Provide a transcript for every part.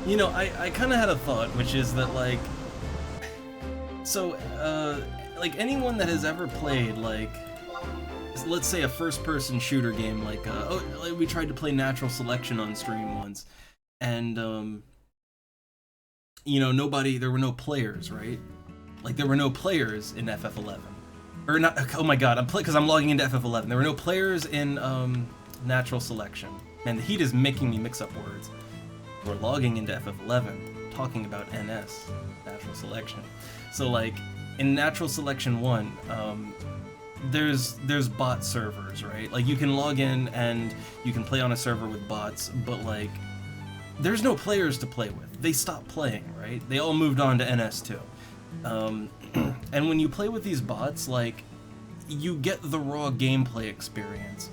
You know, I kind of had a thought, which is that, like, so, like, anyone that has ever played, like, let's say a first-person shooter game, like, like we tried to play Natural Selection on stream once, and, you know, there were no players, right? Like, there were no players in FF11. Or not, oh my god, because I'm logging into FF11. There were no players in, Natural Selection. Man, the heat is making me mix up words. We're logging into FF11, talking about NS, Natural Selection. So, like, in Natural Selection 1, there's bot servers, right? Like, you can log in and you can play on a server with bots, but, like, there's no players to play with. They stopped playing, right? They all moved on to NS2. And when you play with these bots, like, you get the raw gameplay experience,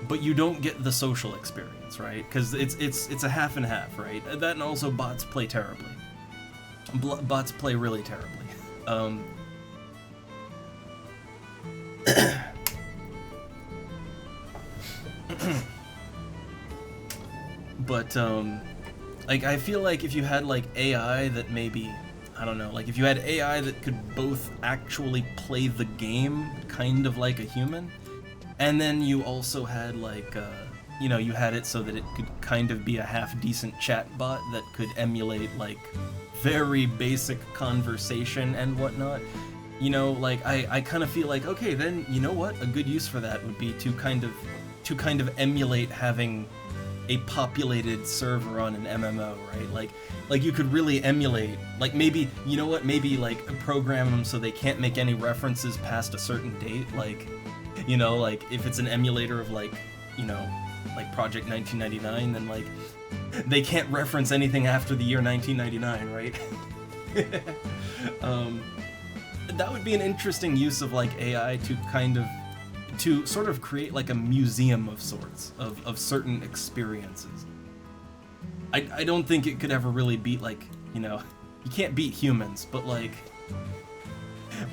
but you don't get the social experience, right? Because it's a half and half, right? That, and also bots play terribly. Bots play really terribly. But like, I feel like if you had, like, AI that maybe, I don't know, like, if you had AI that could both actually play the game kind of like a human, and then you also had, like, you know, you had it so that it could kind of be a half-decent chatbot that could emulate, like, very basic conversation and whatnot. You know, like, I kind of feel like, okay, then, you know what? A good use for that would be to kind of emulate having a populated server on an MMO, right? Like you could really emulate, like, maybe, you know what? Maybe, like, program them so they can't make any references past a certain date, like, you know, like, if it's an emulator of, like, you know, like Project 1999, then, like, they can't reference anything after the year 1999, right? That would be an interesting use of, like, AI to sort of create, like, a museum of sorts of certain experiences. I don't think it could ever really beat, like, you know, you can't beat humans, but, like,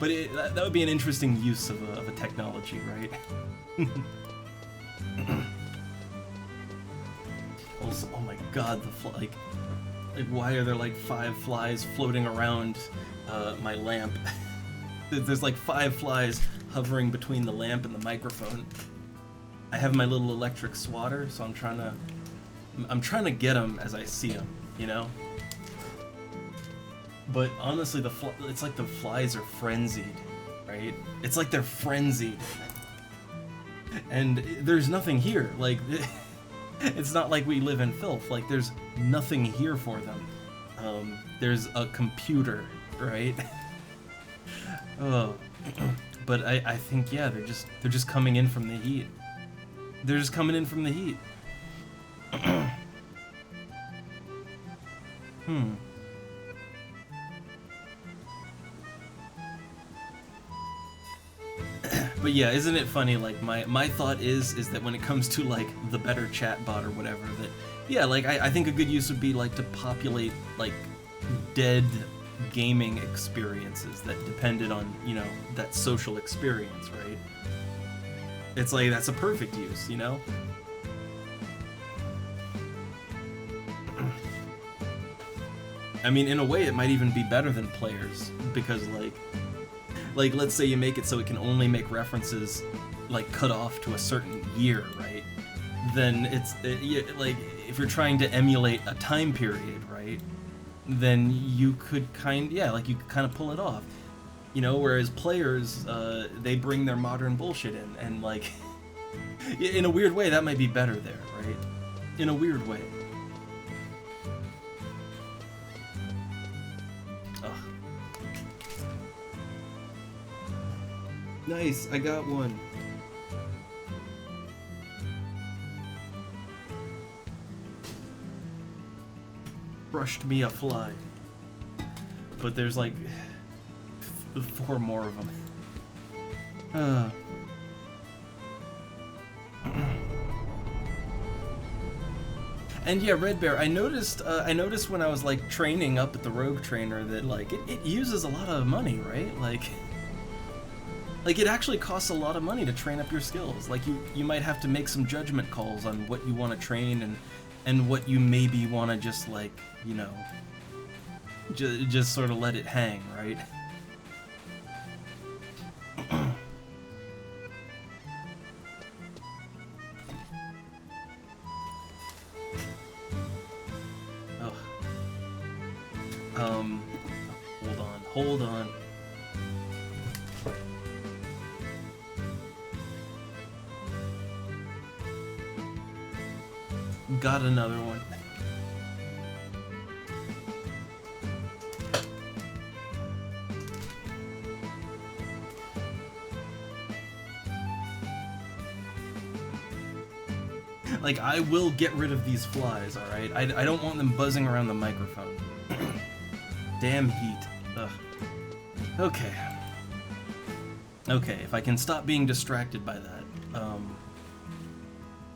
but that would be an interesting use of a technology, right? Also, oh my god, like, why are there, like, 5 flies floating around my lamp? There's, like, 5 flies hovering between the lamp and the microphone. I have my little electric swatter, so I'm trying to get them as I see them, you know? But honestly, it's like the flies are frenzied, right? It's like they're frenzied. And there's nothing here, like, it's not like we live in filth, like, there's nothing here for them. There's a computer, right? Oh. But I think, yeah, they're just coming in from the heat. They're just coming in from the heat. But yeah, isn't it funny, like, my thought is that when it comes to, like, the better chatbot or whatever, that, yeah, like, I think a good use would be, like, to populate, like, dead gaming experiences that depended on, you know, that social experience, right? It's like, that's a perfect use, you know? I mean, in a way, it might even be better than players, because, like, let's say you make it so it can only make references, like, cut off to a certain year, right? Then like, if you're trying to emulate a time period, right? Then you could you could kind of pull it off. You know, whereas players, they bring their modern bullshit in, and, like, in a weird way, that might be better there, right? In a weird way. Nice, I got one. Brushed me a fly. But there's, like, 4 more of them. And yeah, Red Bear, I noticed when I was, like, training up at the Rogue Trainer that, like, it uses a lot of money, right? Like, it actually costs a lot of money to train up your skills. Like, you might have to make some judgment calls on what you want to train, and, and what you maybe want to just like, you know, just sort of let it hang, right? Hold on. Got another one. Like, I will get rid of these flies, alright? I don't want them buzzing around the microphone. Damn heat. Ugh. Okay. Okay, if I can stop being distracted by that.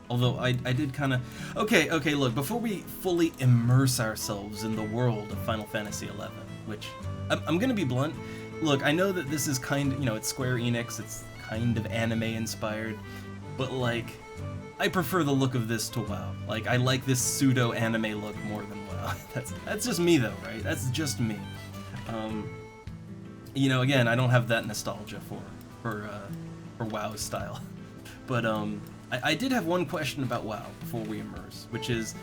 Although I did kind of... Okay, look, before we fully immerse ourselves in the world of Final Fantasy XI, which, I'm gonna be blunt, look, I know that this is kind of, you know, it's Square Enix, it's kind of anime-inspired, but, like, I prefer the look of this to WoW. Like, I like this pseudo-anime look more than WoW. That's just me, though, right? That's just me. You know, again, I don't have that nostalgia for WoW's style. But, I did have one question about WoW before we immerse, which is,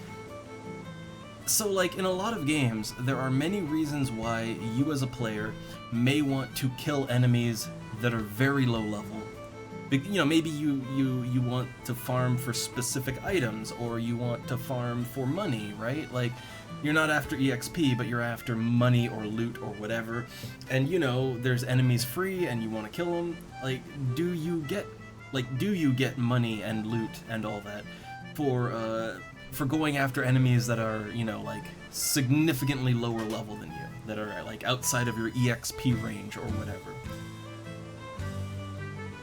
so, like, in a lot of games, there are many reasons why you as a player may want to kill enemies that are very low level. You know, maybe you want to farm for specific items, or you want to farm for money, right? Like, you're not after EXP, but you're after money or loot or whatever, and, you know, there's enemies free and you want to kill them. Like, do you get money and loot and all that for going after enemies that are, you know, like, significantly lower level than you, that are, like, outside of your EXP range or whatever?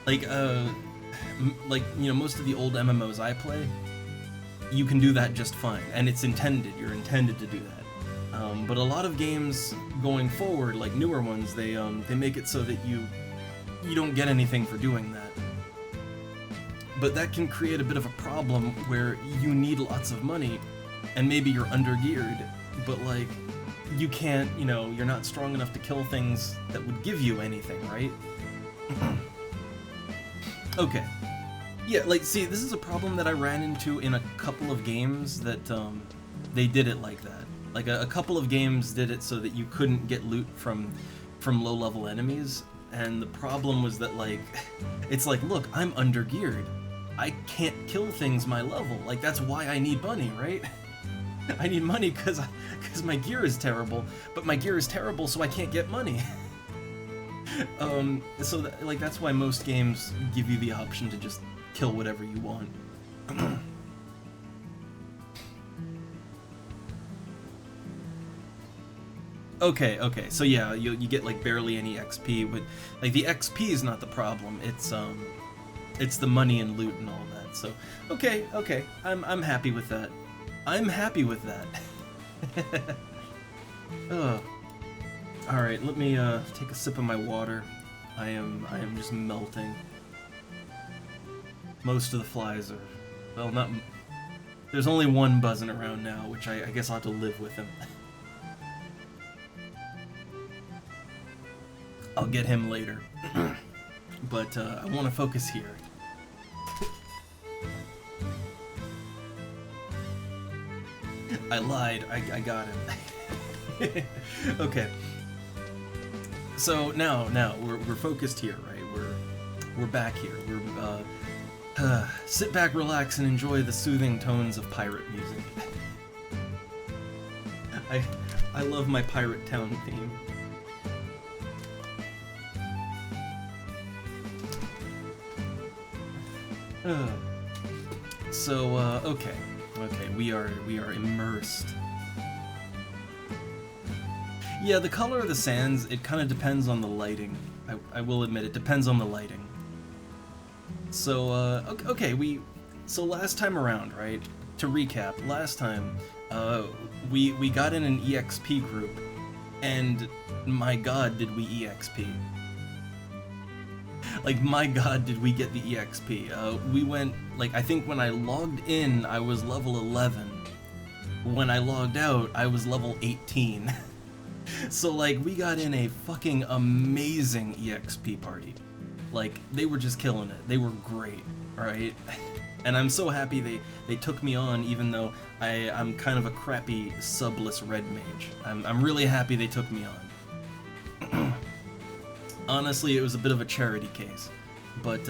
Like, you know, most of the old MMOs I play, you can do that just fine, and it's intended, you're intended to do that. But a lot of games going forward, like newer ones, they make it so that you don't get anything for doing that. But that can create a bit of a problem where you need lots of money, and maybe you're under-geared, but, like, you can't, you know, you're not strong enough to kill things that would give you anything, right? Okay. Yeah, like, see, this is a problem that I ran into in a couple of games that, they did it like that. Like, a couple of games did it so that you couldn't get loot from low-level enemies, and the problem was that, like, it's like, look, I'm under-geared. I can't kill things my level. Like, that's why I need money, right? I need money because my gear is terrible, but my gear is terrible so I can't get money. So like, that's why most games give you the option to just kill whatever you want. Okay, so yeah, you get, like, barely any XP, but, like, the XP is not the problem, it's the money and loot and all that, so, okay, I'm happy with that. I'm happy with that. Alright, let me, take a sip of my water. I am just melting. Most of the flies are, well, not, there's only one buzzing around now, which I guess I'll have to live with him. I'll get him later. But, I want to focus here. I lied, I got him. Okay. So now we're focused here, right? We're back here. We're sit back, relax, and enjoy the soothing tones of pirate music. I love my Pirate Town theme. So okay, we are immersed. Yeah, the color of the sands, it kind of depends on the lighting. I will admit, it depends on the lighting. So, okay, so last time around, right, to recap, last time, we got in an EXP group, and my god, did we EXP. Like, my god, did we get the EXP. We went, like, I think when I logged in, I was level 11, when I logged out, I was level 18. So, like, we got in a fucking amazing EXP party. Like, they were just killing it. They were great, right? And I'm so happy they took me on, even though I'm kind of a crappy subless red mage. I'm really happy they took me on. Honestly, it was a bit of a charity case. But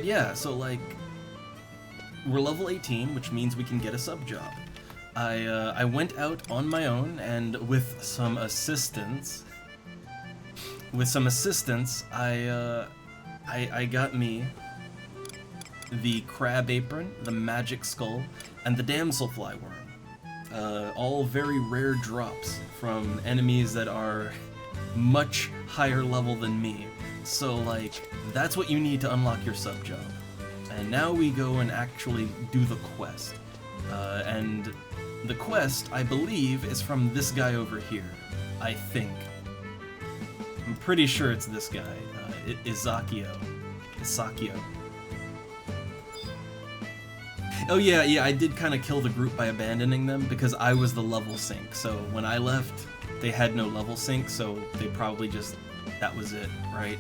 yeah, so, like, we're level 18, which means we can get a sub job. I went out on my own, and with some assistance, I got me the crab apron, the magic skull, and the damselfly worm. All very rare drops from enemies that are much higher level than me. So, like, that's what you need to unlock your sub job. And now we go and actually do the quest. And the quest, I believe, is from this guy over here. I think. I'm pretty sure it's this guy, Isakio. Oh yeah, I did kind of kill the group by abandoning them because I was the level sync. So when I left, they had no level sync, so they probably just, that was it, right?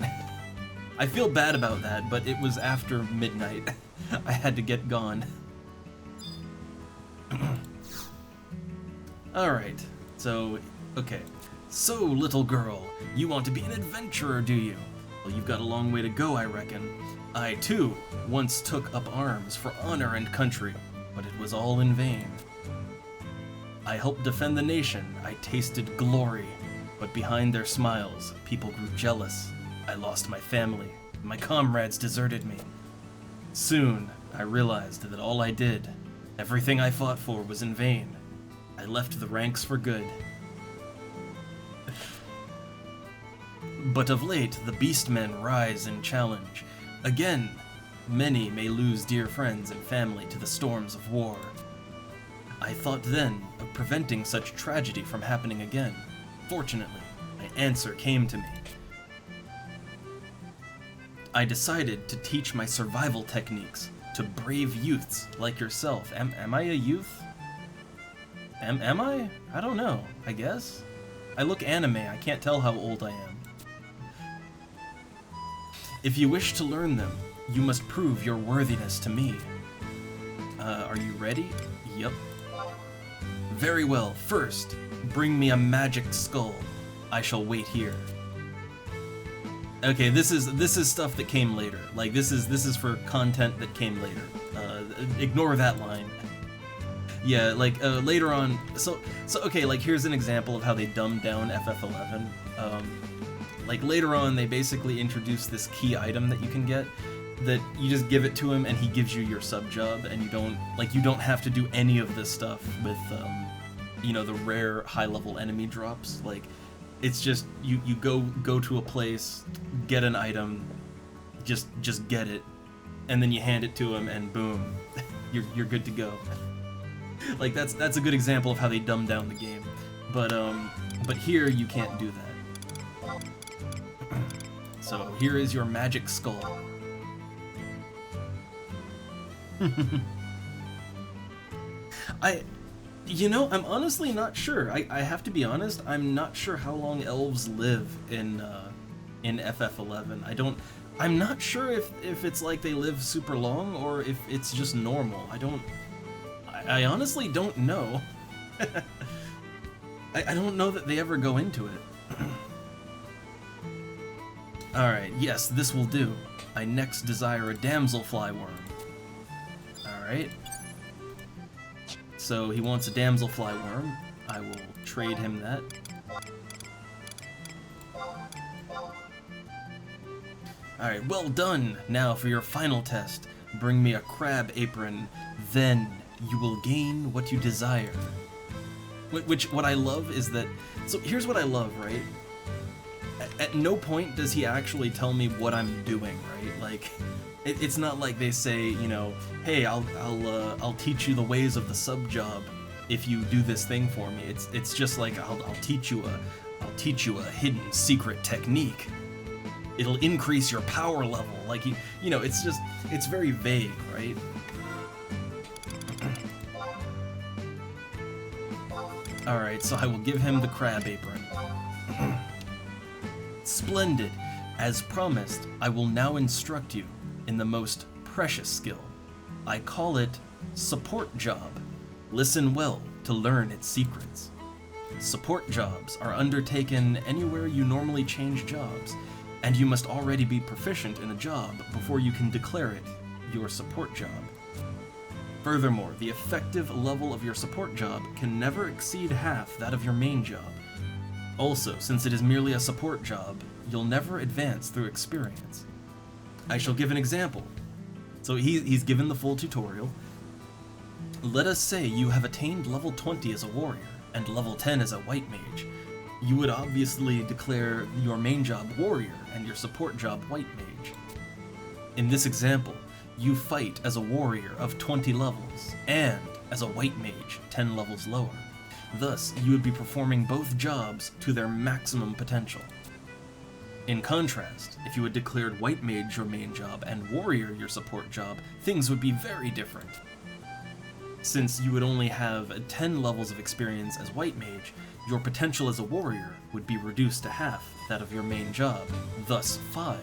I feel bad about that, but it was after midnight. I had to get gone. Alright, so, okay. So, little girl, you want to be an adventurer, do you? Well, you've got a long way to go, I reckon. I, too, once took up arms for honor and country, but it was all in vain. I helped defend the nation, I tasted glory, but behind their smiles, people grew jealous. I lost my family, my comrades deserted me. Soon, I realized that all I did, everything I fought for, was in vain. I left the ranks for good. But of late, the beastmen rise and challenge. Again, many may lose dear friends and family to the storms of war. I thought then of preventing such tragedy from happening again. Fortunately, an answer came to me. I decided to teach my survival techniques to brave youths like yourself. Am I a youth? Am I? I don't know, I guess. I look anime, I can't tell how old I am. If you wish to learn them, you must prove your worthiness to me. Are you ready? Yep. Very well, first, bring me a magic skull. I shall wait here. Okay, this is stuff that came later. Like, this is for content that came later. Ignore that line. Yeah, like, later on, so okay, like, here's an example of how they dumbed down FF11. Like, later on, they basically introduced this key item that you can get, that you just give it to him and he gives you your sub job, and you don't have to do any of this stuff with, you know, the rare high-level enemy drops. Like, it's just, you go to a place, get an item, just get it, and then you hand it to him, and boom, you're good to go. Like, that's a good example of how they dumbed down the game. But here you can't do that. So here is your magic skull. I'm honestly not sure. I have to be honest, I'm not sure how long elves live in FF11. I'm not sure if it's like they live super long or if it's just normal. I honestly don't know. I don't know that they ever go into it. Alright, yes, this will do. I next desire a damselfly worm. Alright. So he wants a damselfly worm. I will trade him that. Alright, well done! Now for your final test. Bring me a crab apron. Then you will gain what you desire. What I love is that... So here's what I love, right? At no point does he actually tell me what I'm doing, right? Like, it's not like they say, you know, hey, I'll teach you the ways of the sub job if you do this thing for me. It's just like I'll teach you a hidden secret technique. It'll increase your power level. Like, you know, it's very vague, right? Alright, so I will give him the crab apron. Splendid. As promised, I will now instruct you in the most precious skill. I call it support job. Listen well to learn its secrets. Support jobs are undertaken anywhere you normally change jobs, and you must already be proficient in a job before you can declare it your support job. Furthermore, the effective level of your support job can never exceed half that of your main job. Also, since it is merely a support job, you'll never advance through experience. I shall give an example. So he's given the full tutorial. Let us say you have attained level 20 as a warrior, and level 10 as a white mage. You would obviously declare your main job warrior and your support job white mage. In this example, you fight as a warrior of 20 levels, and as a white mage 10 levels lower. Thus, you would be performing both jobs to their maximum potential. In contrast, if you had declared white mage your main job and warrior your support job, things would be very different. Since you would only have 10 levels of experience as white mage, your potential as a warrior would be reduced to half that of your main job, thus 5.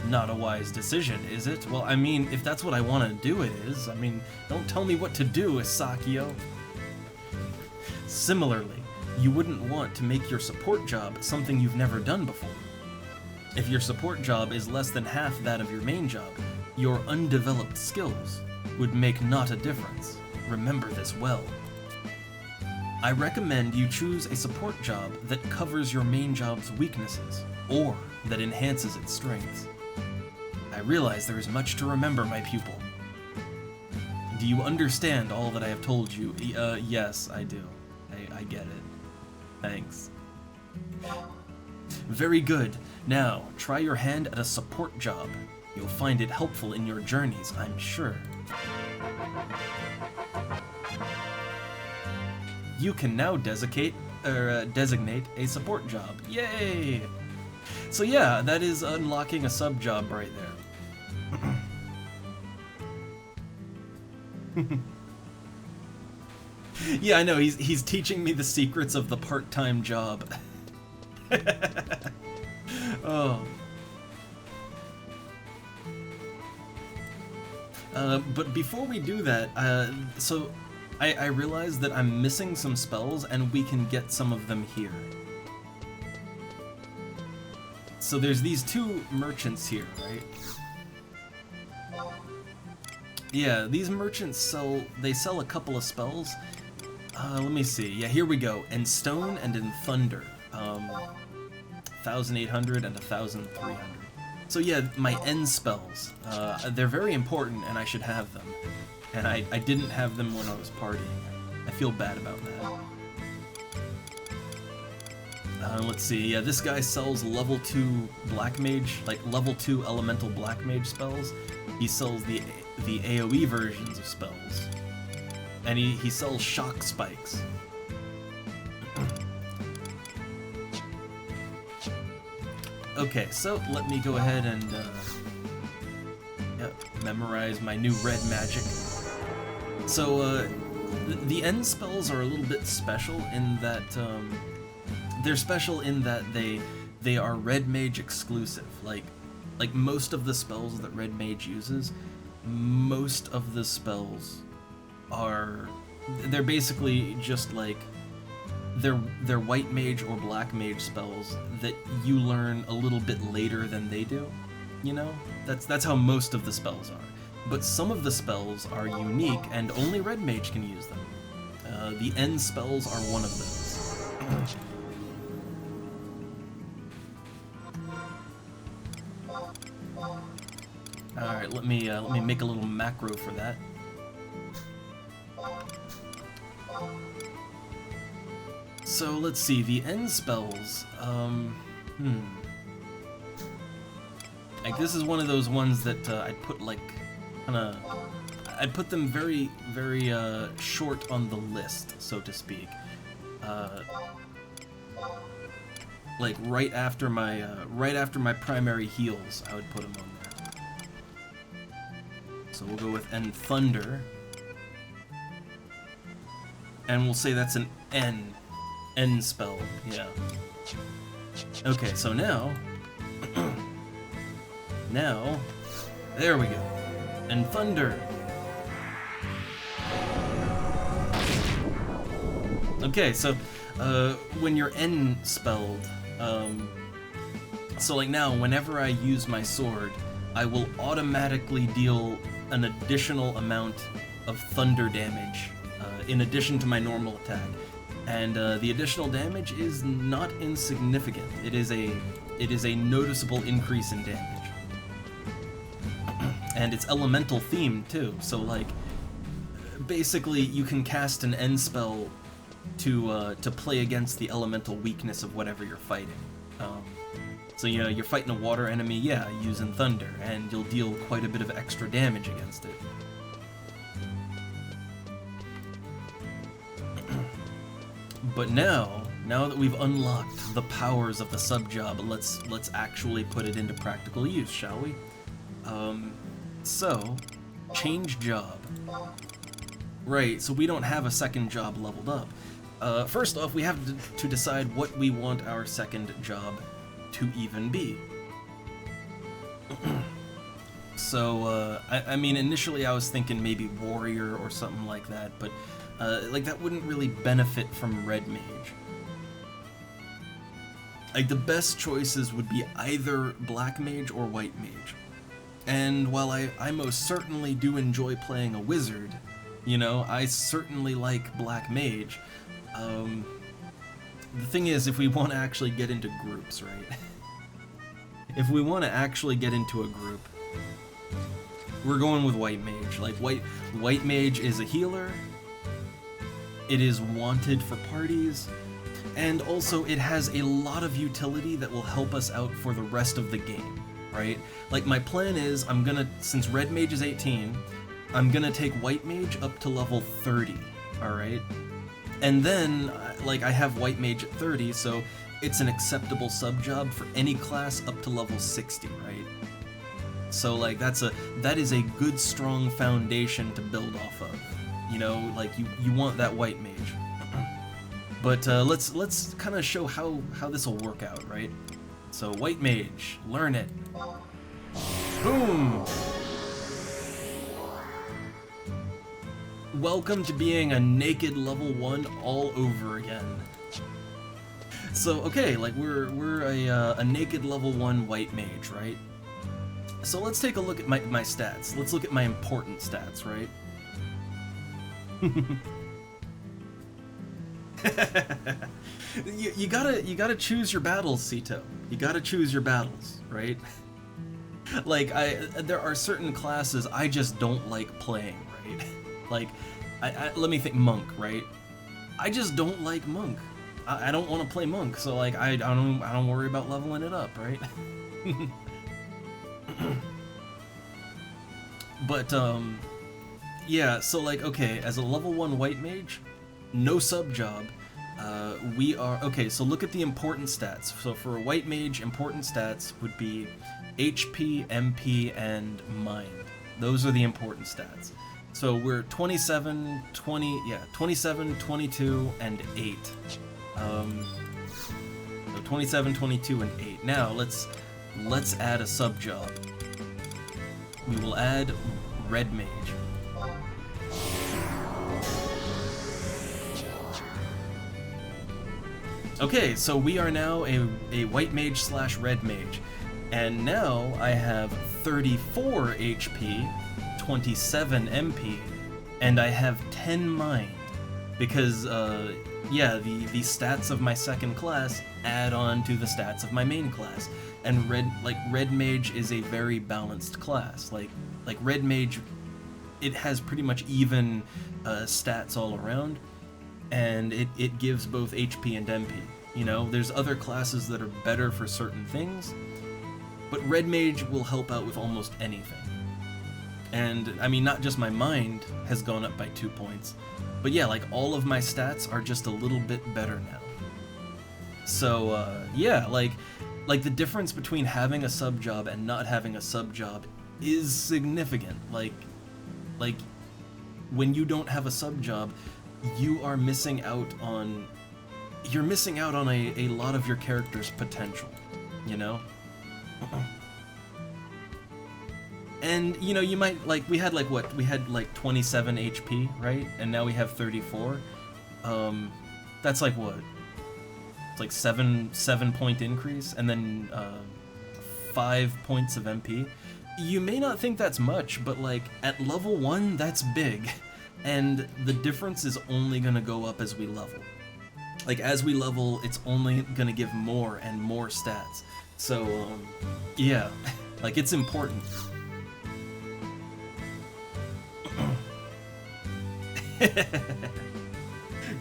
Not a wise decision, is it? Well, I mean, if that's what I want to do, it is. I mean, don't tell me what to do, Isakio. Similarly, you wouldn't want to make your support job something you've never done before. If your support job is less than half that of your main job, your undeveloped skills would make not a difference. Remember this well. I recommend you choose a support job that covers your main job's weaknesses, or that enhances its strengths. I realize there is much to remember, my pupil. Do you understand all that I have told you? Yes, I do. I get it. Thanks. Very good. Now, try your hand at a support job. You'll find it helpful in your journeys, I'm sure. You can now designate a support job. Yay! So yeah, that is unlocking a sub job right there. Yeah, I know, he's teaching me the secrets of the part-time job. Oh. But before we do that, so I realized that I'm missing some spells, and we can get some of them here. So there's these two merchants here, right? Yeah, these merchants sell a couple of spells. Let me see. Yeah, here we go. In Stone and in Thunder. 1,800 and 1,300. So yeah, my end spells. They're very important, and I should have them. And I didn't have them when I was partying. I feel bad about that. Let's see. Yeah, this guy sells level 2 black mage, like level 2 elemental black mage spells. He sells the AoE versions of spells. And he sells shock spikes. Okay, so let me go ahead and memorize my new red magic. So the end spells are a little bit special in that they're special in that they are red mage exclusive. Like most of the spells that red mage uses, most of the spells they're basically just like they're white mage or black mage spells that you learn a little bit later than they do. You know, that's how most of the spells are. But some of the spells are unique, and only red mage can use them. The end spells are one of those. All right, let me make a little macro for that. So let's see, the end spells, like this is one of those ones that I'd put like, I'd put them very, very short on the list, so to speak. Like right after my primary heals, I would put them on there. So we'll go with End Thunder. And we'll say that's an N. End spell, yeah. Okay, so now... now... There we go. And thunder! Okay, so, when you're end spelled, so like now, whenever I use my sword, I will automatically deal an additional amount of thunder damage, in addition to my normal attack. And the additional damage is not insignificant. It is a noticeable increase in damage. And it's elemental themed too, so like, basically you can cast an end spell to play against the elemental weakness of whatever you're fighting. So you know, you're fighting a water enemy, yeah, using thunder, and you'll deal quite a bit of extra damage against it. But now that we've unlocked the powers of the sub-job, let's actually put it into practical use, shall we? So, change job. Right, so we don't have a second job leveled up. First off, we have to decide what we want our second job to even be. So, I mean, initially I was thinking maybe warrior or something like that, but like that wouldn't really benefit from red mage. Like the best choices would be either black mage or white mage. And while I most certainly do enjoy playing a wizard, you know, I certainly like black mage. The thing is, if we want to actually get into groups, right? If we want to actually get into a group, we're going with white mage. Like white mage is a healer. It is wanted for parties, and also it has a lot of utility that will help us out for the rest of the game, right? Like my plan is, since red mage is 18, I'm gonna take white mage up to level 30, alright? And then, like, I have white mage at 30, so it's an acceptable sub-job for any class up to level 60, right? So, like, that is a good, strong foundation to build off of. You know, like, you want that white mage. But, let's kind of show how this will work out, right? So, white mage, learn it. Boom! Welcome to being a naked level 1 all over again. So, okay, like, we're a naked level 1 white mage, right? So let's take a look at my stats. Let's look at my important stats, right? you gotta choose your battles, Sito. You gotta choose your battles, right? Like, there are certain classes I just don't like playing, right? Like, let me think, monk, right? I just don't like monk. I don't want to play monk, so like I don't worry about leveling it up, right? But yeah, so like, okay, as a level 1 white mage, no sub job, we are okay. So look at the important stats. So for a white mage, important stats would be HP, MP, and mind. Those are the important stats. So we're 27, 22, and 8. So 27, 22, and 8. Now let's add a sub job. We will add red mage. Okay, so we are now a white mage / red mage, and now I have 34 HP, 27 MP, and I have 10 mind, because yeah, the stats of my second class add on to the stats of my main class, and red mage is a very balanced class. Like red mage, it has pretty much even stats all around, and it gives both HP and MP. You know, there's other classes that are better for certain things, but red mage will help out with almost anything. And I mean, not just my mind has gone up by 2 points, but yeah, like all of my stats are just a little bit better now. So yeah, like the difference between having a sub job and not having a sub job is significant. Like when you don't have a sub job, you are missing out on you're missing out on a lot of your character's potential, you know? And, you know, you might, like, we had, like, what? We had, like, 27 HP, right? And now we have 34. That's, like, what? It's, like, 7-point increase, and then, 5 points of MP. You may not think that's much, but, like, at level 1, that's big. And the difference is only gonna go up as we level. Like, as we level, it's only gonna give more and more stats. So, yeah. Like, it's important.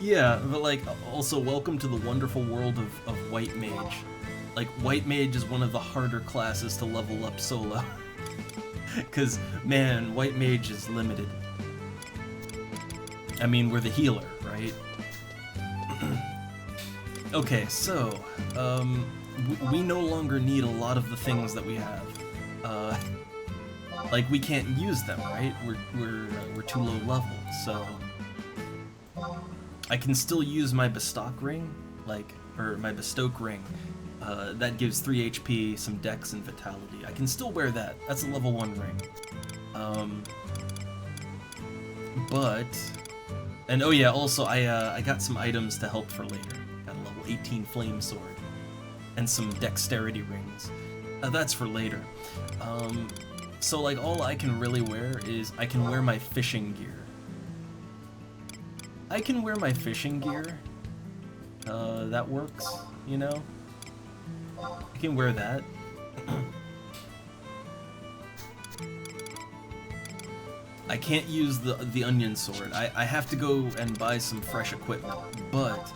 Yeah, but like, also welcome to the wonderful world of White Mage. Like, White Mage is one of the harder classes to level up solo. Cause, man, White Mage is limited. I mean, we're the healer, right? Okay, so, we no longer need a lot of the things that we have. Like, we can't use them, right? We're too low level, so I can still use my Bestock ring, like, or my Bestoke ring. That gives 3 HP, some dex, and vitality. I can still wear that. That's a level 1 ring. And oh yeah, also I got some items to help for later. Got a level 18 flame sword and some dexterity rings. That's for later. So like all I can really wear is I can wear my fishing gear. I can wear my fishing gear. That works, you know? I can wear that. I can't use the onion sword. I have to go and buy some fresh equipment, but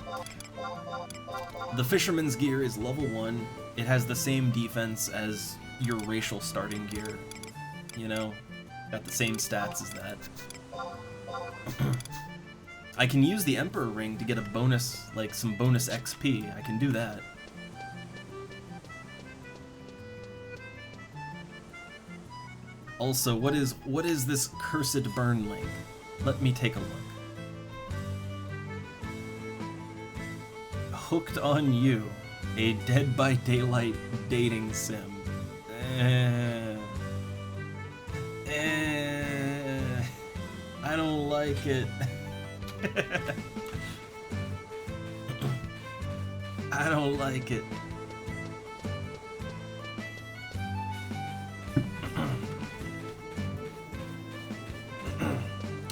the fisherman's gear is level 1. It has the same defense as your racial starting gear, you know? Got the same stats as that. I can use the Emperor ring to get a bonus, like some bonus XP. I can do that. Also, what is this cursed burn link? Let me take a look. Hooked on You, a Dead by Daylight dating sim. I don't like it. I don't like it.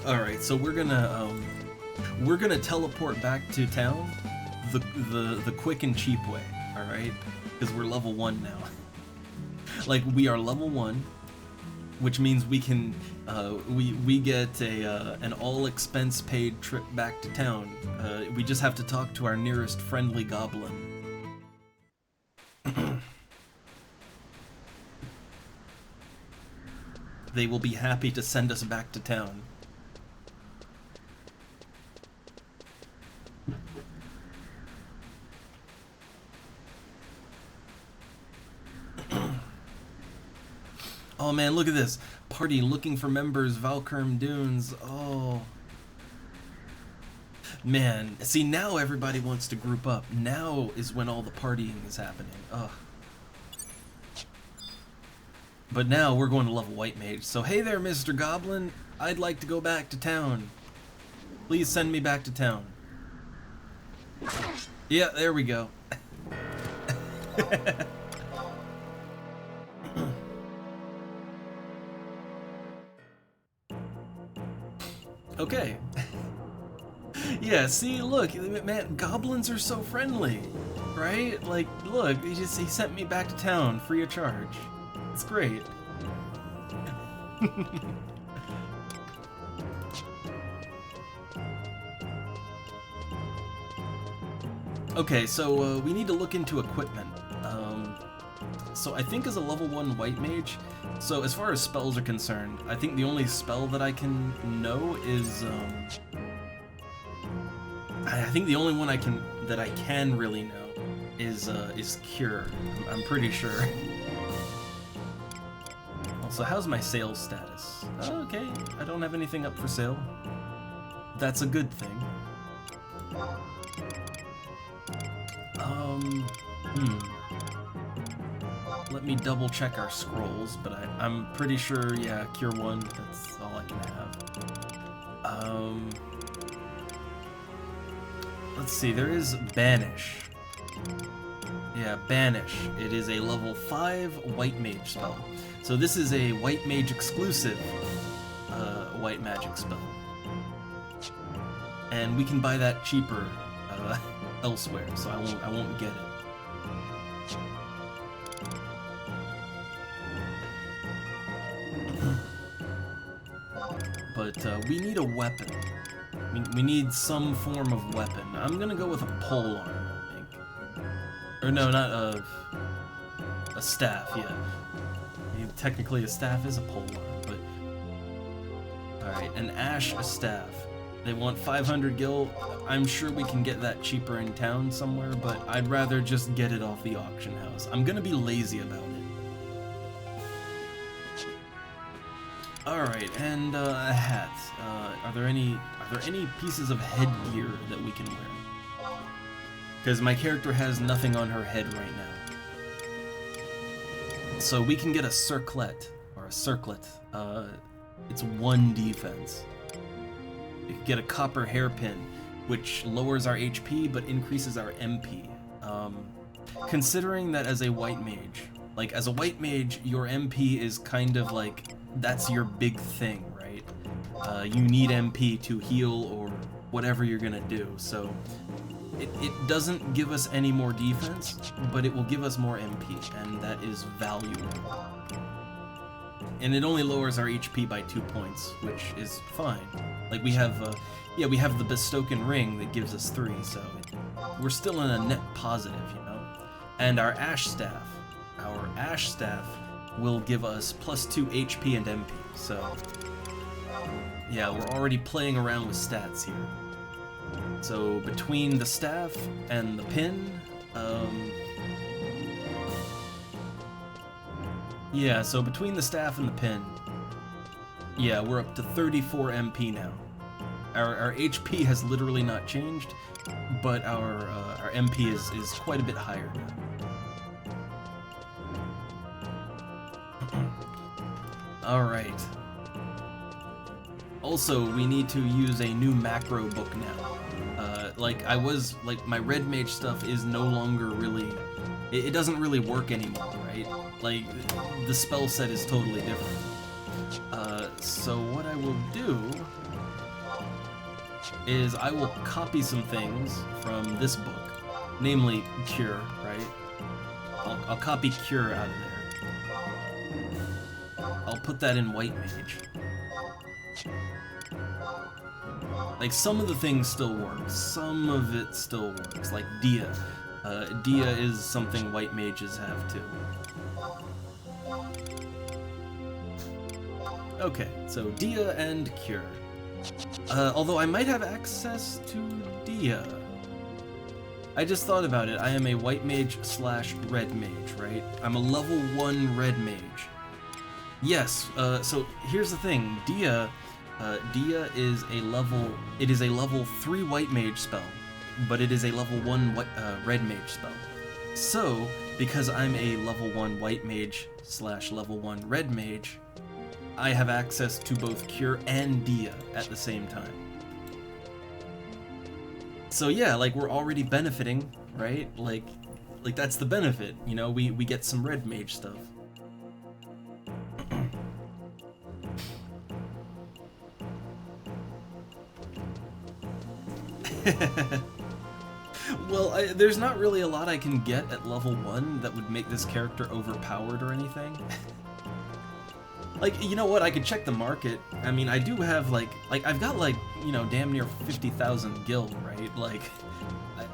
Alright, so we're gonna teleport back to town the quick and cheap way, alright? Because we're level 1 now. Like, we are level 1, which means we can we get an all-expense paid trip back to town. We just have to talk to our nearest friendly goblin. They will be happy to send us back to town. Oh man, look at this. Party looking for members, Valkurm Dunes. Oh. Man, see, now everybody wants to group up. Now is when all the partying is happening. Ugh. But now we're going to level White Mage. So hey there, Mr. Goblin. I'd like to go back to town. Please send me back to town. Yeah, there we go. Okay. Yeah, see, look, man, goblins are so friendly, right? Like, look, he sent me back to town free of charge. It's great. Okay, so we need to look into equipment. So I think as a level 1 White Mage, so as far as spells are concerned, I think the only spell that I can know is, I think the only one that I can really know is Cure. I'm pretty sure. Also, how's my sales status? Oh, okay, I don't have anything up for sale. That's a good thing. Let me double check our scrolls, but I'm pretty sure, yeah, Cure 1, that's all I can have. Let's see, there is Banish. Yeah, Banish. It is a level 5 White Mage spell. So this is a White Mage exclusive White Magic spell. And we can buy that cheaper elsewhere, so I won't get it. But we need a weapon. We need some form of weapon. I'm gonna go with a polearm, I think. Or no, not a staff, yeah. I mean, technically a staff is a polearm, but... Alright, an ash staff. They want 500 gil. I'm sure we can get that cheaper in town somewhere, but I'd rather just get it off the auction house. I'm gonna be lazy about it. Alright, and a hat. Are there any pieces of headgear that we can wear? Because my character has nothing on her head right now. So we can get a circlet, or a circlet. It's 1 defense. We can get a copper hairpin, which lowers our HP but increases our MP. Considering that as a white mage, your MP is kind of like, that's your big thing, right? You need MP to heal or whatever you're gonna do, so it doesn't give us any more defense, but it will give us more MP, and that is valuable. And it only lowers our HP by 2 points, which is fine. Like we have the Bestoken Ring that gives us 3, so we're still in a net positive, you know? And our Ash Staff will give us +2 HP and MP, so yeah, we're already playing around with stats here. So between the staff and the pin, yeah, so between the staff and the pin, yeah, we're up to 34 MP now. Our HP has literally not changed, but our MP is quite a bit higher now. Alright. Also, we need to use a new macro book now. My red mage stuff is no longer really... It doesn't really work anymore, right? Like, the spell set is totally different. So what I will do is I will copy some things from this book, namely Cure, right? I'll copy Cure out of there. I'll put that in White Mage. Like, some of the things still work, some of it still works, like Dia. Dia is something White Mages have too. Okay, so Dia and Cure. Although I might have access to Dia. I just thought about it, I am a White Mage / Red Mage, right? I'm a level 1 Red Mage. Yes, so here's the thing, Dia is a level 3 White Mage spell, but it is a level 1 Red Mage spell. So, because I'm a level 1 White Mage / level 1 Red Mage, I have access to both Cure and Dia at the same time. So yeah, like, we're already benefiting, right? Like that's the benefit, you know, we get some Red Mage stuff. Well, there's not really a lot I can get at level 1 that would make this character overpowered or anything. Like, you know what, I could check the market. I mean, I do have, I've got, you know, damn near 50,000 gil, right? Like,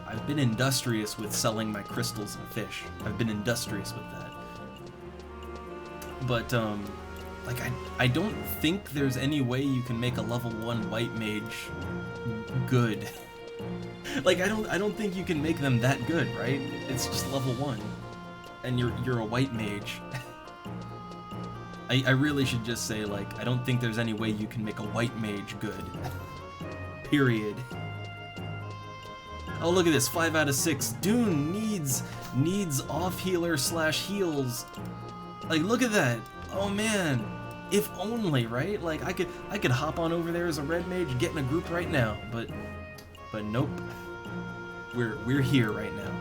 I've been industrious with selling my crystals and fish. I've been industrious with that. But, like, I don't think there's any way you can make a level 1 White Mage good. Like, I don't think you can make them that good, right? It's just level 1. And you're a White Mage. I really should just say, like, I don't think there's any way you can make a White Mage good. Period. Oh, look at this, 5 out of 6. Dune needs off healer slash heals. Like, look at that. Oh man, if only, right? Like, I could hop on over there as a red mage, get in a group right now, but nope. We're here right now.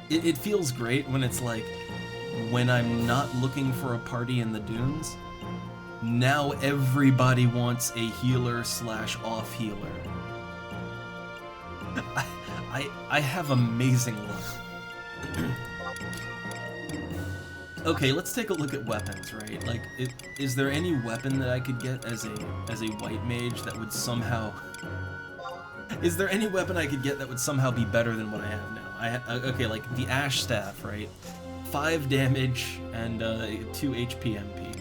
It feels great when it's like, when I'm not looking for a party in the dunes, now everybody wants a healer slash off healer. I have amazing luck. Okay, let's take a look at weapons, right? Like, is there any weapon that I could get as a white mage that would somehow... Is there any weapon I could get that would somehow be better than what I have now? Okay, like the Ash Staff, right? 5 damage and 2 HP MP.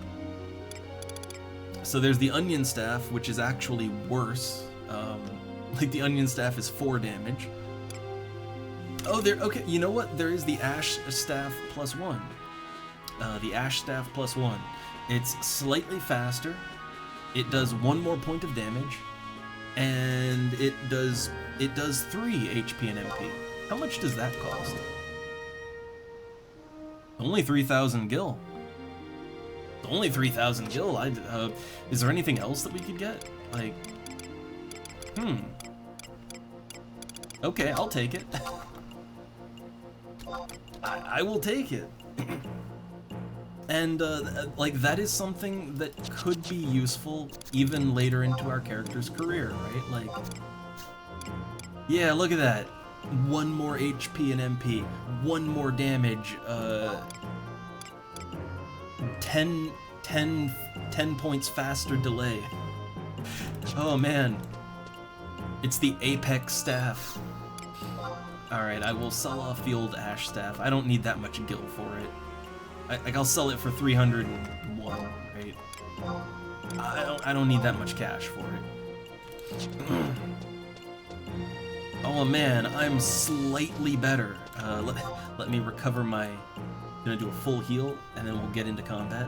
So there's the Onion Staff, which is actually worse. Like the Onion Staff is 4 damage. Oh, okay, you know what? There is the Ash Staff +1. The Ash Staff +1. It's slightly faster. It does 1 more point of damage. And it does 3 HP and MP. How much does that cost? Only 3,000 gil. Only 3,000 gil. Is there anything else that we could get? Like, okay, I'll take it. I will take it. And, like, that is something that could be useful even later into our character's career, right? Like, yeah, look at that. 1 more HP and MP, 1 more damage, 10 points faster delay. Oh man. It's the Apex Staff. Alright, I will sell off the old Ash Staff. I don't need that much gil for it. I'll sell it for 301, right? I don't need that much cash for it. Oh man, I'm slightly better. Let me recover my... Gonna do a full heal, and then we'll get into combat.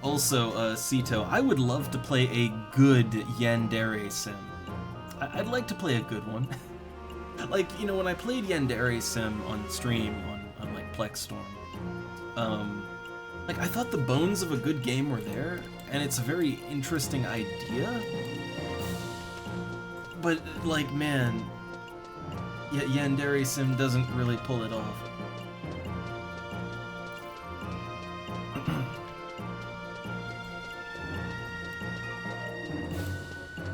Also, Sito, I would love to play a good Yandere sim. I'd like to play a good one. Like, you know, when I played Yandere sim on stream, on like Plexstorm, like, I thought the bones of a good game were there, and it's a very interesting idea. But, like, man, Yandere sim doesn't really pull it off.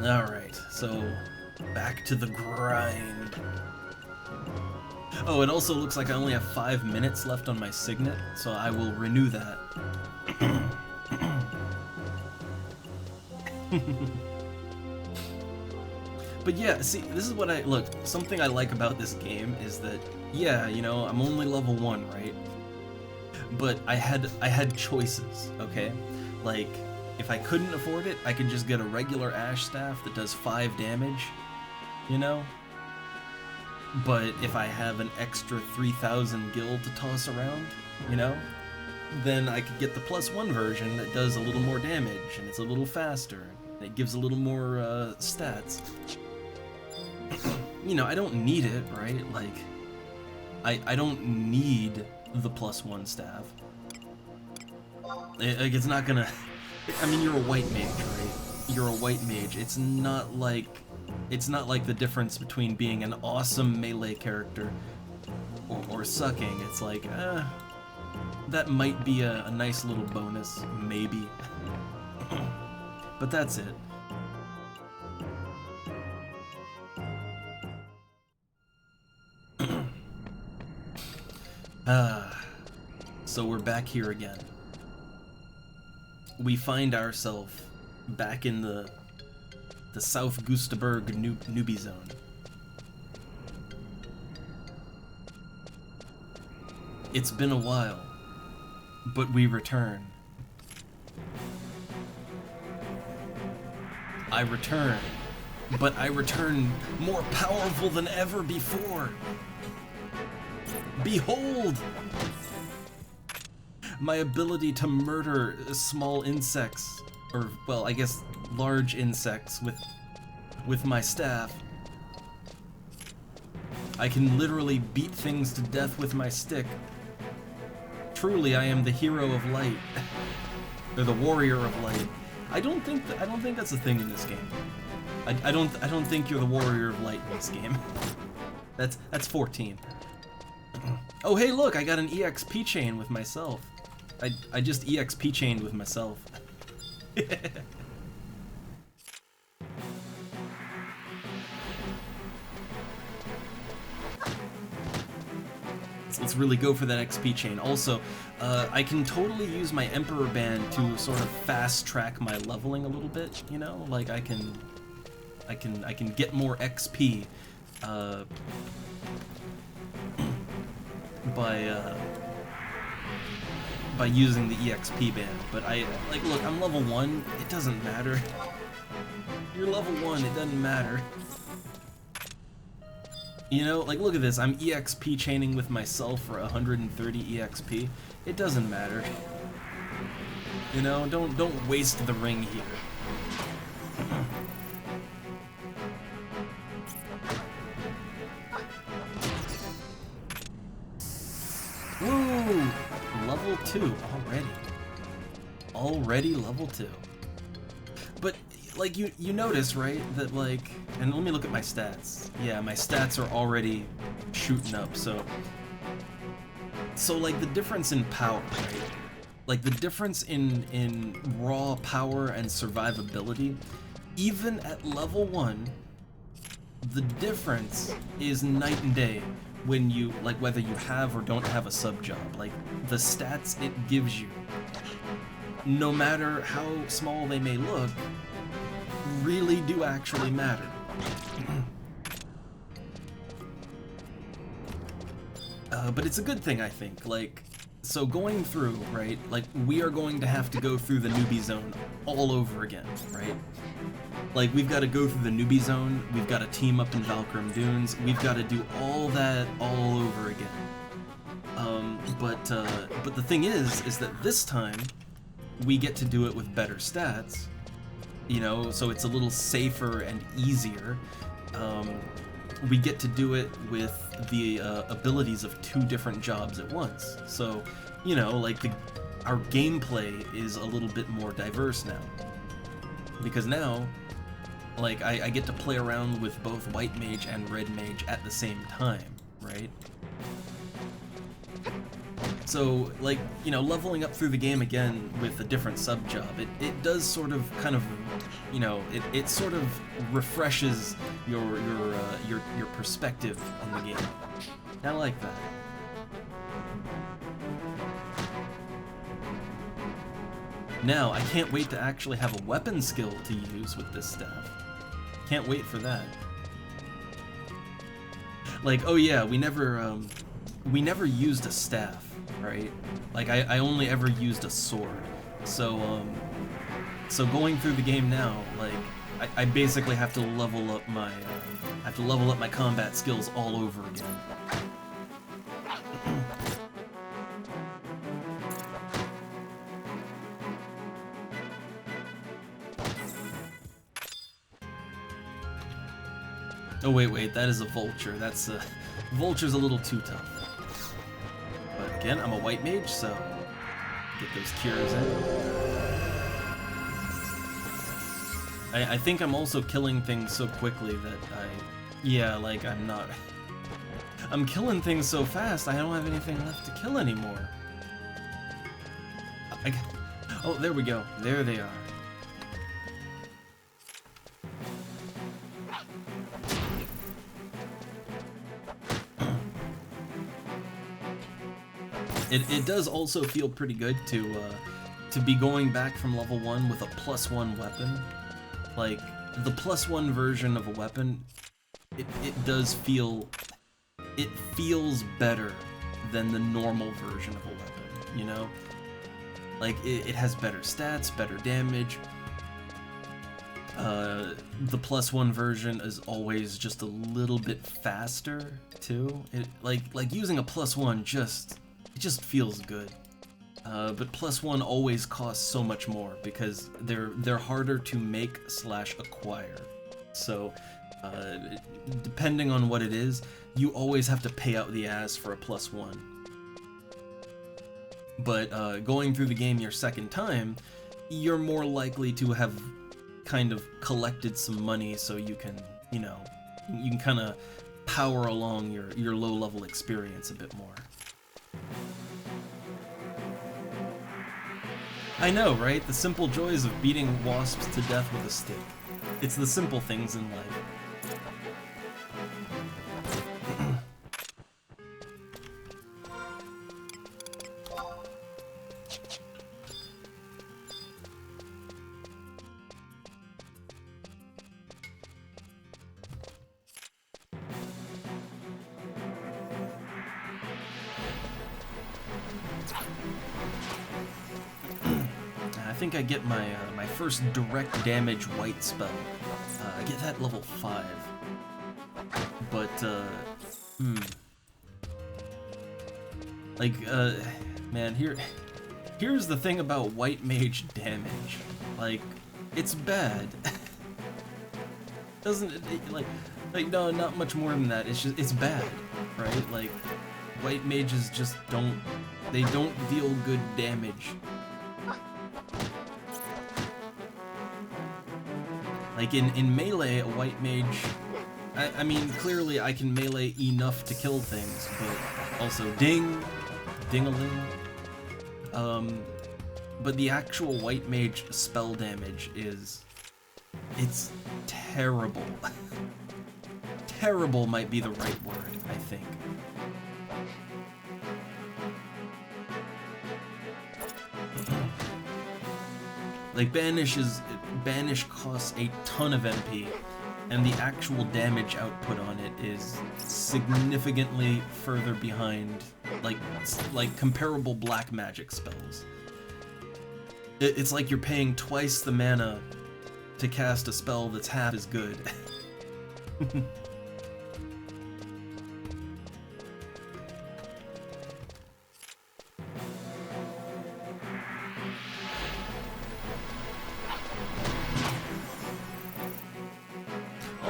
Alright, so back to the grind. Oh, it also looks like I only have 5 minutes left on my signet, so I will renew that. But yeah, see, this is what look, something I like about this game is that, yeah, you know, I'm only level 1, right? But I had choices, okay? Like, if I couldn't afford it, I could just get a regular Ash Staff that does 5 damage, you know? But if I have an extra 3,000 gil to toss around, you know? Then I could get the +1 version that does a little more damage, and it's a little faster, and it gives a little more, stats. You know, I don't need it, right? Like, I don't need the +1 staff. Like, it's not gonna... I mean, you're a white mage, right? You're a white mage. It's not like the difference between being an awesome melee character or sucking. It's like, that might be a nice little bonus, maybe. But that's it. So we're back here again. We find ourselves back in the South Gustaberg newbie zone. It's been a while, but we return. I return, but I return more powerful than ever before. Behold! my ability to murder small insects, or, well, I guess large insects with my staff. I can literally beat things to death with my stick. Truly, I am the hero of light. Or the warrior of light. I don't think that's a thing in this game. I don't think you're the warrior of light in this game. That's 14. Oh hey look, I got an EXP chain with myself. I just EXP chained with myself. Let's really go for that XP chain. Also, I can totally use my Emperor Band to sort of fast track my leveling a little bit, you know? Like I can get more XP by using the EXP band. But look, I'm level 1, it doesn't matter. You're level 1, it doesn't matter. You know, like look at this, I'm EXP chaining with myself for 130 EXP. It doesn't matter. You know, don't waste the ring here. Woo! Level 2 already. Already level 2. But like you notice, right, that like, and let me look at my stats. Yeah, my stats are already shooting up, so like the difference in power, right? Like the difference in raw power and survivability, even at level 1, the difference is night and day when you, like, whether you have or don't have a sub job. Like the stats it gives you, no matter how small they may look, really do actually matter. But it's a good thing, I think. Like, so going through, right, like, we are going to have to go through the newbie zone all over again, right? Like, we've got to go through the newbie zone, we've got to team up in Valkyrie Dunes, we've got to do all that all over again. But the thing is that this time, we get to do it with better stats, you know, so it's a little safer and easier. We get to do it with the abilities of 2 different jobs at once. So, you know, like our gameplay is a little bit more diverse now. Because now, like, I get to play around with both White Mage and Red Mage at the same time, right? So, like, you know, leveling up through the game again with a different sub-job, it does sort of kind of, you know, it sort of refreshes your perspective on the game. I like that. Now, I can't wait to actually have a weapon skill to use with this staff. Can't wait for that. Like, oh yeah, we never used a staff. Right? Like, I only ever used a sword. So, so going through the game now, like, I basically have to level up my, combat skills all over again. Oh wait, that is a vulture. That's vulture's a little too tough. But again, I'm a white mage, so get those cures in. I think I'm also killing things so quickly that I'm killing things so fast I don't have anything left to kill anymore. Oh, there we go. There they are. It does also feel pretty good to be going back from level 1 with a +1 weapon. Like, the +1 version of a weapon, it feels better than the normal version of a weapon, you know? Like, it has better stats, better damage. The +1 version is always just a little bit faster, too. Like using a +1 it just feels good. But +1 always costs so much more because they're harder to make / acquire. So, depending on what it is, you always have to pay out the ass for a +1. But going through the game your second time, you're more likely to have kind of collected some money so you can, you know, you can kind of power along your low-level experience a bit more. I know, right? The simple joys of beating wasps to death with a stick. It's the simple things in life. I think I get my my first direct damage white spell. I get that level 5. But like man, here's the thing about white mage damage. Like, it's bad. Doesn't it, like no, not much more than that. It's bad, right? Like, white mages just don't deal good damage. Like in melee, a white mage, I mean, clearly I can melee enough to kill things, but also ding-a-ling. But the actual white mage spell damage it's terrible. Terrible might be the right word, I think. Like, Banish costs a ton of MP, and the actual damage output on it is significantly further behind, like comparable black magic spells. It's like you're paying twice the mana to cast a spell that's half as good.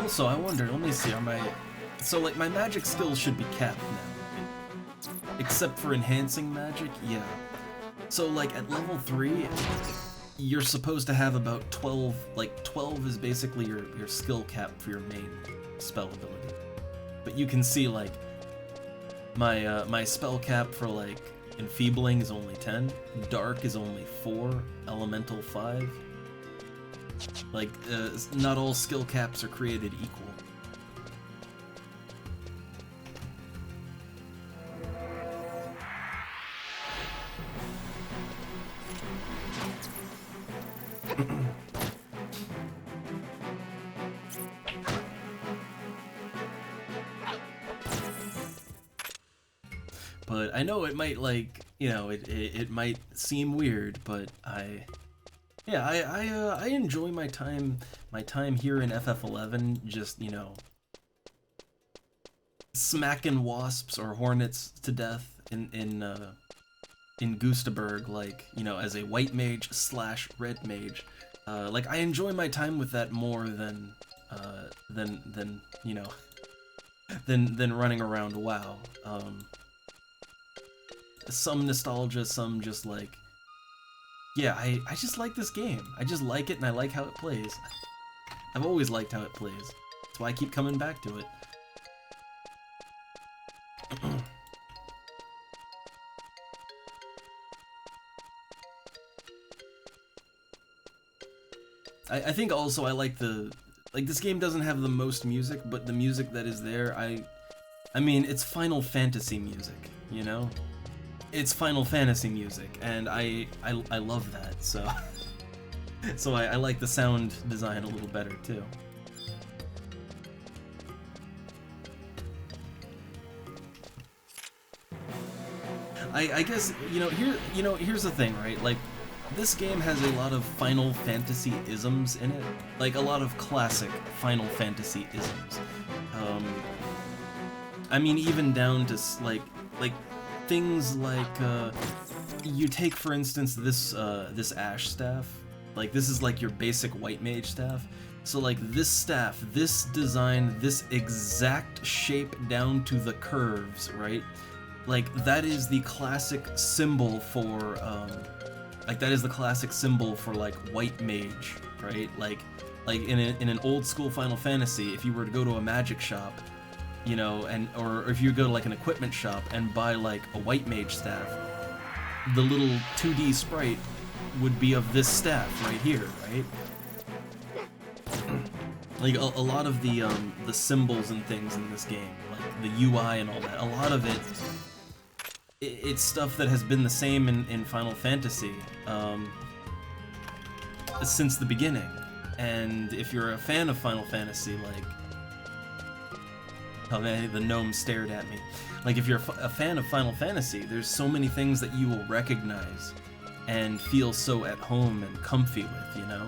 Also, I wonder, let me see, so like my magic skills should be capped now. Except for enhancing magic, yeah. So like at level 3, you're supposed to have about 12, like 12 is basically your skill cap for your main spell ability. But you can see like my my spell cap for like Enfeebling is only 10, Dark is only 4, Elemental 5. Like, not all skill caps are created equal. But I know it might, like, you know, it might seem weird, but I enjoy my time here in FF11, just, you know, smacking wasps or hornets to death in Gustaberg, like, you know, as a white mage / red mage. Like, I enjoy my time with that more than you know, than running around WoW. Some nostalgia, some just like, yeah, I just like this game. I just like it, and I like how it plays. I've always liked how it plays. That's why I keep coming back to it. I think also I like this game doesn't have the most music, but the music that is there, I mean, it's Final Fantasy music, you know? It's Final Fantasy music, and I love that, so so I like the sound design a little better too. I guess, here's the thing, right? Like, this game has a lot of Final Fantasy isms in it, like a lot of classic Final Fantasy isms. I mean, even down to like things like you take, for instance, this ash staff. Like, this is like your basic white mage staff. So like this staff, this design, this exact shape down to the curves, right? Like that is the classic symbol for like white mage, right? Like in an old school Final Fantasy, if you were to go to a magic shop, you know, or if you go to like an equipment shop and buy like a white mage staff, the little 2D sprite would be of this staff right here, right? Like a lot of the symbols and things in this game, like the UI and all that, a lot of it's stuff that has been the same in Final Fantasy since the beginning. And if you're a fan of Final Fantasy, like, oh man, the gnome stared at me. Like, if you're a fan of Final Fantasy, there's so many things that you will recognize and feel so at home and comfy with, you know?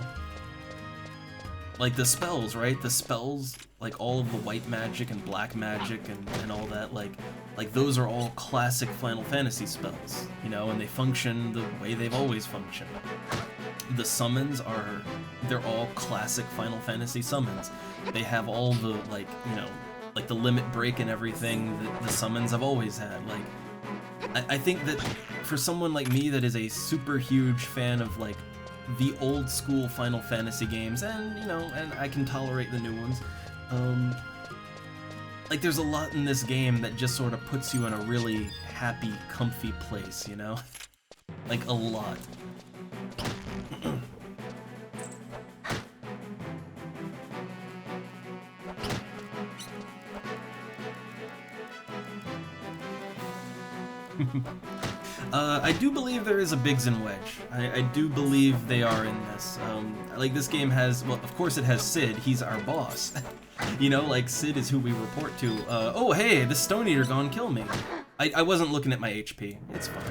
Like the spells, right? The spells, like all of the white magic and black magic and all that, like those are all classic Final Fantasy spells, you know, and they function the way they've always functioned. The summons they're all classic Final Fantasy summons. They have all the, like, you know, like the limit break and everything that the summons have always had. Like, I think that for someone like me that is a super huge fan of, like, the old school Final Fantasy games, and, you know, and I can tolerate the new ones, like, there's a lot in this game that just sort of puts you in a really happy, comfy place, you know? Like, a lot. I do believe there is a Biggs and Wedge. I do believe they are in this. Like, this game has, well, of course it has Sid, he's our boss. You know, like, Sid is who we report to. Oh, hey, this Stone Eater gone kill me. I wasn't looking at my HP, it's fine.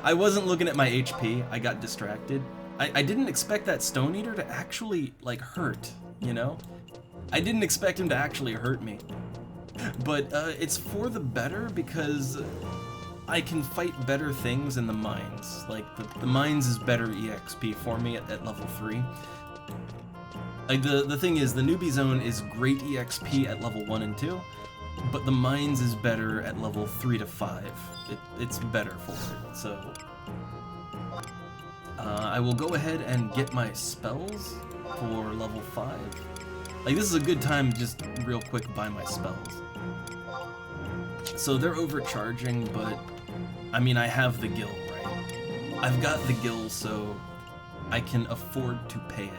I wasn't looking at my HP, I got distracted. I didn't expect that Stone Eater to actually, like, hurt, you know? I didn't expect him to actually hurt me. But it's for the better because I can fight better things in the mines. Like, the mines is better EXP for me at level 3. Like, the thing is, the newbie zone is great EXP at level 1 and 2, but the mines is better at level 3 to 5. It's better for it, so... I will go ahead and get my spells for level 5. Like, this is a good time to just real quick buy my spells. So they're overcharging, but I mean, I have the gil, right? I've got the gil, so I can afford to pay it.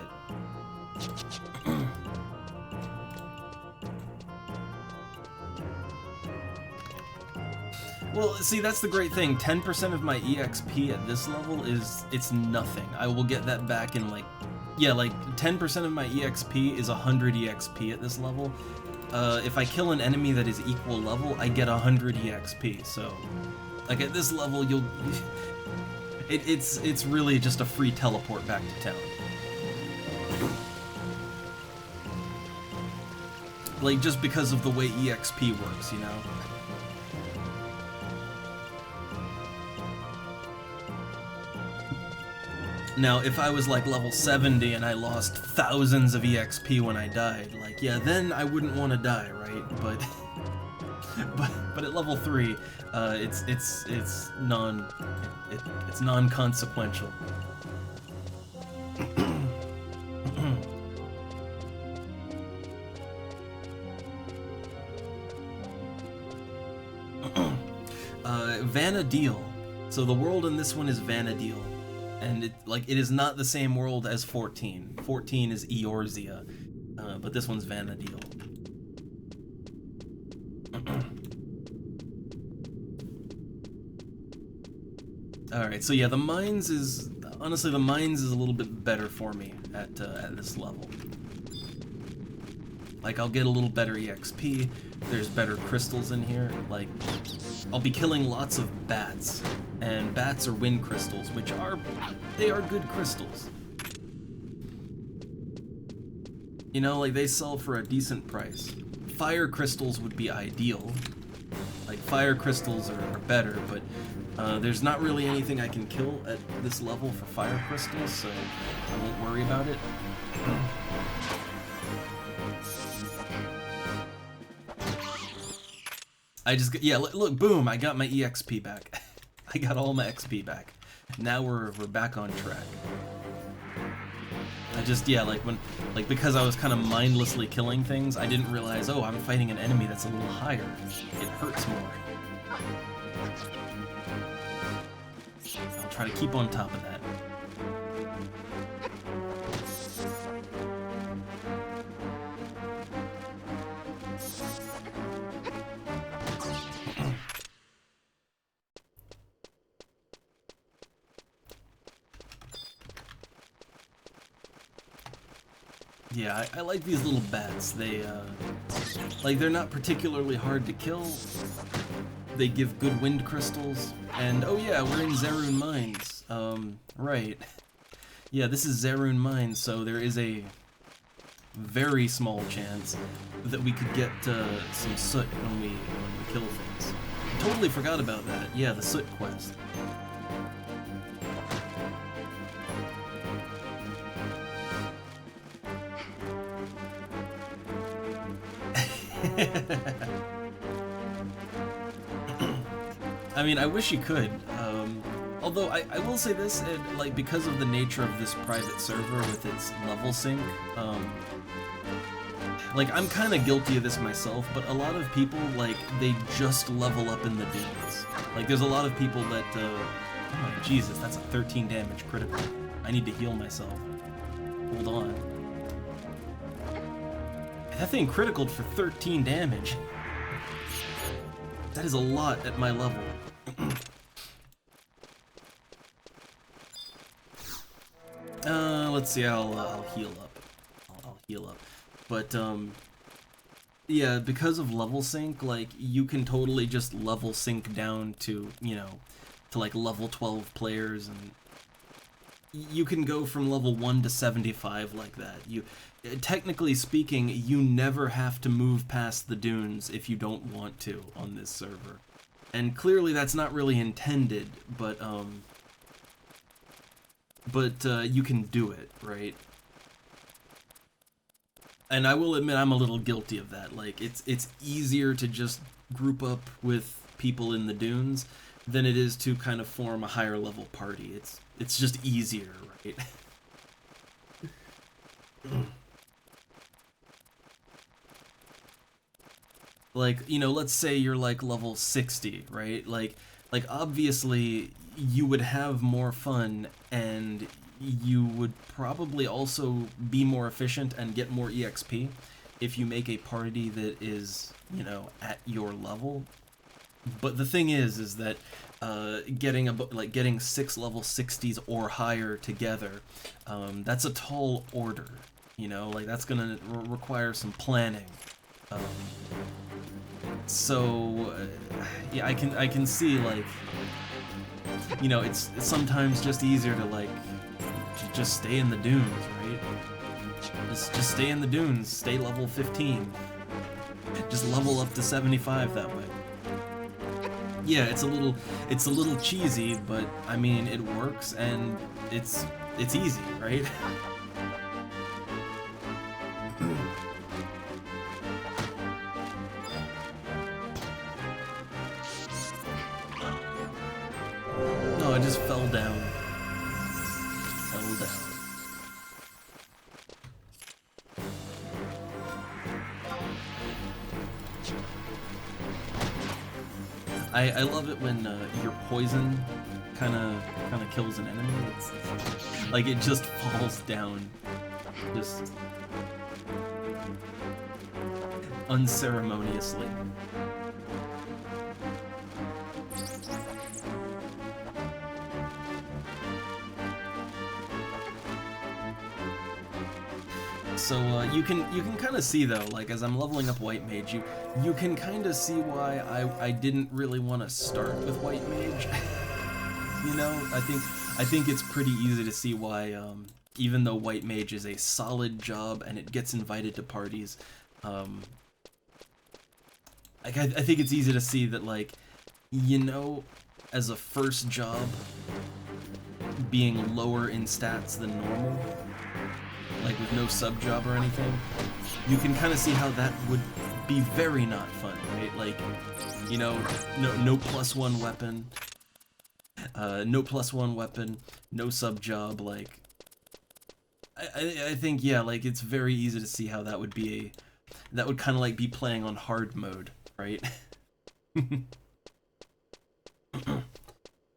Well, see, that's the great thing. 10% of my EXP at this level it's nothing. I will get that back in, like, yeah, like 10% of my EXP is 100 EXP at this level. If I kill an enemy that is equal level, I get 100 EXP, so... Like, at this level, it's really just a free teleport back to town. Like, just because of the way EXP works, you know? Now, if I was like level 70 and I lost thousands of EXP when I died, like, yeah, then I wouldn't want to die, right? But at level 3, it's non-consequential. Vanadil. So the world in this one is Vanadil. And it is not the same world as 14. 14 is Eorzea, but this one's Vanadil. Alright, so yeah, the mines is... Honestly, the mines is a little bit better for me at this level. Like, I'll get a little better EXP, there's better crystals in here, like... I'll be killing lots of bats, and bats are wind crystals, which they are good crystals. You know, like, they sell for a decent price. Fire crystals would be ideal. Like, fire crystals are better, but There's not really anything I can kill at this level for fire crystals, so I won't worry about it. I just, yeah, look, boom, I got my EXP back. I got all my XP back. Now we're back on track. I just, yeah, like because I was kind of mindlessly killing things, I didn't realize, oh, I'm fighting an enemy that's a little higher. It hurts more. I'll try to keep on top of that. Yeah, I like these little bats. They, like, they're not particularly hard to kill. They give good wind crystals. And, oh yeah, we're in Zerun Mines. Right. Yeah, this is Zerun Mines, so there is a very small chance that we could get some soot when we kill things. Totally forgot about that. Yeah, the soot quest. I mean, I wish you could. Although I will say this, like, because of the nature of this private server with its level sync, like, I'm kind of guilty of this myself, but a lot of people, like, they just level up in the dunes. Like, there's a lot of people that, oh, Jesus, that's a 13 damage critical. I need to heal myself. Hold on. That thing criticaled for 13 damage. That is a lot at my level. Let's see, I'll heal up. I'll heal up. But, yeah, because of level sync, like, you can totally just level sync down to, you know, to, like, level 12 players, and you can go from level 1 to 75 like that. Technically speaking, you never have to move past the dunes if you don't want to on this server. And clearly that's not really intended, but you can do it, right? And I will admit I'm a little guilty of that. Like, it's easier to just group up with people in the dunes than it is to kind of form a higher level party. It's just easier, right? Like, you know, let's say you're like level 60, right? Like obviously you would have more fun, and you would probably also be more efficient and get more EXP if you make a party that is, you know, at your level. But the thing is that getting 6 level 60s or higher together, that's a tall order, you know, like that's gonna require some planning. So yeah, I can see, like, you know, it's sometimes just easier to, like, just stay in the dunes, right? Just stay in the dunes, stay level 15. Just level up to 75 that way. Yeah, it's a little cheesy, but I mean, it works, and it's easy, right? No, I just fell down. Fell down. I love it when your poison kind of kills an enemy. It's like it just falls down, just unceremoniously. So you can kind of see, though, like, as I'm leveling up White Mage, you can kind of see why I didn't really want to start with White Mage. You know, I think it's pretty easy to see why, even though White Mage is a solid job and it gets invited to parties, like I think it's easy to see that, like, you know, as a first job being lower in stats than normal, like with no sub job or anything, you can kind of see how that would be very not fun, right? Like, you know, no +1 weapon, no +1 weapon, no sub job. Like, I think, yeah, like it's very easy to see how that would be that would kind of like be playing on hard mode, right?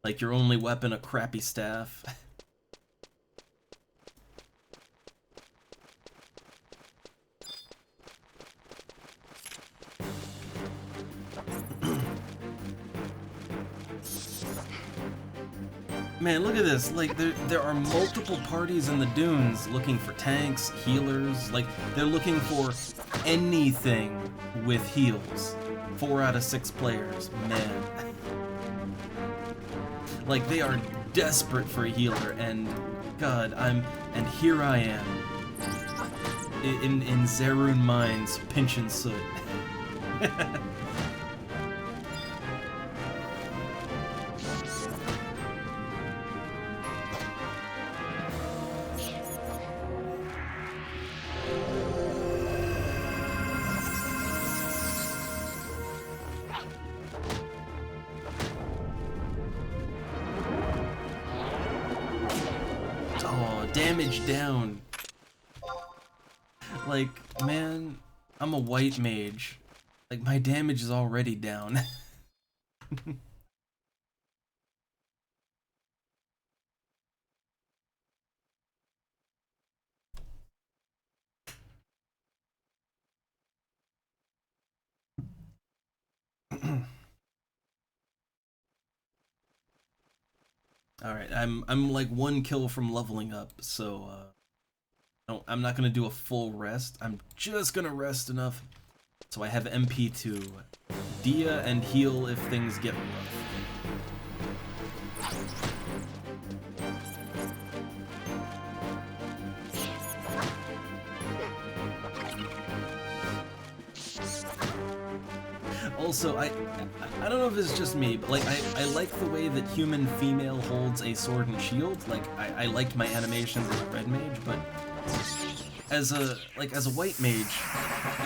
Like your only weapon, a crappy staff. Man, look at this. Like, there are multiple parties in the dunes looking for tanks, healers. Like, they're looking for anything with heals. 4 out of 6 players. Man. Like, they are desperate for a healer, and God, and here I am. In Zerun Mines, pinching soot. Oh, damage down. Like, man, I'm a white mage. Like, my damage is already down. Alright, I'm like 1 kill from leveling up, so I'm not gonna do a full rest. I'm just gonna rest enough so I have MP to Dia and heal if things get rough. Also, I don't know if it's just me, but like I like the way that human female holds a sword and shield. Like I liked my animations as a red mage, but as a white mage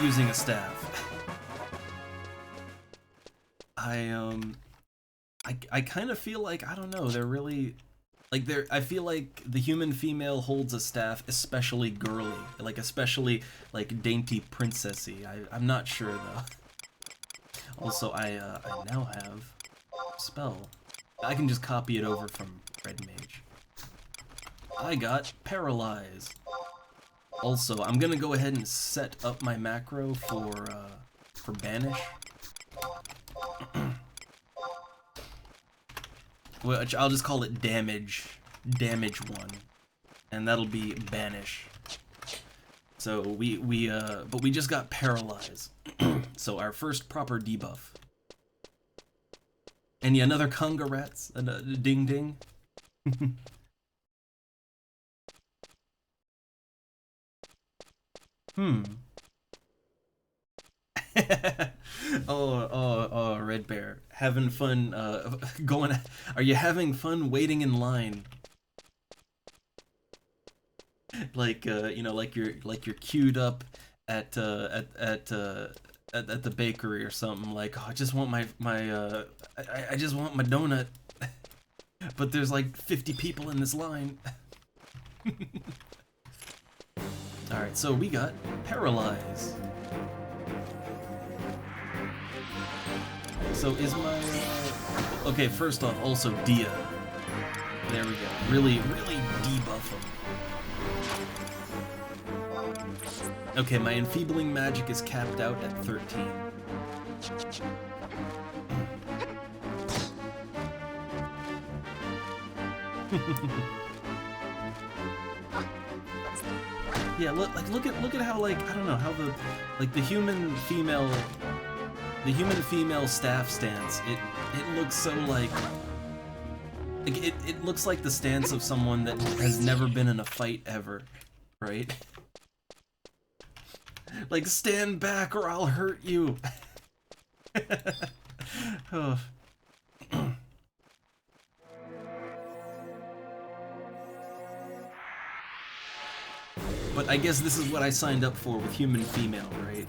using a staff, I kind of feel like, I don't know, they're really like I feel like the human female holds a staff especially girly, like especially like dainty princessy. I'm not sure though. Also, I now have spell. I can just copy it over from red mage. I got paralyze. Also, I'm gonna go ahead and set up my macro for banish, which I'll just call it damage 1, and that'll be banish. So but we just got paralyze. So our first proper debuff. And yeah, another conga rats, ding ding. Oh, Red Bear, having fun going. Are you having fun waiting in line? Like you know, like you're queued up at the bakery or something. Like, oh, I just want my I just want my donut, but there's like 50 people in this line. All right, so we got paralyze. So is my okay? First off, also Dia. There we go. Really debuff him. Okay, my enfeebling magic is capped out at 13. Yeah, look at how, like, I don't know, how the human female staff stance, it looks so like it looks like the stance of someone that has never been in a fight ever, right? Like, stand back or I'll hurt you. Oh. But I guess this is what I signed up for with human female, right?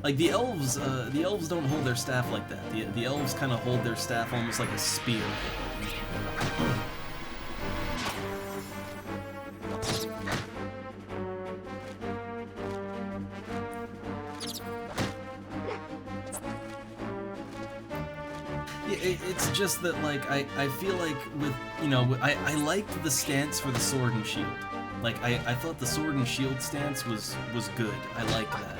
Like the elves don't hold their staff like that. The elves kind of hold their staff almost like a spear. It's just that, like, I feel like with, you know, I liked the stance for the sword and shield. Like, I thought the sword and shield stance was good. I liked that.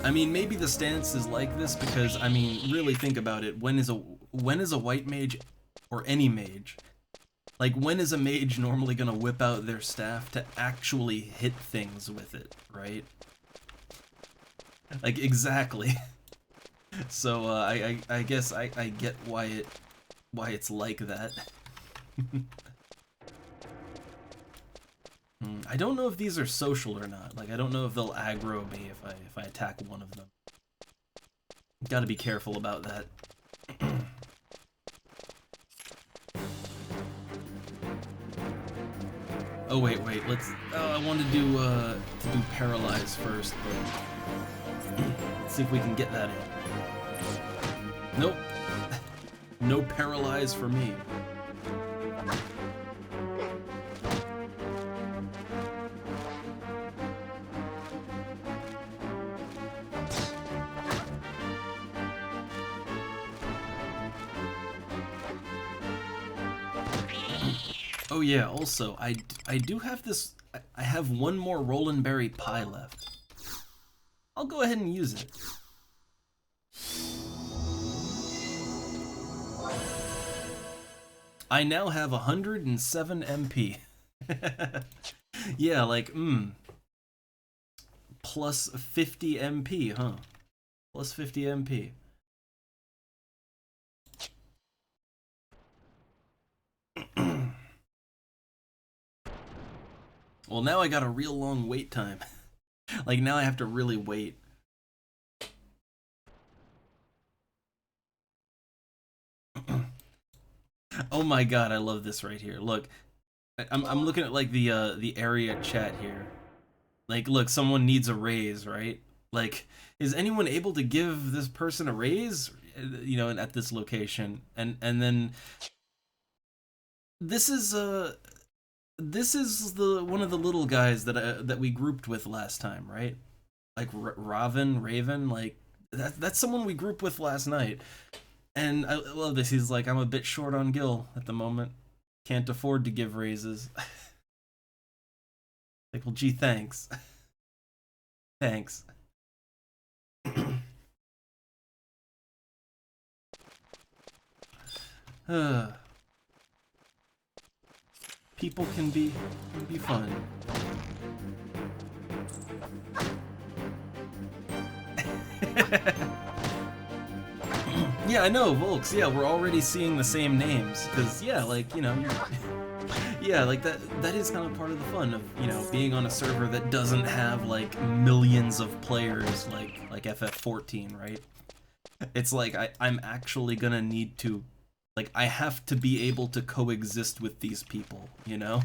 I mean, maybe the stance is like this because, I mean, really think about it. When is a white mage, or any mage, like, when is a mage normally gonna whip out their staff to actually hit things with it, right? Like, exactly. So, I guess I get why it's like that. I don't know if these are social or not. Like, I don't know if they'll aggro me if I attack one of them. Gotta be careful about that. Oh wait, let's. Oh, I wanted to do paralyze first, but let's see if we can get that in. Nope. No paralyze for me. Oh yeah, also, I do have this, I have one more Roland Berry pie left. I'll go ahead and use it. I now have 107 MP. Yeah, like, plus 50 MP, huh? Plus 50 MP. Well, now I got a real long wait time. Like, now I have to really wait. Oh my god, I love this right here. Look, I'm looking at, like, the area chat here. Like, look, someone needs a raise, right? Like, is anyone able to give this person a raise? You know, at this location, and then this is the one of the little guys that we grouped with last time, right? Like Raven, like that's someone we grouped with last night. And I love this. He's like, I'm a bit short on gil at the moment. Can't afford to give raises. Like, well, gee, thanks. Thanks. People can be fun. Yeah, I know, Volks. Yeah, we're already seeing the same names. Because, yeah, like, you know, yeah, like, that is kind of part of the fun of, you know, being on a server that doesn't have, like, millions of players like FF14, right? It's like, I'm actually gonna need to, like, I have to be able to coexist with these people, you know?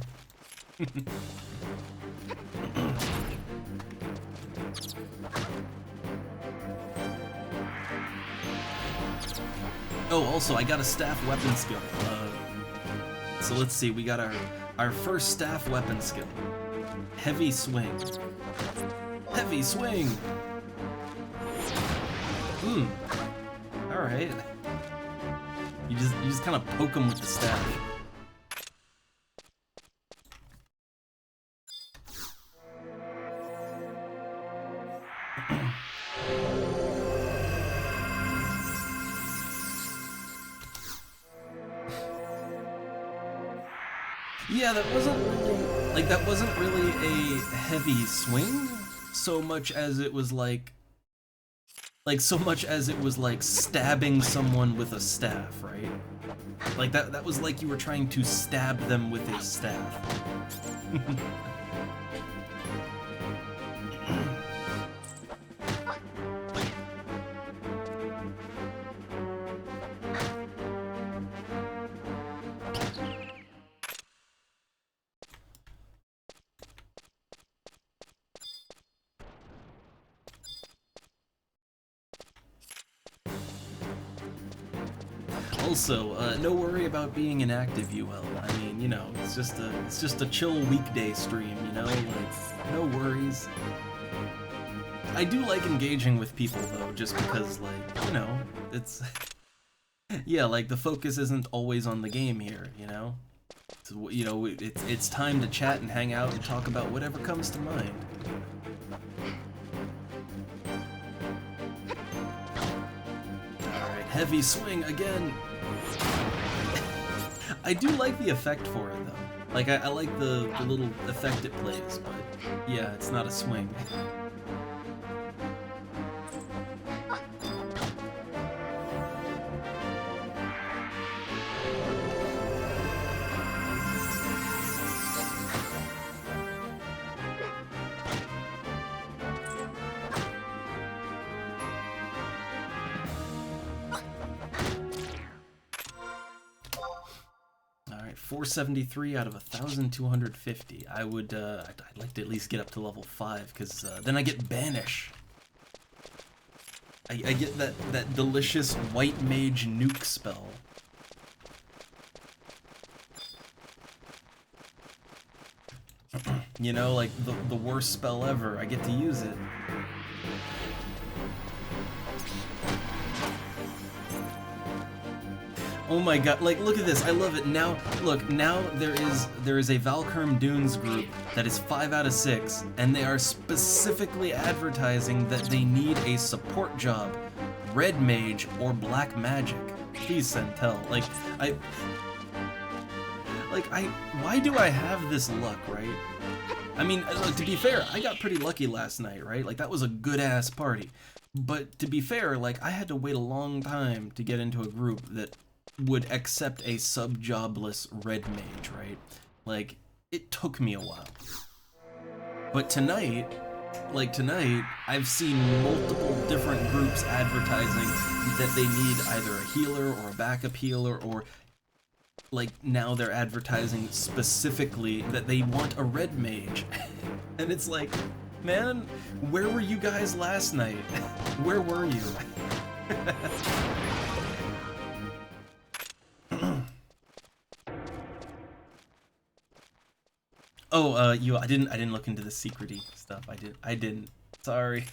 Oh, also, I got a staff weapon skill. So let's see, we got our first staff weapon skill. Heavy swing. Heavy swing! Alright. You just kind of poke them with the staff. Yeah, that wasn't really a heavy swing so much as it was like stabbing someone with a staff, right? Like that was like you were trying to stab them with a staff. Also, no worry about being inactive, UL. I mean, you know, it's just a chill weekday stream, you know, like no worries. I do like engaging with people though, just because, like, you know, it's yeah, like the focus isn't always on the game here, you know. So, you know, it's time to chat and hang out and talk about whatever comes to mind. Alright, heavy swing again! I do like the effect for it, though. Like, I like the little effect it plays, but yeah, it's not a swing. Alright, 473 out of 1,250. I'd like to at least get up to level 5, because then I get Banish. I get that delicious white mage nuke spell. You know, like the worst spell ever. I get to use it. Oh my god, like look at this, I love it. Now, look, now there is a Valkurm Dunes group that is 5 out of 6, and they are specifically advertising that they need a support job, red mage or black magic. Please Centel. Why do I have this luck, right? I mean, to be fair, I got pretty lucky last night, right? Like, that was a good-ass party. But to be fair, like, I had to wait a long time to get into a group that would accept a sub-jobless red mage, right? Like, it took me a while. But tonight, I've seen multiple different groups advertising that they need either a healer or a backup healer, or like now they're advertising specifically that they want a red mage. And it's like, man, where were you guys last night? Where were you? Oh, I didn't look into the secrety stuff. I didn't. Sorry.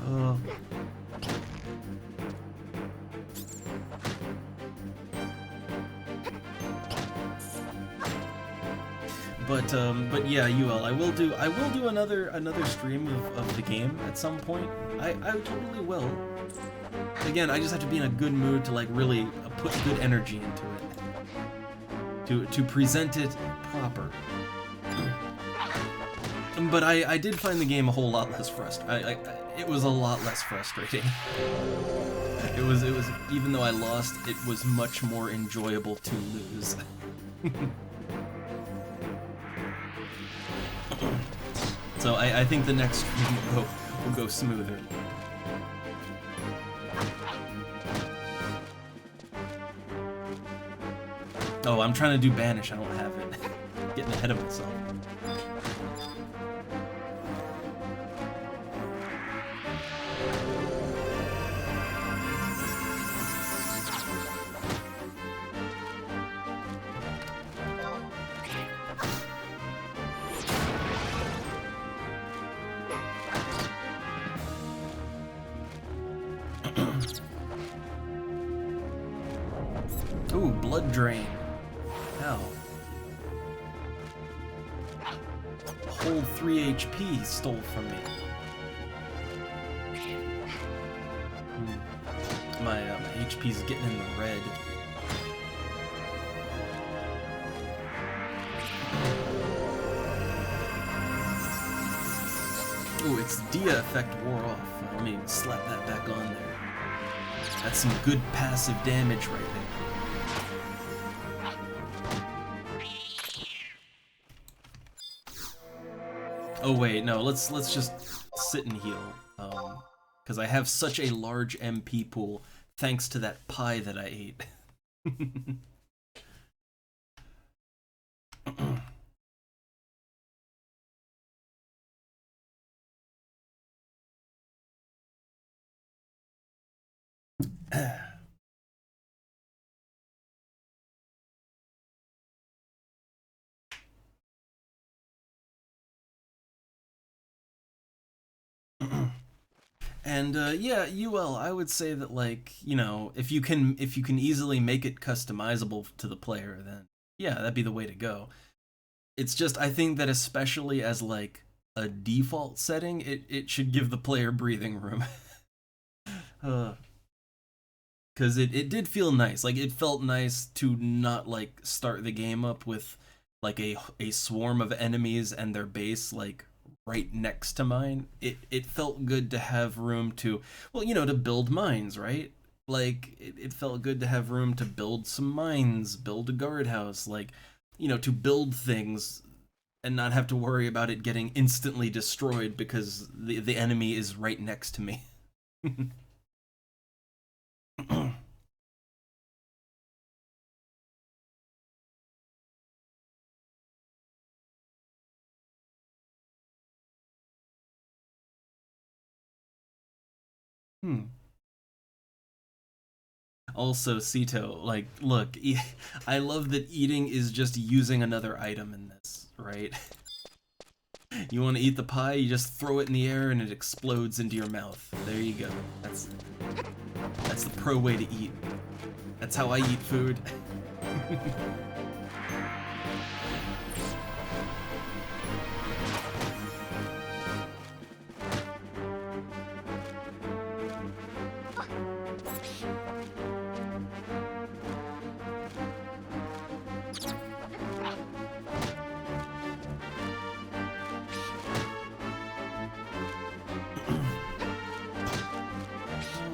Oh. But yeah, UL, I will do another stream of the game at some point. I totally will. Again, I just have to be in a good mood to like really put good energy into it. To present it proper. But I did find the game a whole lot less frustrating. It was a lot less frustrating. It was even though I lost, it was much more enjoyable to lose. So I think the next stream will go smoother. Oh, I'm trying to do Banish, I don't have it. Getting ahead of myself. Ooh, blood drain. Ow. A whole 3 HP he stole from me. My HP's getting in the red. Ooh, its Dia effect wore off. Let me slap that back on there. That's some good passive damage right there. Oh wait, no, let's just sit and heal. Because I have such a large MP pool thanks to that pie that I ate. And yeah, UL, I would say that, like, you know, if you can easily make it customizable to the player, then yeah, that'd be the way to go. It's just, I think that especially as like a default setting, it should give the player breathing room. uh, Cause it did feel nice. Like it felt nice to not like start the game up with like a swarm of enemies and their base like right next to mine. It felt good to have room to, well, you know, to build mines, right? Like it felt good to have room to build some mines, build a guardhouse, like, you know, to build things and not have to worry about it getting instantly destroyed because the enemy is right next to me. Hmm. Also, Sito, like, look, I love that eating is just using another item in this, right? You want to eat the pie, you just throw it in the air and it explodes into your mouth. There you go. That's the pro way to eat. That's how I eat food.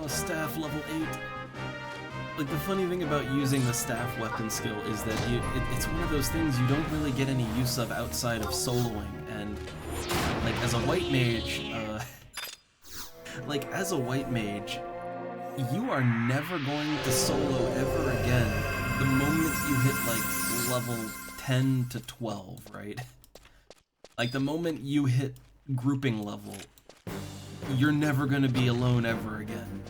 Oh, staff level 8. Like, the funny thing about using the staff weapon skill is that it's one of those things you don't really get any use of outside of soloing, and like as a white mage, like as a white mage, you are never going to solo ever again the moment you hit like level 10 to 12, right? Like the moment you hit grouping level, you're never gonna be alone ever again.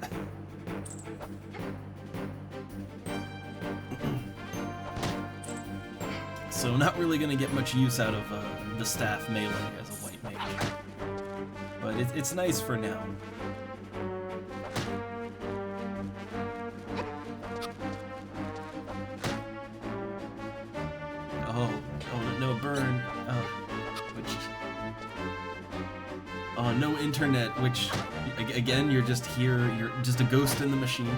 So not really gonna get much use out of the staff melee as a white mage. But it's nice for now. Oh, no, burn. Oh, no internet, which, again, you're just here, you're just a ghost in the machine.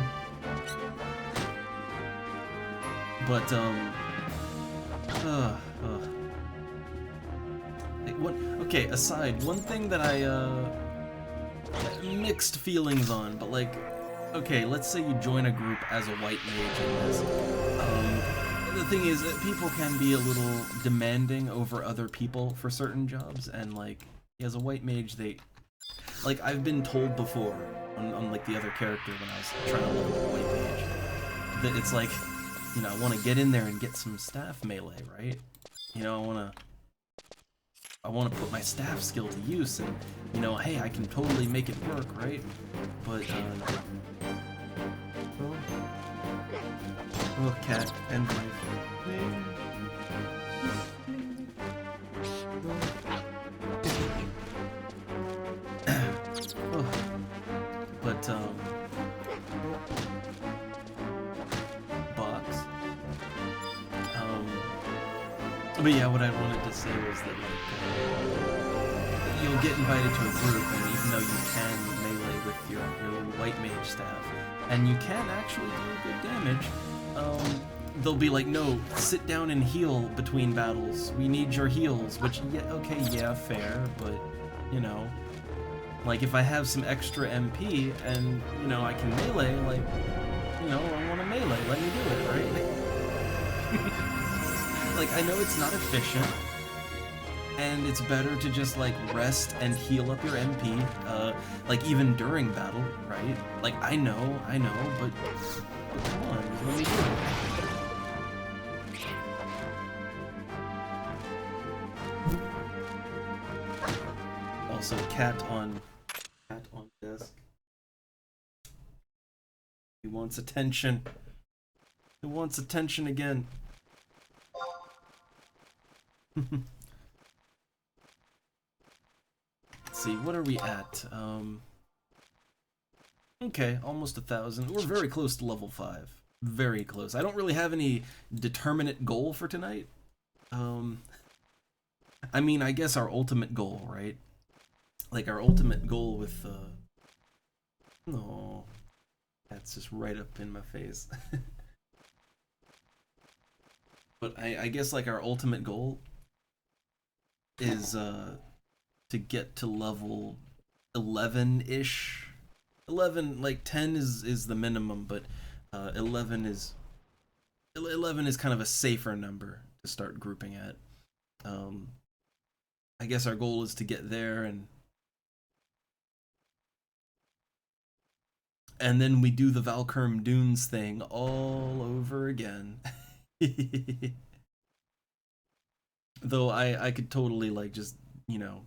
But, okay, aside, one thing that I, mixed feelings on, but like, okay, let's say you join a group as a white mage in this. The thing is that people can be a little demanding over other people for certain jobs, and like, as a white mage, like, I've been told before, on like the other character when I was trying to level a white mage, that it's like, you know, I want to get in there and get some staff melee, right? You know, I want to put my staff skill to use, and, you know, hey, I can totally make it work, right? But, oh, cat and wife. Oh, but, box. But yeah, what I wanted to say was that, like, you'll get invited to a group, and even though you can melee with your white mage staff, and you can actually do good damage, they'll be like, no, sit down and heal between battles. We need your heals, which, yeah, okay, yeah, fair, but, you know, like, if I have some extra MP, and, you know, I can melee, like, you know, I want to melee, let me do it, right? Like, I know it's not efficient, and it's better to just, like, rest and heal up your MP, like, even during battle, right? Like, I know, but come on, just let me do it. Also, cat on desk. He wants attention. He wants attention again. see, what are we at? Okay, almost 1,000. We're very close to level 5. Very close. I don't really have any determinate goal for tonight. I mean, I guess our ultimate goal, right? Like our ultimate goal with, no, that's just right up in my face. But I guess like our ultimate goal is to get to level 11-ish. 11, like 10 is the minimum, but 11 is kind of a safer number to start grouping at. I guess our goal is to get there, and then we do the Valkurm Dunes thing all over again. Though I could totally like just, you know,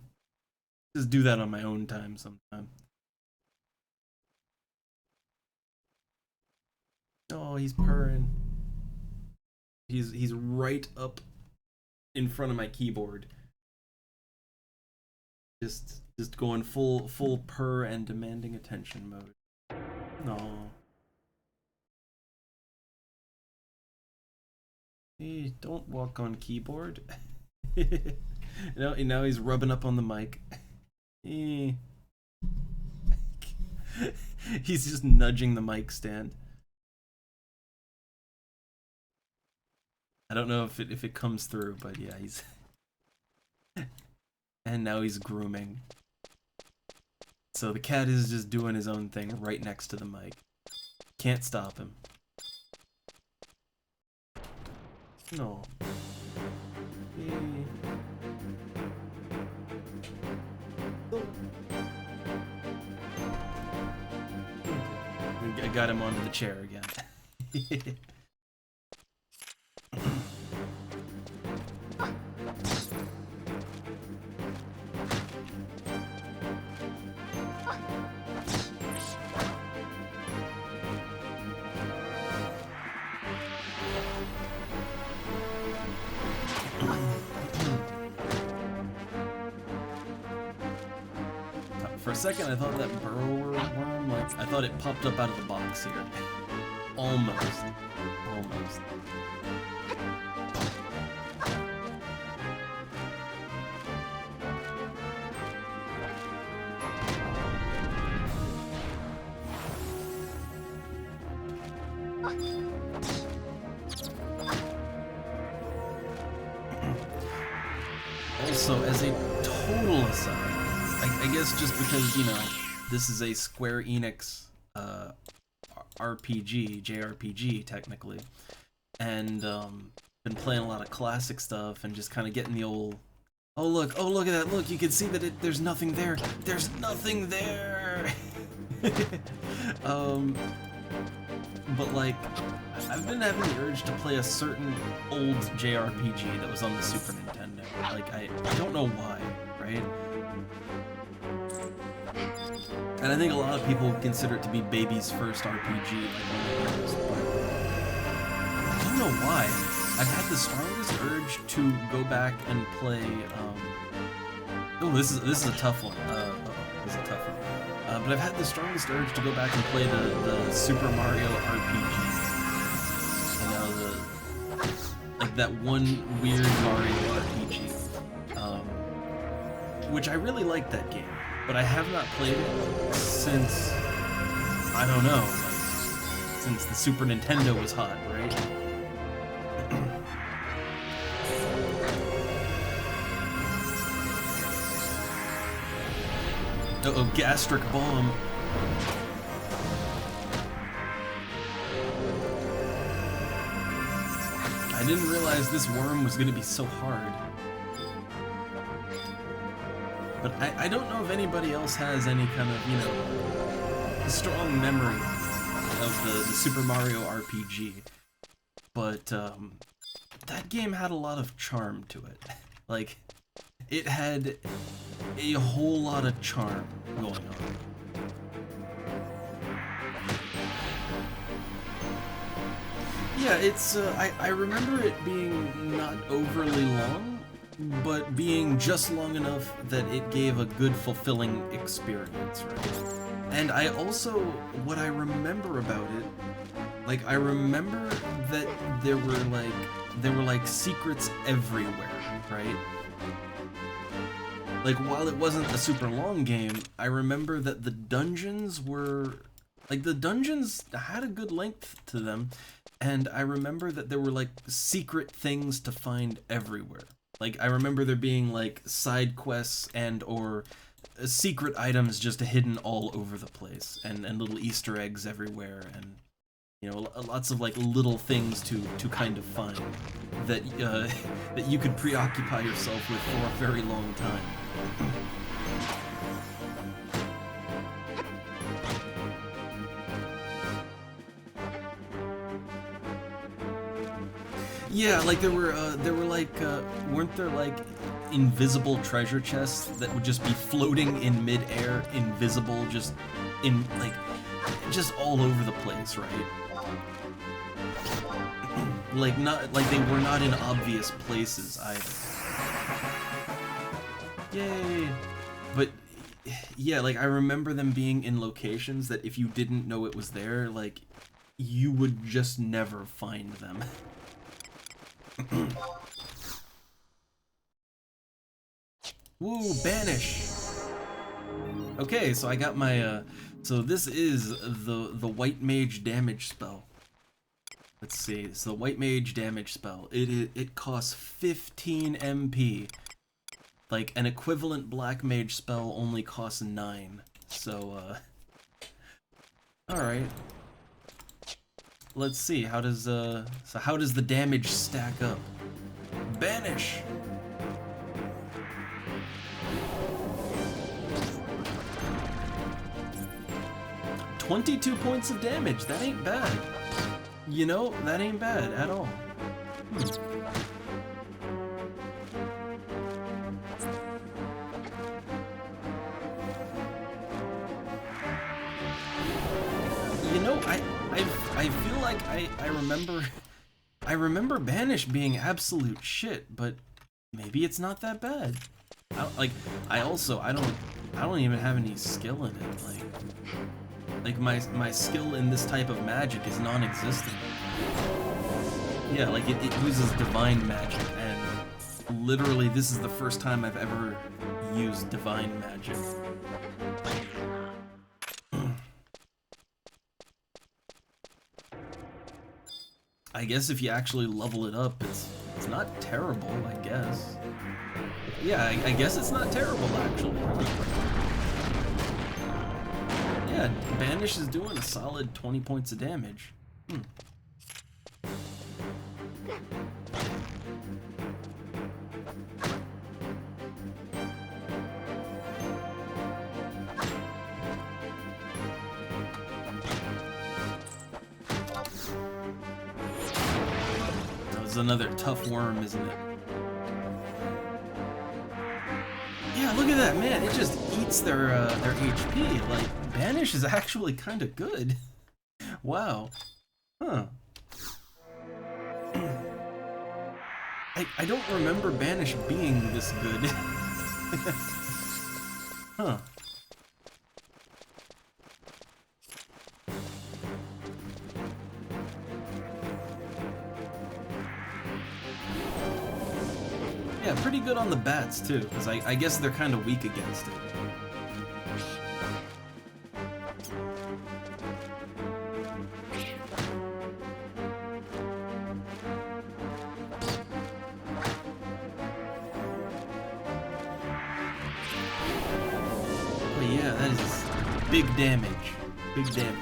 just do that on my own time sometime. Oh, he's purring. He's right up in front of my keyboard. Just going full purr and demanding attention mode. No. Hey, don't walk on keyboard. Now he's rubbing up on the mic. He's just nudging the mic stand. I don't know if it comes through, but yeah, he's and now he's grooming. So the cat is just doing his own thing right next to the mic. Can't stop him. No. I got him onto the chair again. For a second, I thought that burrower worm, like, I thought it popped up out of the box here. Almost. Almost. Also, as a total aside, I guess just because, you know, this is a Square Enix RPG, JRPG technically, and been playing a lot of classic stuff and just kind of getting the old, oh look at that, look, you can see that there's nothing there, there's nothing there. But like, I've been having the urge to play a certain old JRPG that was on the Super Nintendo. Like, I don't know why, right? And I think a lot of people consider it to be baby's first RPG, like one of those, but I don't know why. I've had the strongest urge to go back and play, oh, this is a tough one. This is a tough one. But I've had the strongest urge to go back and play the Super Mario RPG. You know, like that one weird Mario RPG. Which I really liked that game. But I have not played it since, I don't know, like, since the Super Nintendo was hot, right? Uh-oh, gastric bomb. I didn't realize this worm was gonna be so hard. But I don't know if anybody else has any kind of, you know, strong memory of the Super Mario RPG. But that game had a lot of charm to it. Like, it had a whole lot of charm going on. Yeah, it's, I remember it being not overly long, but being just long enough that it gave a good, fulfilling experience, right? And I also, what I remember about it, like, I remember that there were like secrets everywhere, right? Like, while it wasn't a super long game, I remember that the dungeons were, like, the dungeons had a good length to them, and I remember that there were, like, secret things to find everywhere. Like, I remember there being, like, side quests and or secret items just hidden all over the place, and little Easter eggs everywhere, and, you know, lots of, like, little things to kind of find that, that you could preoccupy yourself with for a very long time. Yeah, like there were like, weren't there like invisible treasure chests that would just be floating in mid-air, invisible, just in like, just all over the place, right? Like not, like they were not in obvious places either. Yay! But yeah, like I remember them being in locations that if you didn't know it was there, like you would just never find them. Woo, banish! Okay, so I got my, so this is the white mage damage spell. Let's see, it's the white mage damage spell. It costs 15 MP. Like, an equivalent black mage spell only costs 9. So, alright. Let's see, how does, so how does the damage stack up? Banish! $22 points of damage, that ain't bad. You know, that ain't bad at all. You know, I feel like I remember Banish being absolute shit, but maybe it's not that bad. I don't even have any skill in it. Like my skill in this type of magic is non-existent. Yeah, like it uses divine magic, and literally this is the first time I've ever used divine magic. I guess if you actually level it up, it's not terrible, I guess. Yeah, I guess it's not terrible, actually. Yeah, Banish is doing a solid 20 points of damage. That was another tough worm, isn't it? Yeah, look at that, man. It just eats their HP. Like, Banish is actually kind of good. Wow. Huh. I don't remember Banish being this good. Huh. Yeah, pretty good on the bats too, because I guess they're kind of weak against it. Oh yeah, that is big damage. Big damage.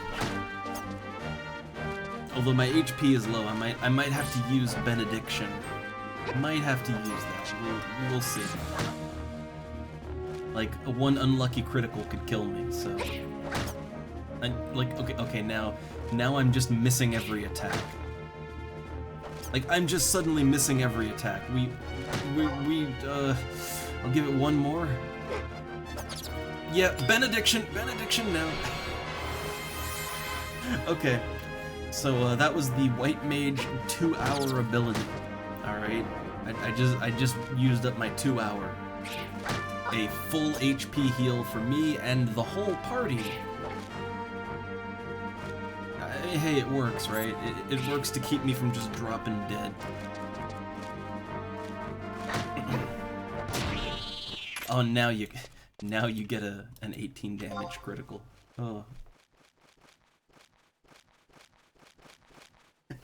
Although my HP is low, I might have to use Benediction. Might have to use that. We'll see. Like, one unlucky critical could kill me, so... okay, now I'm just missing every attack. Like, I'm just suddenly missing every attack. I'll give it one more. Yeah, Benediction now. Okay, so that was the White Mage 2-hour ability. Alright, I just used up my 2 hour. A full HP heal for me and the whole party. Hey, it works, right? It works to keep me from just dropping dead. Oh, now you get an 18 damage critical. Oh.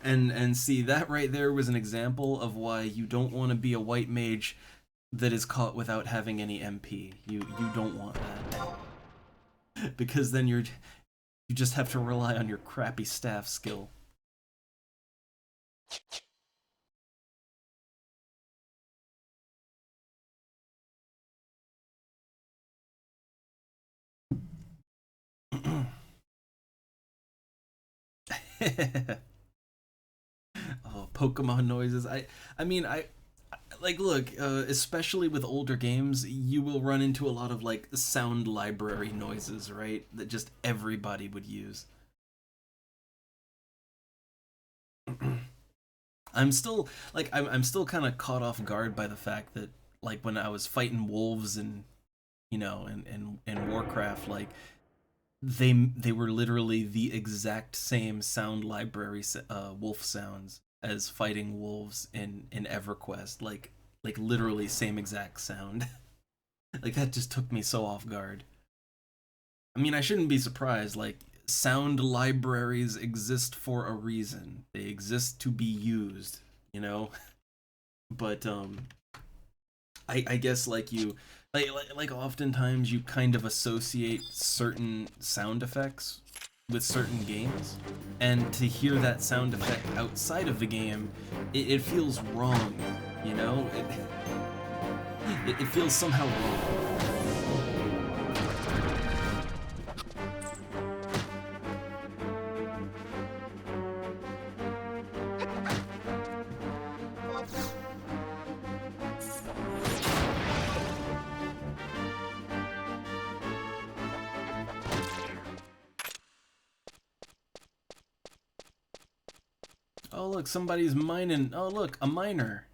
And see, that right there was an example of why you don't want to be a white mage that is caught without having any MP. You don't want that. Because then you just have to rely on your crappy staff skill. Oh, Pokemon noises. I mean, like, look, especially with older games, you will run into a lot of like sound library noises, right? That just everybody would use. I'm still like I'm still kind of caught off guard by the fact that like when I was fighting wolves and in Warcraft, like they were literally the exact same sound library wolf sounds as fighting wolves in EverQuest, like literally same exact sound. Like that just took me so off guard. I mean, I shouldn't be surprised. Like sound libraries exist for a reason. They exist to be used, you know. But I guess like you like oftentimes you kind of associate certain sound effects with certain games, and to hear that sound effect outside of the game, it feels wrong, you know. It feels somehow wrong. Oh look, somebody's mining. Oh look, a miner.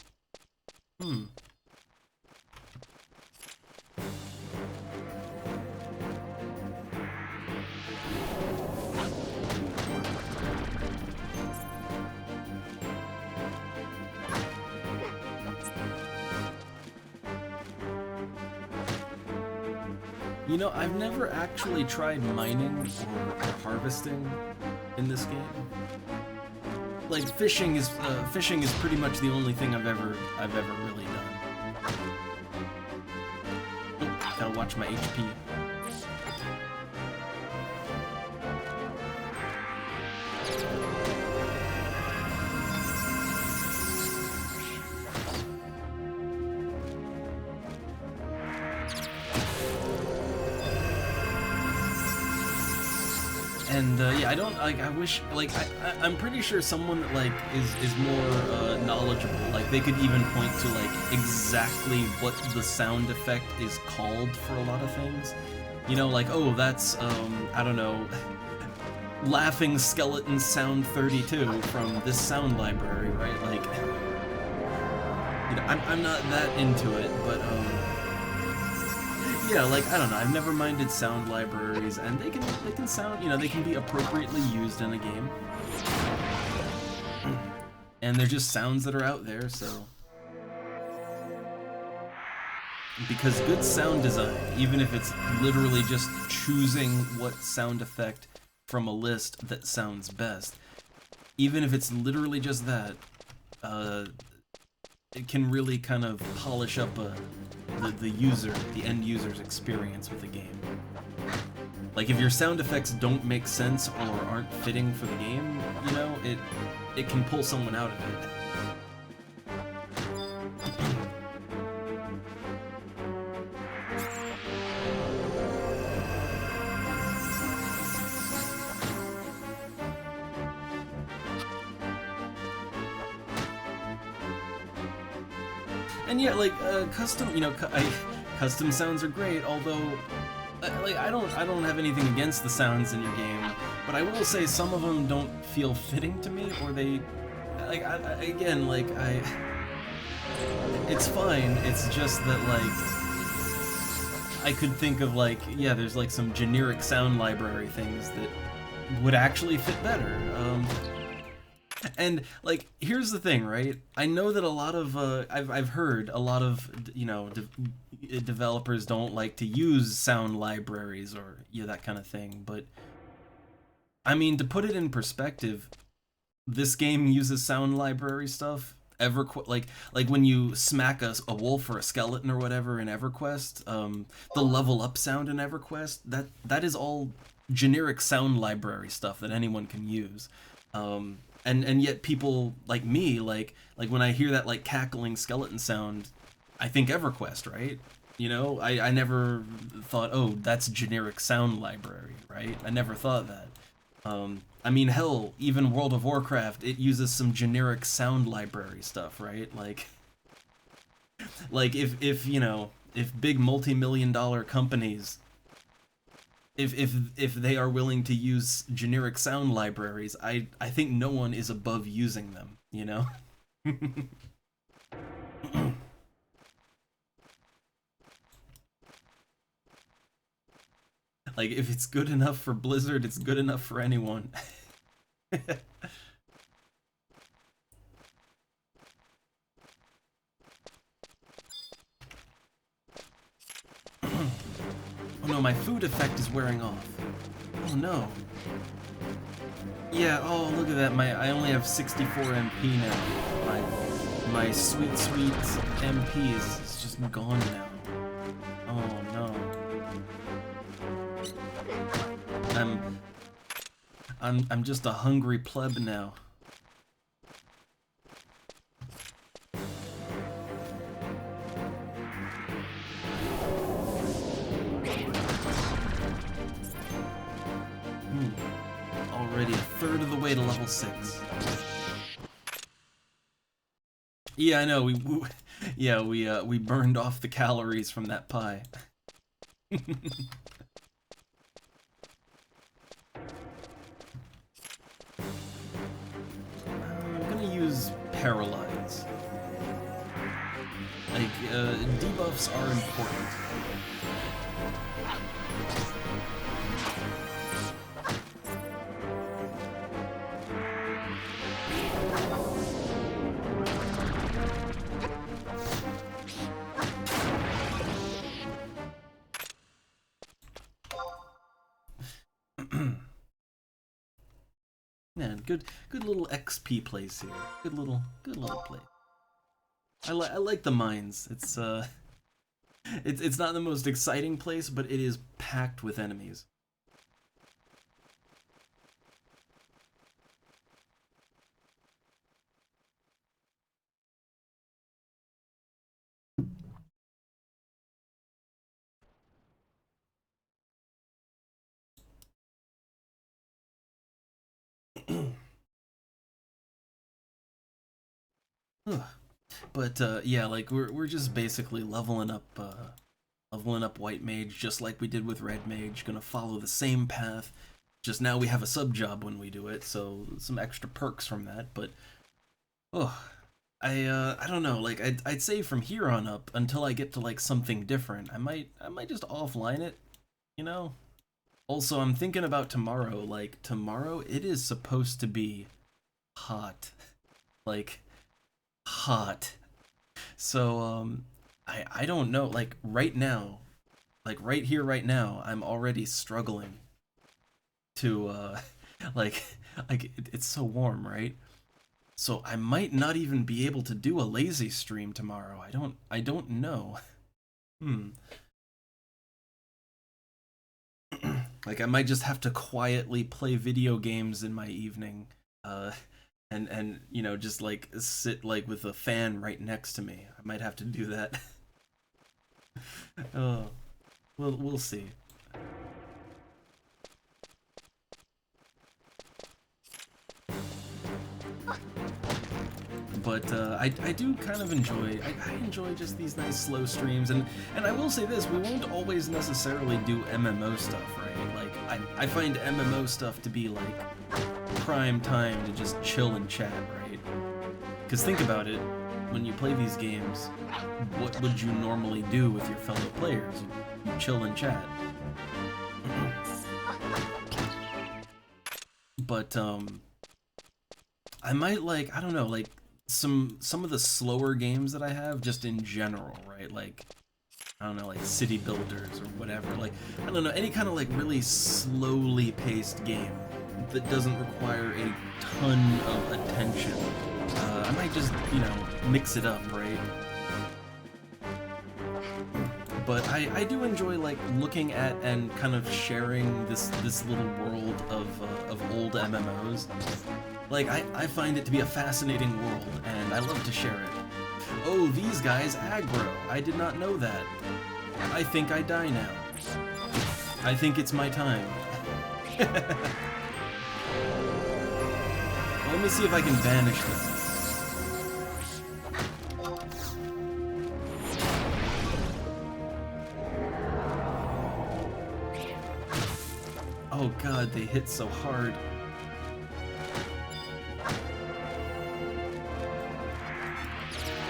You know, I've never actually tried mining or harvesting in this game. Like fishing is pretty much the only thing I've ever really done. Oh, gotta watch my HP. And yeah, I don't like. I wish like I'm pretty sure someone that like is more knowledgeable. Like they could even point to like exactly what the sound effect is called for a lot of things. You know, like oh that's I don't know, laughing skeleton sound 32 from this sound library, right? Like you know, I'm not that into it, but yeah, like I don't know. I've never minded sound libraries, and they can sound, you know, they can be appropriately used in a game, and they're just sounds that are out there. So, because good sound design, even if it's literally just choosing what sound effect from a list that sounds best, even if it's literally just that, it can really kind of polish up the end user's experience with the game. Like if your sound effects don't make sense or aren't fitting for the game, you know, it can pull someone out of it. And yeah, like custom, you know, custom sounds are great. Although, like I don't have anything against the sounds in your game, but I will say some of them don't feel fitting to me, or they, like again, like it's fine. It's just that like I could think of like, yeah, there's like some generic sound library things that would actually fit better. And like, here's the thing, right? I know that a lot of I've heard a lot of developers don't like to use sound libraries or that kind of thing. But I mean, to put it in perspective, this game uses sound library stuff. Like when you smack a wolf or a skeleton or whatever in EverQuest, the level up sound in EverQuest, that is all generic sound library stuff that anyone can use. And yet people like me, like when I hear that like cackling skeleton sound, I think EverQuest, right? You know, I never thought, oh, that's generic sound library, right? I never thought that. I mean, hell, even World of Warcraft, it uses some generic sound library stuff, right? Like if you know, if big multi-million-dollar companies, if they are willing to use generic sound libraries, I think no one is above using them, you know? Like, if it's good enough for Blizzard, it's good enough for anyone. Oh no, my food effect is wearing off. Oh no. Yeah, oh look at that, I only have 64 MP now. My sweet MP is just gone now. Oh no. I'm just a hungry pleb now. Already a third of the way to level 6. Yeah, I know. We burned off the calories from that pie. I'm gonna use Paralyze. Like, debuffs are important. Man, good little XP place here. Good little place. I like the mines. It's not the most exciting place, but it is packed with enemies. But yeah, like we're just basically leveling up White Mage just like we did with Red Mage. Gonna follow the same path. Just now we have a sub job when we do it, so some extra perks from that. But I don't know. Like I'd say from here on up until I get to like something different, I might just offline it, you know. Also, I'm thinking about tomorrow. Like tomorrow, it is supposed to be hot, like hot. So I don't know. Like right now, like right here, right now, I'm already struggling to like it's so warm, right? So I might not even be able to do a lazy stream tomorrow. I don't know. Like I might just have to quietly play video games in my evening, and you know, just like sit like with a fan right next to me. I might have to do that. Oh, we'll see. But I do kind of enjoy, I enjoy just these nice slow streams, and I will say this, we won't always necessarily do MMO stuff, right? Like, I find MMO stuff to be like prime time to just chill and chat, right? Because think about it, when you play these games, what would you normally do with your fellow players? You chill and chat. But I might like, I don't know, like some of the slower games that I have just in general, right? Like, I don't know, like City Builders or whatever. Like, I don't know, any kind of like really slowly paced game that doesn't require a ton of attention. I might just, you know, mix it up, right? But I do enjoy like looking at and kind of sharing this little world of old MMOs. Like I find it to be a fascinating world, and I love to share it. Oh, these guys aggro. I did not know that. I think I die now. I think it's my time. Let me see if I can banish this. Oh god, they hit so hard.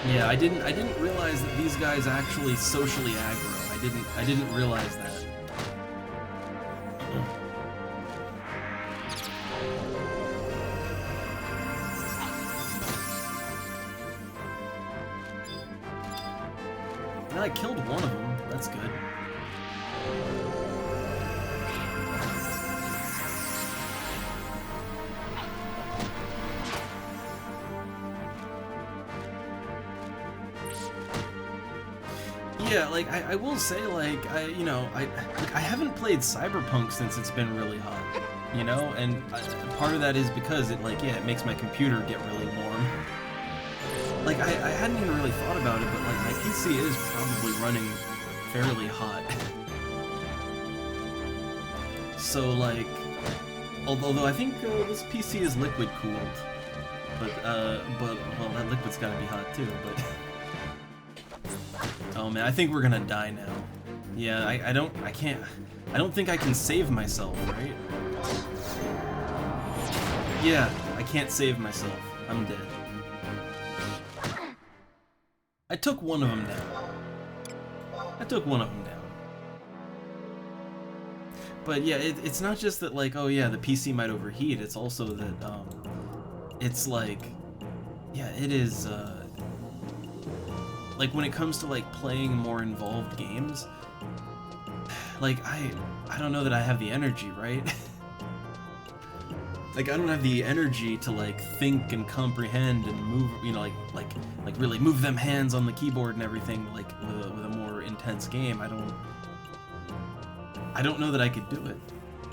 Yeah, I didn't realize that these guys actually socially aggro. I didn't realize that. And I killed one of them. That's good. Yeah, like I will say, like I haven't played Cyberpunk since it's been really hot, you know, and part of that is because it it makes my computer get really warm. Like I hadn't even really thought about it, but like my PC is probably running fairly hot. So like, although I think this PC is liquid cooled, but well, that liquid's gotta be hot too, but. Oh man, I think we're gonna die now. Yeah, I don't think I can save myself, right? Yeah, I can't save myself. I'm dead. I took one of them down. But yeah, it's not just that like, oh yeah, the PC might overheat, it's also that, it's like, yeah, it is, like when it comes to like playing more involved games, like I don't know that I have the energy, right? Like I don't have the energy to like think and comprehend and move, you know, like really move them hands on the keyboard and everything like with a more intense game. I don't know that I could do it.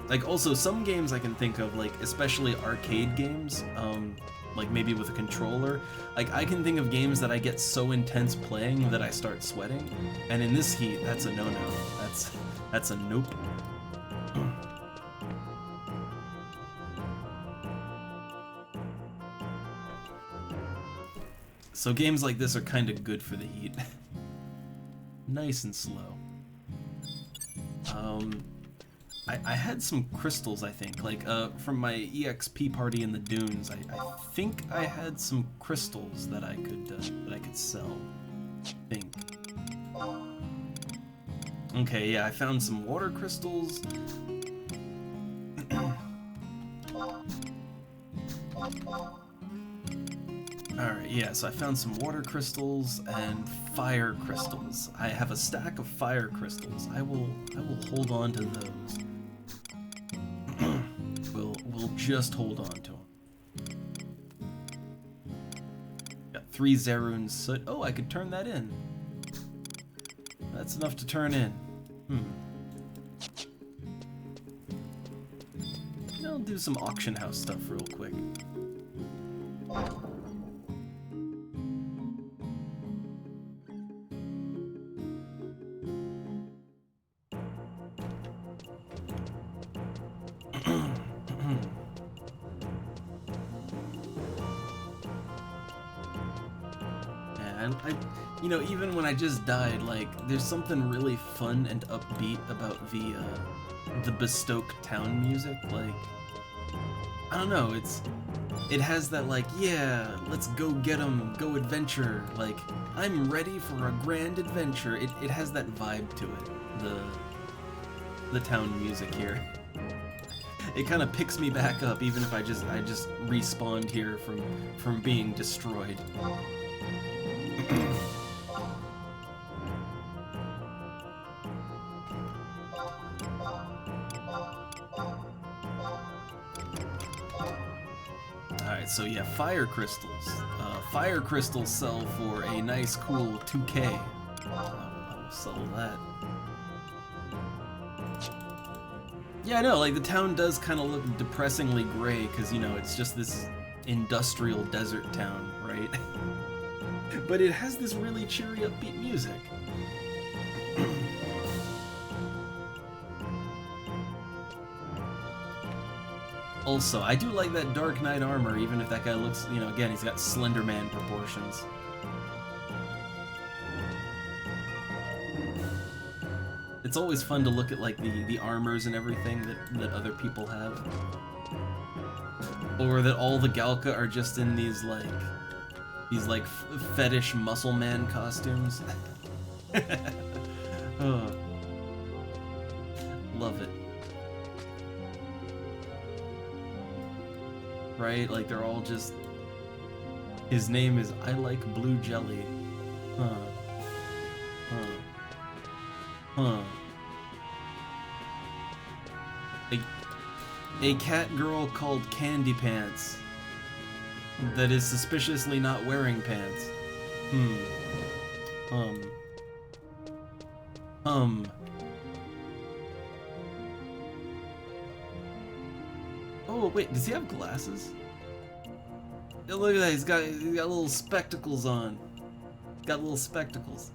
Like also some games I can think of, like especially arcade games, like maybe with a controller, like I can think of games that I get so intense playing that I start sweating, and in this heat, that's a no-no. That's a nope. So games like this are kind of good for the heat. Nice and slow. I had some crystals, I think, like, from my EXP party in the dunes. I think I had some crystals that I could sell. I think. Okay, yeah, I found some water crystals. Alright, yeah, so I found some water crystals and fire crystals. I have a stack of fire crystals. I will hold on to those. We'll just hold on to them. Got 3 Zaruns soot. Oh, I could turn that in. That's enough to turn in. I'll do some auction house stuff real quick. You know, even when I just died, like, there's something really fun and upbeat about the Bespoke town music. Like, I don't know, it has that like, yeah, let's go get 'em, go adventure, like, I'm ready for a grand adventure. It has that vibe to it, the town music here. It kind of picks me back up, even if I just respawned here from being destroyed. Alright, so yeah, fire crystals. Fire crystals sell for a nice, cool 2K. I'll sell that. Yeah, I know, like, the town does kind of look depressingly gray, because, you know, it's just this industrial desert town, right? But it has this really cheery, upbeat music. Also, I do like that Dark Knight armor, even if that guy looks, you know, again, he's got Slender Man proportions. It's always fun to look at, like, the armors and everything that other people have. Or that all the Galka are just in these fetish muscle man costumes. Oh. Love it. Right? Like, they're all just... His name is I Like Blue Jelly. Huh. Huh. Huh. A cat girl called Candy Pants that is suspiciously not wearing pants. Oh, wait, does he have glasses? Oh, look at that, he's got little spectacles on. Got little spectacles.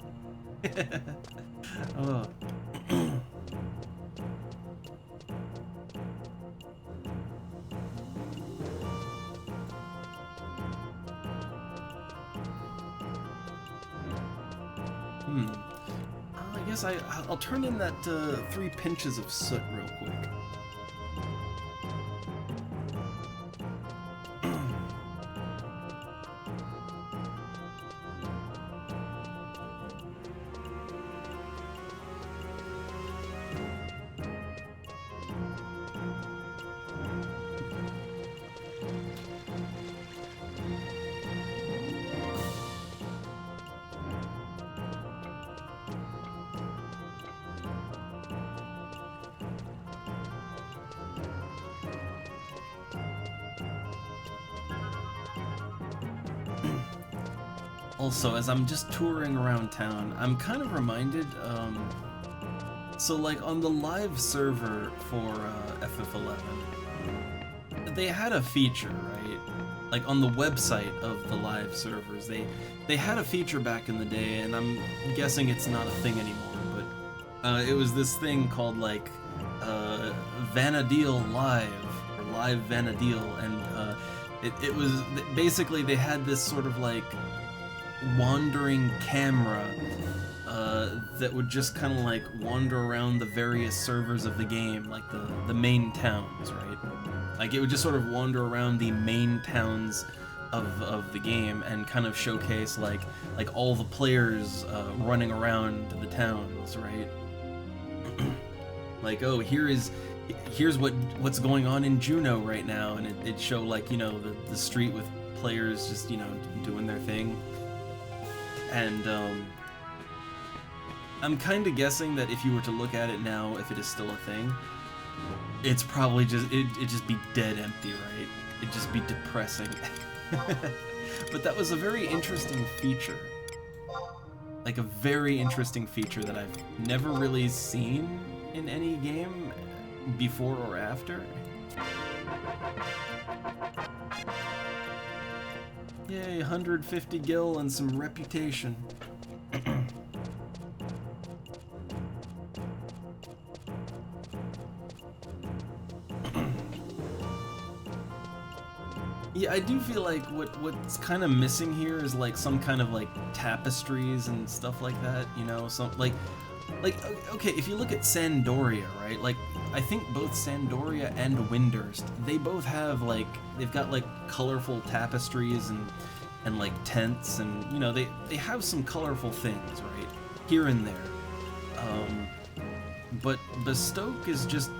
Oh. I guess I'll turn in that 3 pinches of soot real quick. Also, as I'm just touring around town, I'm kind of reminded, so like on the live server for FF11, they had a feature, right? Like on the website of the live servers, they had a feature back in the day, and I'm guessing it's not a thing anymore, but it was this thing called like Vanadil Live, or Live Vanadil, and it was, basically they had this sort of like wandering camera that would just kind of like wander around the various servers of the game, like the main towns, right? Like it would just sort of wander around the main towns of the game and kind of showcase like all the players running around the towns, right? Like, oh, here's what's going on in Juneau right now, and it'd show like, you know, the street with players just, you know, doing their thing. And I'm kind of guessing that if you were to look at it now, if it is still a thing, it's probably just, it'd just be dead empty, right? It'd just be depressing. But that was a very interesting feature. Like a very interesting feature that I've never really seen in any game before or after. Yay, 150 gil and some reputation. Yeah, I do feel like what's kind of missing here is like some kind of like tapestries and stuff like that, you know, some like like, okay, if you look at Sandoria, right? Like, I think both Sandoria and Windurst, they both have, like, they've got, like, colorful tapestries and like, tents, and, you know, they have some colorful things, right? Here and there. But Bestoke is just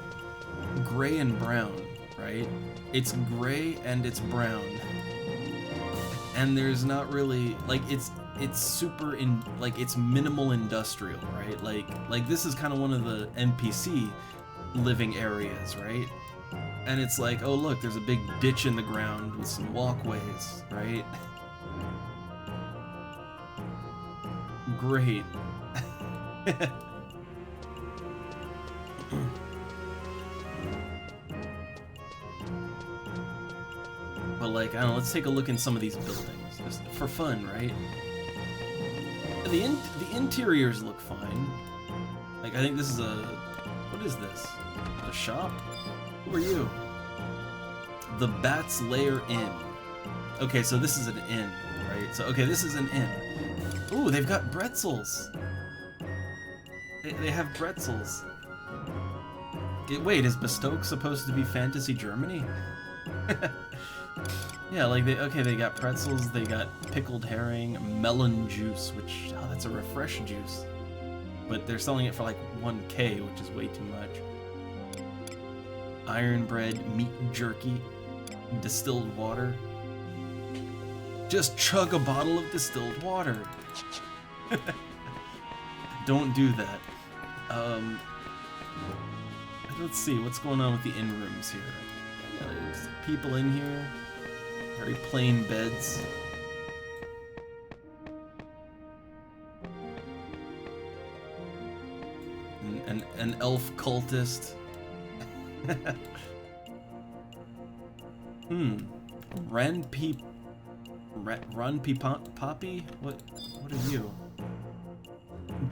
gray and brown, right? It's gray and it's brown. And there's not really, like, it's super it's minimal industrial, right? Like this is kind of one of the NPC living areas, right? And it's like, oh look, there's a big ditch in the ground with some walkways, right? Great. But like, I don't know, let's take a look in some of these buildings, just for fun, right? The interiors look fine. Like, I think this is a... What is this? A shop? Who are you? The Bat's Lair Inn. Okay, so this is an inn, right? So, okay, this is an inn. Ooh, they've got pretzels! They have pretzels. Wait, is Bestoke supposed to be Fantasy Germany? Yeah, like, they got pretzels, they got pickled herring, melon juice, which, oh, that's a refresh juice. But they're selling it for like 1K, which is way too much. Iron bread, meat jerky, distilled water. Just chug a bottle of distilled water. Don't do that. Let's see, what's going on with the inn rooms here? There's people in here. Very plain beds. An elf cultist. Ranpi Poppy? What are you?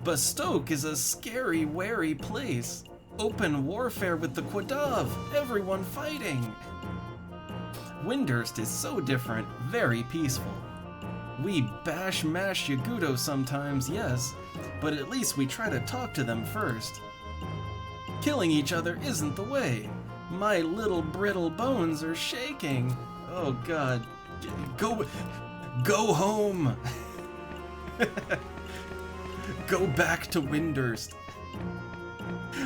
Bestoke is a scary, wary place. Open warfare with the Quadav. Everyone fighting. Windurst is so different, very peaceful. We mash Yagudo sometimes, yes, but at least we try to talk to them first. Killing each other isn't the way. My little brittle bones are shaking. Oh god. Go home! Go back to Windurst.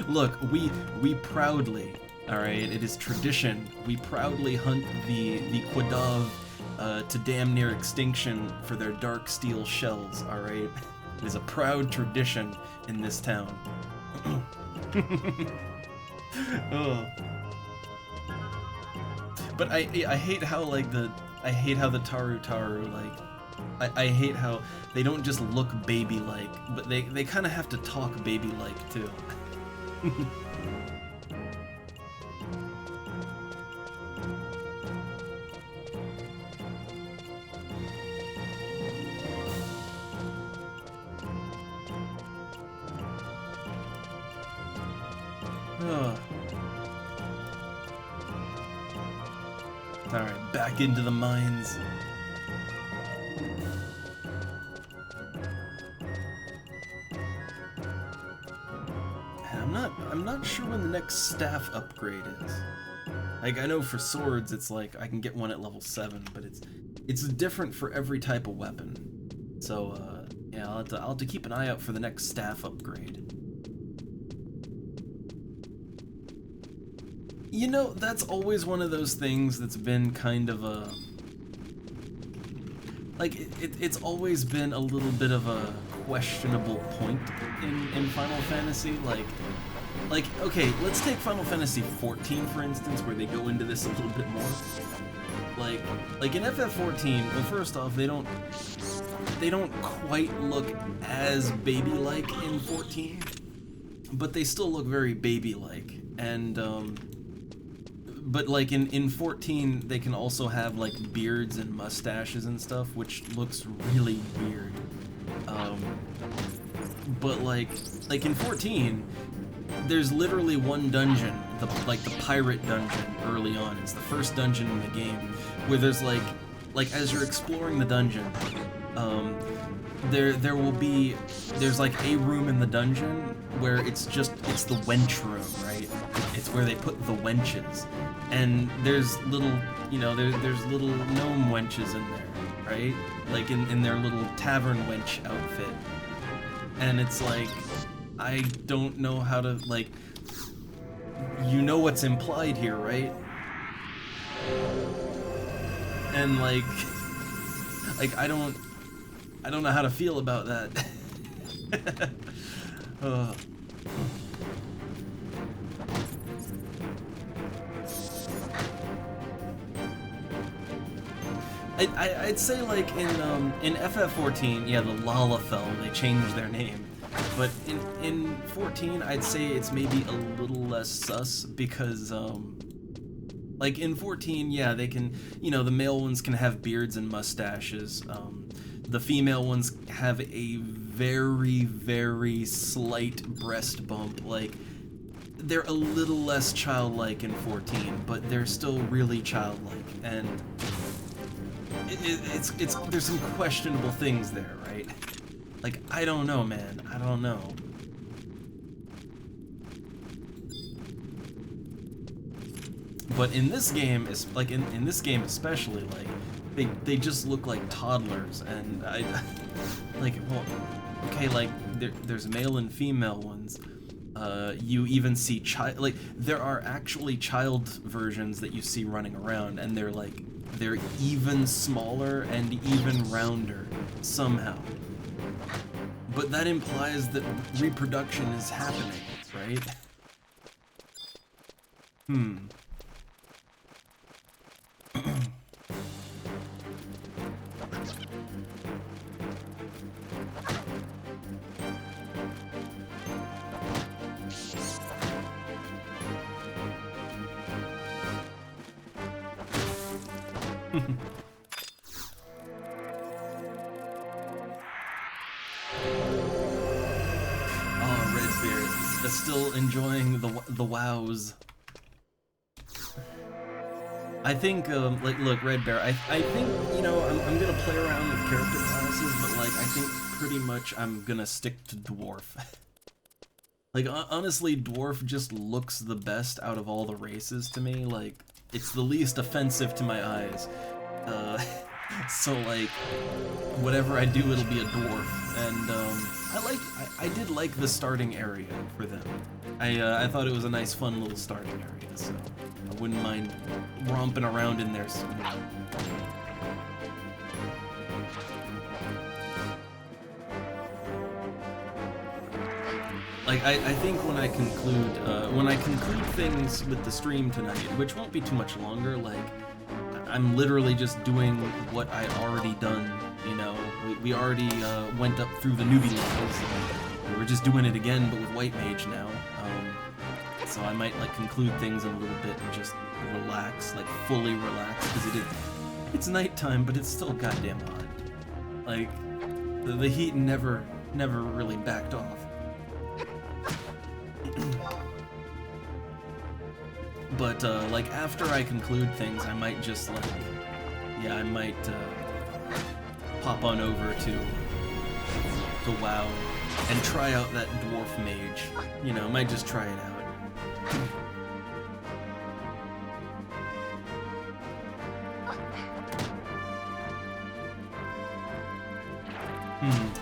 Look, we proudly, alright, it is tradition, we proudly hunt the Quadav to damn near extinction for their dark steel shells, alright? It is a proud tradition in this town. Oh. But I hate how, like, I hate how the Taru, like, I hate how they don't just look baby-like, but they kind of have to talk baby-like, too. Alright, back into the mines. I'm not sure when the next staff upgrade is. Like, I know for swords it's like I can get one at level 7, but it's different for every type of weapon. So yeah, I'll have to keep an eye out for the next staff upgrade. You know, that's always one of those things that's been kind of a... Like, it's always been a little bit of a questionable point in Final Fantasy. Like, okay, let's take Final Fantasy XIV, for instance, where they go into this a little bit more. Like in FF14, well, first off, they don't quite look as baby-like in 14, but they still look very baby-like, and, but like in 14, they can also have like beards and mustaches and stuff, which looks really weird. But like in 14, there's literally one dungeon, the pirate dungeon early on. It's the first dungeon in the game, where there's like as you're exploring the dungeon, there will be, there's like a room in the dungeon where it's the wench room, right? It's where they put the wenches, and there's little, there's little gnome wenches in there, right? Like in their little tavern wench outfit, and it's like, I don't know how to, like, you know what's implied here, right? And like I don't know how to feel about that. uh. I'd say, like, in FF14, yeah, the Lalafell, they changed their name. But in 14, I'd say it's maybe a little less sus, because, like, in 14, yeah, they can, the male ones can have beards and mustaches. The female ones have a very, very slight breast bump. Like, they're a little less childlike in 14, but they're still really childlike, and it's there's some questionable things there, right? Like, I don't know, man. I don't know. But in this game, like in this game especially, like they just look like toddlers, and I like, well, okay, like there's male and female ones. You even see like there are actually child versions that you see running around, and they're even smaller and even rounder somehow. But that implies that reproduction is happening, right? Oh, Redbeard, that's still enjoying the wows. I think, like, look, Red Bear, I think, I'm gonna play around with character classes, but, like, I think pretty much I'm gonna stick to Dwarf. Like, honestly, Dwarf just looks the best out of all the races to me. Like, it's the least offensive to my eyes. So, like, whatever I do, it'll be a Dwarf. And, I did like the starting area for them. I thought it was a nice, fun little starting area, so I wouldn't mind romping around in there some more. Like, I think when I conclude things with the stream tonight, which won't be too much longer, like, I'm literally just doing what I already done, we already went up through the newbie levels, and we're just doing it again, but with White Mage now. So I might, like, conclude things in a little bit and just relax, like, fully relax, because it's nighttime, but it's still goddamn hot. Like, the heat never really backed off. But, like, after I conclude things, I might just, like, yeah, I might, pop on over to WoW and try out that Dwarf Mage. I might just try it out.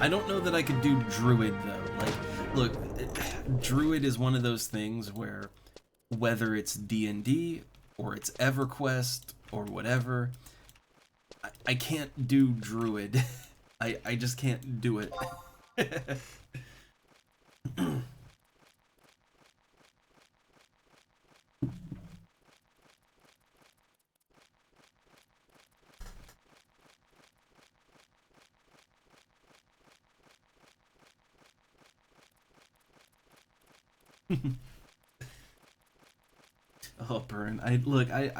I don't know that I could do Druid, though. Like, look, Druid is one of those things where, whether it's D&D, or it's EverQuest, or whatever, I can't do Druid. I just can't do it. Oh, Burn. I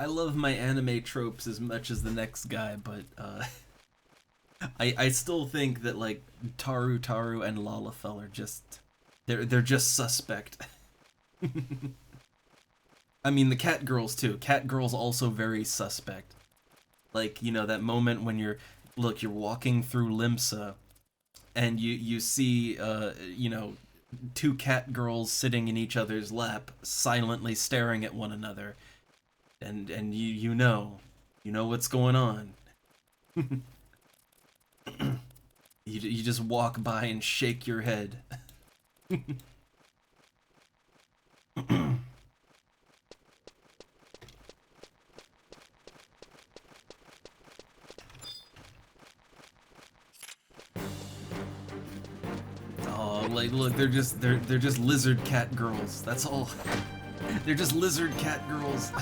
love my anime tropes as much as the next guy, but I still think that, like, Taru and Lalafell are just they're just suspect. I mean, the cat girls too. Cat girls also very suspect. Like, that moment when you're walking through Limsa, and you see you know, two cat girls sitting in each other's lap, silently staring at one another, and you know what's going on. You just walk by and shake your head. Oh, like look, they're just lizard cat girls. That's all. They're just lizard cat girls.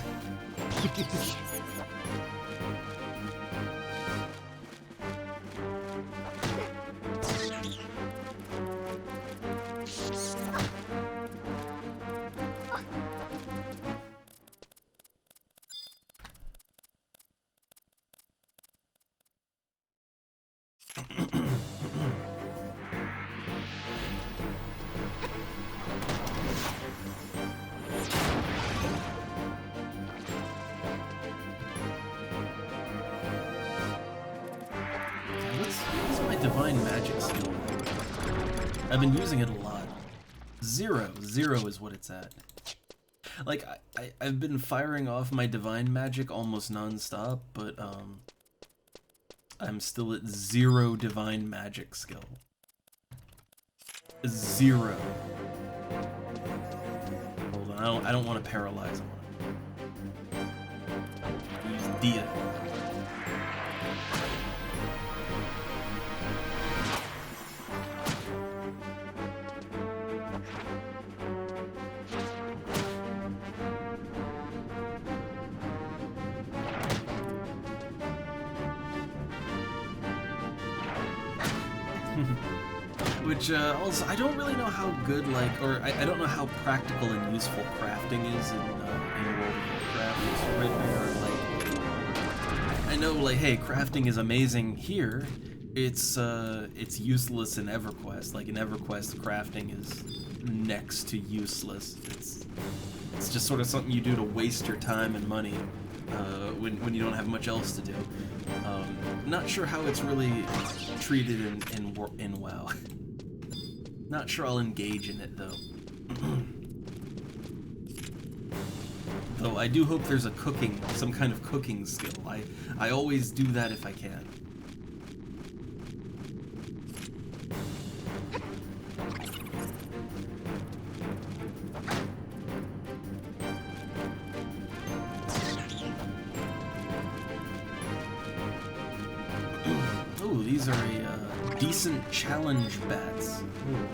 What's my divine magic skill? I've been using it a lot. Zero is what it's at. Like, I've been firing off my divine magic almost non-stop, but, I'm still at 0 divine magic skill. 0. Hold on, I don't want to paralyze him. Use Dia. Which, also, I don't really know how good, like, or I don't know how practical and useful crafting is in World of Warcraft right now. Like, I know, like, hey, crafting is amazing here. It's useless in EverQuest. Like, in EverQuest, crafting is next to useless. It's just sort of something you do to waste your time and money when you don't have much else to do. Not sure how it's really treated in WoW. Not sure I'll engage in it, though. Though I do hope there's some kind of cooking skill. I always do that if I can. Ooh, these are decent challenge bats. Ooh.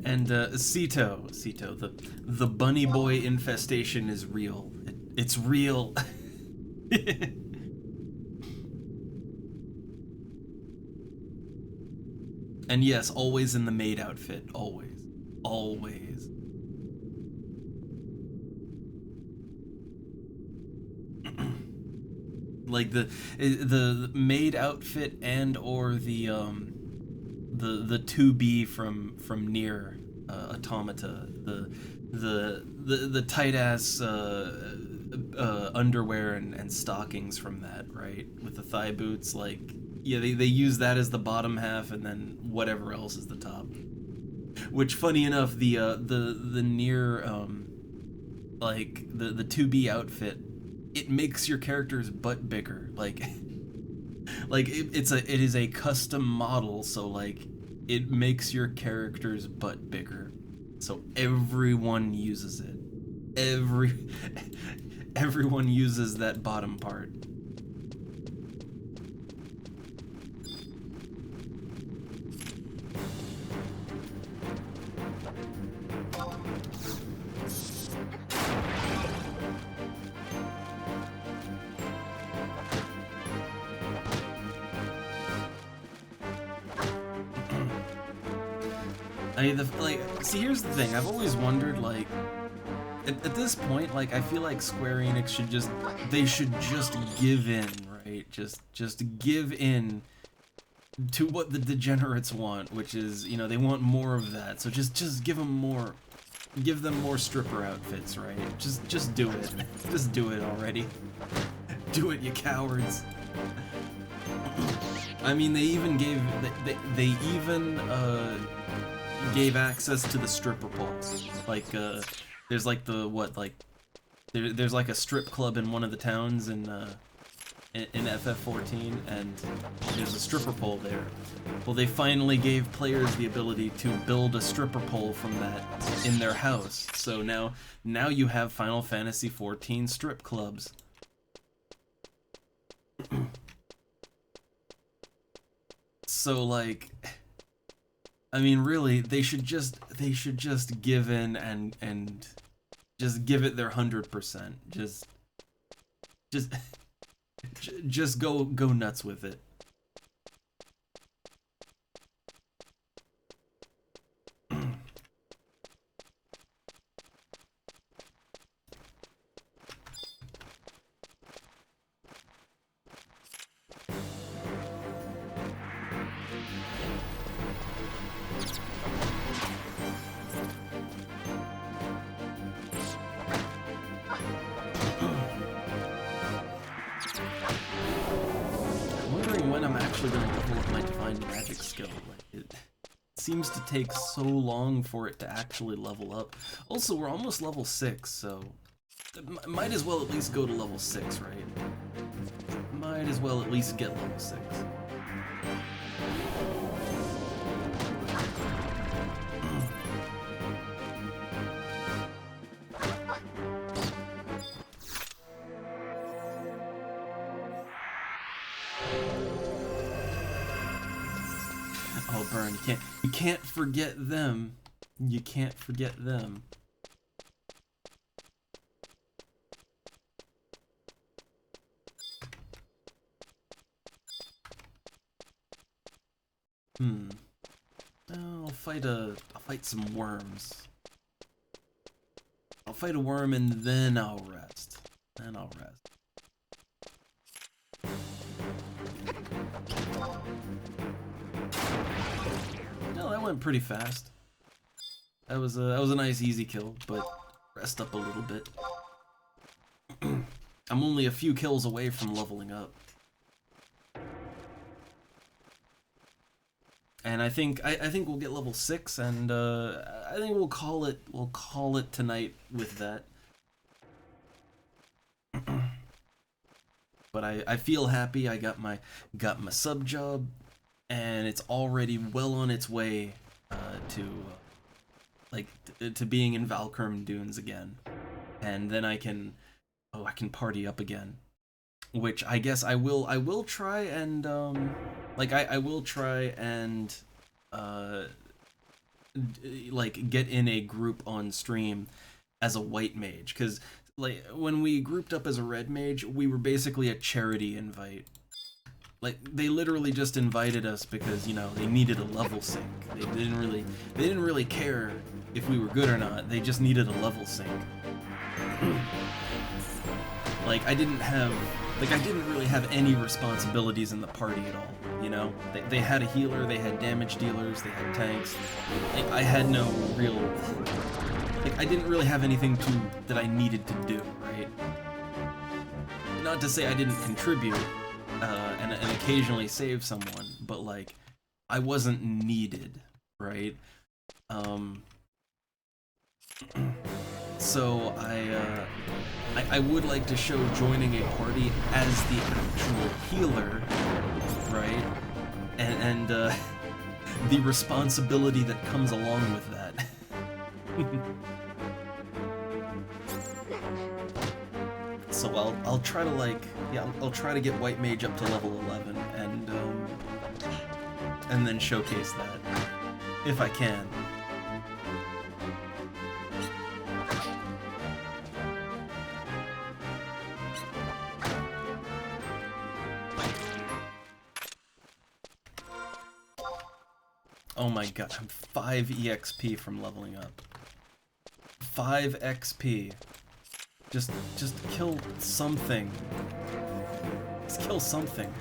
And Cito, the bunny boy infestation is real. It's real. And yes, always in the maid outfit. Always. Always. Like the maid outfit and or the 2B from Nier Automata, the tight ass underwear and stockings from that, right, with the thigh boots. Like, yeah, they use that as the bottom half, and then whatever else is the top. Which, funny enough, the Nier like the 2B outfit, it makes your character's butt bigger. Like it is a custom model, so like it makes your character's butt bigger. So everyone uses it. Everyone uses that bottom part. See, here's the thing. I've always wondered, like, at this point, like, I feel like Square Enix should just give in, right? Just give in to what the degenerates want, which is, you know, they want more of that. So just give them more stripper outfits, right? Just do it. Just do it already. Do it, you cowards. I mean, they even gave gave access to the stripper poles. Like, there's like there's like a strip club in one of the towns in FF14, and there's a stripper pole there. Well, they finally gave players the ability to build a stripper pole from that in their house. So now you have Final Fantasy XIV strip clubs. So, like, I mean, really, they should just give in and just give it their 100%. Just go nuts with it. It seems to take so long for it to actually level up. Also, we're almost level 6, so might as well at least go to level 6, right? Might as well at least get level 6. Oh, Burn, you can't forget them. You can't forget them. I'll fight some worms. I'll fight a worm and then I'll rest. No, that went pretty fast. That was a nice easy kill, but rest up a little bit. I'm only a few kills away from leveling up. And I think we'll get level 6, and I think we'll call it tonight with that. But I feel happy. I got my sub job, and it's already well on its way to being in Valkurm Dunes again. And then I can party up again, which I guess I will try and I will try and like get in a group on stream as a white mage, because like when we grouped up as a red mage, we were basically a charity invite. Like, they literally just invited us because, you know, they needed a level sync. They didn't really care if we were good or not. They just needed a level sync. Like, I didn't really have any responsibilities in the party at all, you know? They had a healer, they had damage dealers, they had tanks. Like, I had no real... Like, I didn't really have anything that I needed to do, right? Not to say I didn't contribute, and occasionally save someone, but, like, I wasn't needed, right? So I would like to show joining a party as the actual healer, right? And the responsibility that comes along with that. So I'll try to I'll try to get White Mage up to level 11 and then showcase that if I can. Oh my god, I'm 5 EXP from leveling up. 5 XP. Just kill something. Just kill something.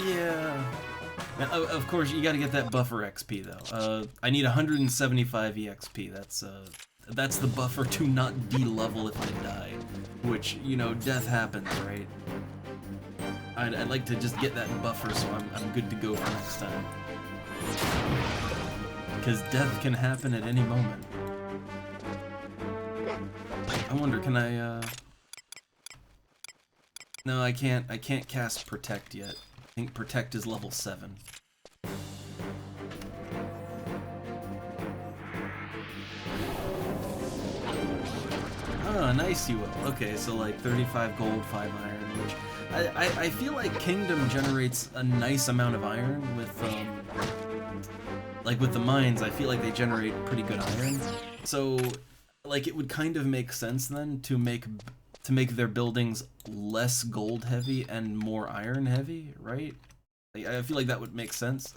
Yeah. Now, of course, you gotta get that buffer XP though. I need 175 EXP. That's the buffer to not de-level if I die. Which, you know, death happens, right? I'd like to just get that buffer so I'm good to go for next time. Because death can happen at any moment. I wonder, can I, No, I can't cast Protect yet. I think Protect is level 7. Oh, nice you will. Okay, so like 35 gold, 5 iron, which I feel like Kingdom generates a nice amount of iron with like with the mines. I feel like they generate pretty good iron. So like it would kind of make sense then to make their buildings less gold heavy and more iron heavy, right? Like, I feel like that would make sense.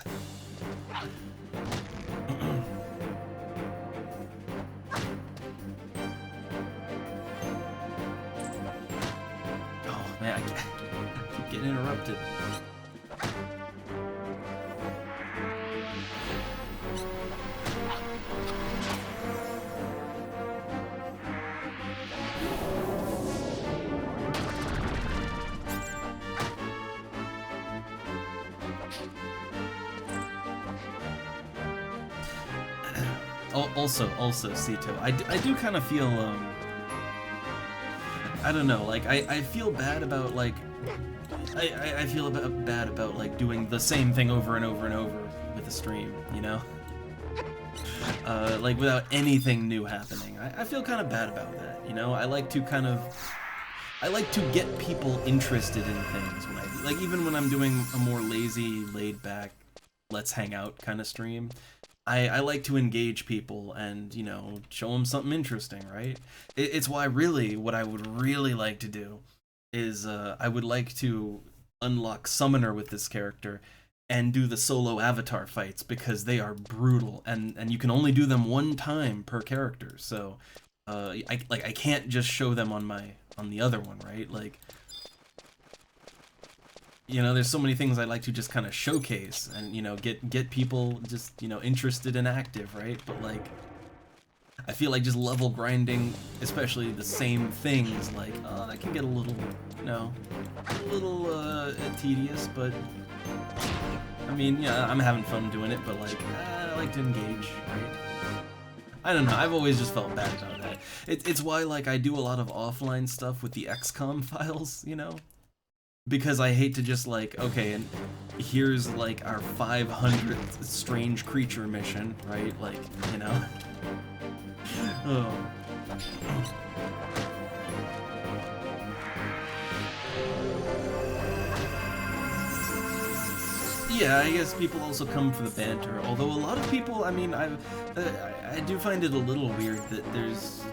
Oh man, I keep getting interrupted. Also, Sito, I do kind of feel, I don't know, like, I feel bad about, like, I feel bad about, like, doing the same thing over and over and over with a stream, you know? Like, without anything new happening. I feel kind of bad about that, you know? I like to get people interested in things when I do, like, even when I'm doing a more lazy, laid-back, let's hang out kind of stream. I like to engage people and, you know, show them something interesting, right? It's why really, what I would really like to do is I would like to unlock Summoner with this character and do the solo avatar fights because they are brutal and you can only do them one time per character. So I can't just show them on the other one, right? Like, you know, there's so many things I like to just kind of showcase and, you know, get people just, you know, interested and active, right? But like, I feel like just level grinding, especially the same things, like, that can get a little, you know, a little tedious, but I mean, yeah, I'm having fun doing it, but like, I like to engage, right? I don't know, I've always just felt bad about that. It's why, like, I do a lot of offline stuff with the XCOM files, you know? Because I hate to just like, okay, and here's like our 500th strange creature mission, right? Like, you know? Oh. Yeah, I guess people also come for the banter, although a lot of people, I mean, I do find it a little weird that there's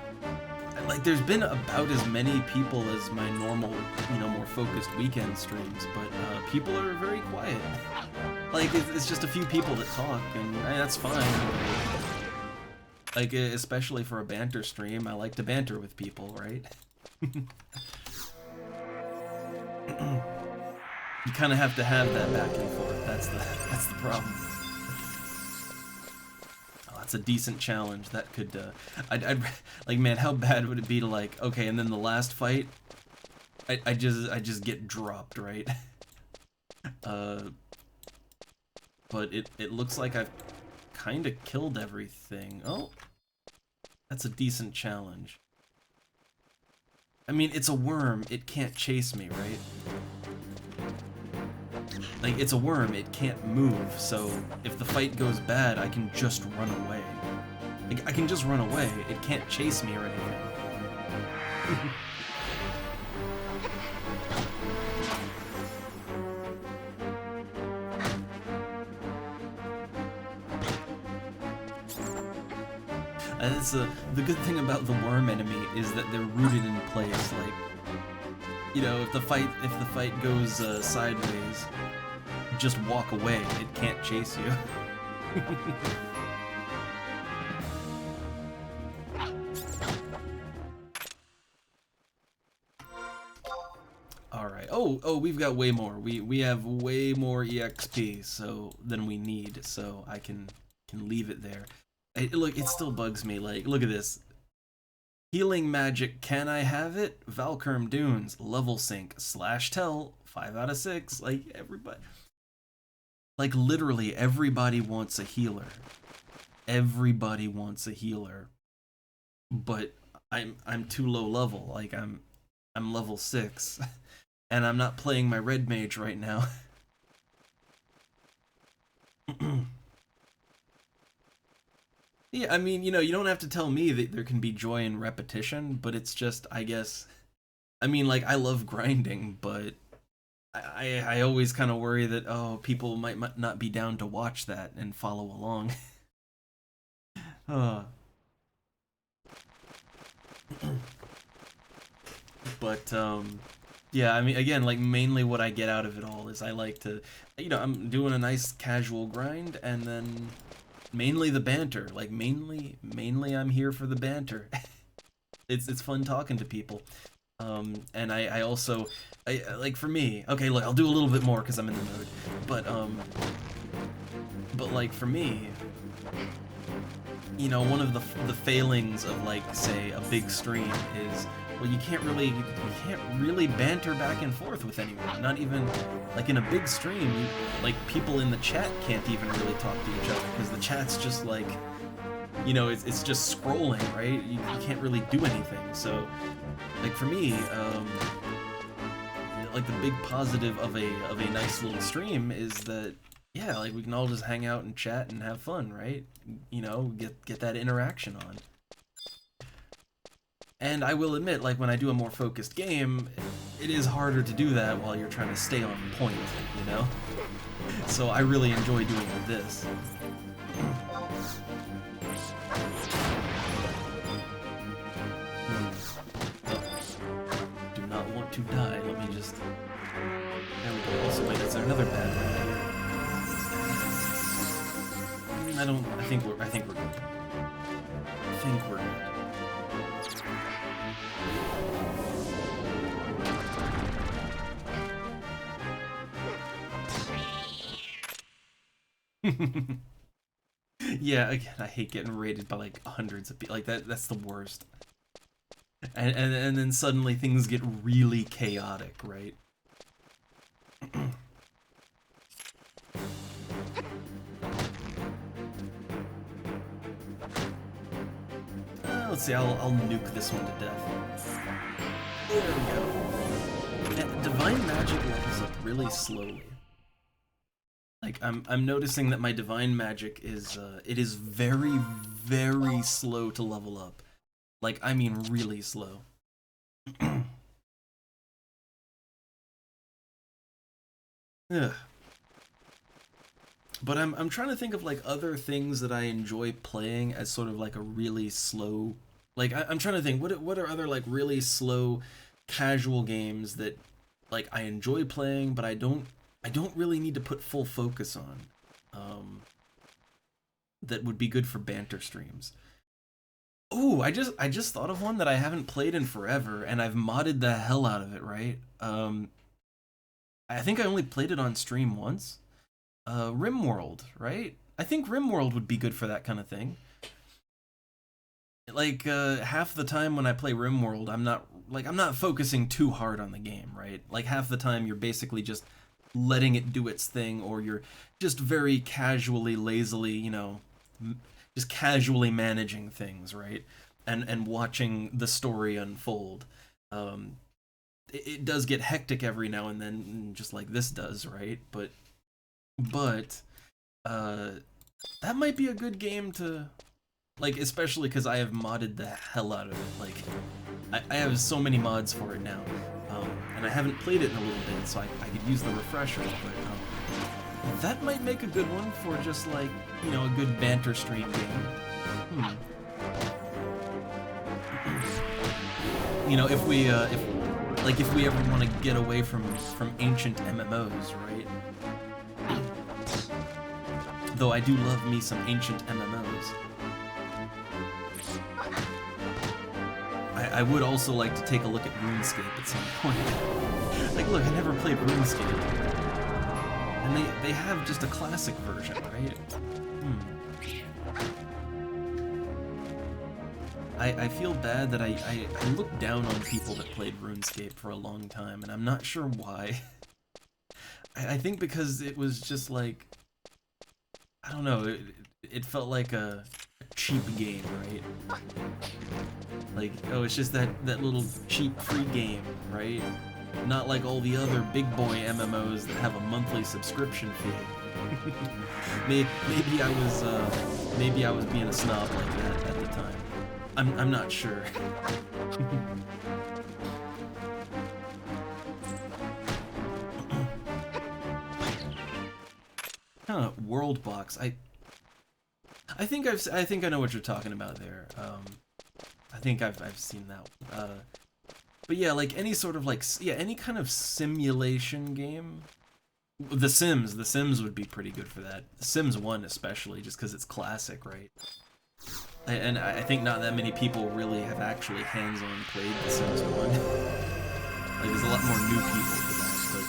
been about as many people as my normal, you know, more focused weekend streams, but people are very quiet. Like, it's just a few people that talk, and that's fine. Like, especially for a banter stream, I like to banter with people, right? You kind of have to have that back and forth. That's the problem. It's a decent challenge that could I'd like, man, how bad would it be to like, okay, and then the last fight I just get dropped, right? But it looks like I've kind of killed everything. Oh, that's a decent challenge. I mean, it's a worm, it can't chase me, right? Like, it's a worm, it can't move, so if the fight goes bad, I can just run away. Like, I can just run away, it can't chase me or anything. That's the good thing about the worm enemy is that they're rooted in place. Like, you know, if the fight goes sideways, just walk away. It can't chase you. Alright. Oh, we've got way more. We have way more EXP than we need, so I can leave it there. Look, it still bugs me. Like, look at this. Healing magic, can I have it? Valkurm Dunes, level sync, /tell, 5 out of 6. Like, everybody. Like, literally, everybody wants a healer. Everybody wants a healer. But I'm too low level. Like, I'm level 6. And I'm not playing my red mage right now. Yeah, I mean, you know, you don't have to tell me that there can be joy in repetition, but it's just, I guess, I mean, like, I love grinding, but I always kind of worry that, oh, people might not be down to watch that and follow along. But, yeah, I mean, again, like, mainly what I get out of it all is I like to, you know, I'm doing a nice casual grind, and then mainly the banter. Like, mainly I'm here for the banter. It's fun talking to people. And I also, like, for me, okay, look, I'll do a little bit more because I'm in the mood, but like, for me, you know, one of the failings of, like, say, a big stream is, well, you can't really banter back and forth with anyone. Not even, like, in a big stream, like, people in the chat can't even really talk to each other because the chat's just like, you know, it's just scrolling, right? You can't really do anything. So, like, for me, like, the big positive of a nice little stream is that, yeah, like, we can all just hang out and chat and have fun, right? You know, get that interaction on. And I will admit, like, when I do a more focused game, it is harder to do that while you're trying to stay on point, you know? So I really enjoy doing it with this. Do not want to die. Let me just... There we go. Also, wait, is there another bad one? I think we're good. I think we're good. Yeah, again, I hate getting raided by, like, hundreds of people. Like, that's the worst. And then suddenly things get really chaotic, right? Let's see, I'll nuke this one to death. There we go. And Divine Magic levels up really slowly. Like, I'm noticing that my Divine Magic is, it is very, very slow to level up. Like, I mean really slow. Ugh. But I'm trying to think of, like, other things that I enjoy playing as sort of like a really slow... Like, I'm trying to think, what are other, like, really slow, casual games that, like, I enjoy playing, but I don't really need to put full focus on, that would be good for banter streams. Ooh, I just thought of one that I haven't played in forever, and I've modded the hell out of it, right? I think I only played it on stream once. RimWorld, right? I think RimWorld would be good for that kind of thing. Like, half the time when I play RimWorld, I'm not focusing too hard on the game, right? Like, half the time you're basically just letting it do its thing, or you're just very casually, lazily, you know, just casually managing things, right? And watching the story unfold. It does get hectic every now and then, just like this does, right? But that might be a good game to, like, especially because I have modded the hell out of it. Like, I have so many mods for it now, and I haven't played it in a little bit, so I could use the refresher, but that might make a good one for just, like, you know, a good banter stream game. You know, if we ever want to get away from ancient MMOs, right? Though I do love me some ancient MMOs. I would also like to take a look at RuneScape at some point. Like, look, I never played RuneScape. And they have just a classic version, right? I feel bad that I looked down on people that played RuneScape for a long time, and I'm not sure why. I think because it was just like, I don't know, it felt like a cheap game, right? Like, oh, it's just that little cheap free game, right? Not like all the other big boy MMOs that have a monthly subscription fee. Maybe I was being a snob like that at the time. I'm not sure. Huh, World Box. I think I know what you're talking about there. I think I've seen that. But yeah, like any sort of like any kind of simulation game. The Sims would be pretty good for that. Sims 1 especially, just because it's classic, right? And I think not that many people really have actually hands-on played The Sims 1. Like, there's a lot more new people for that,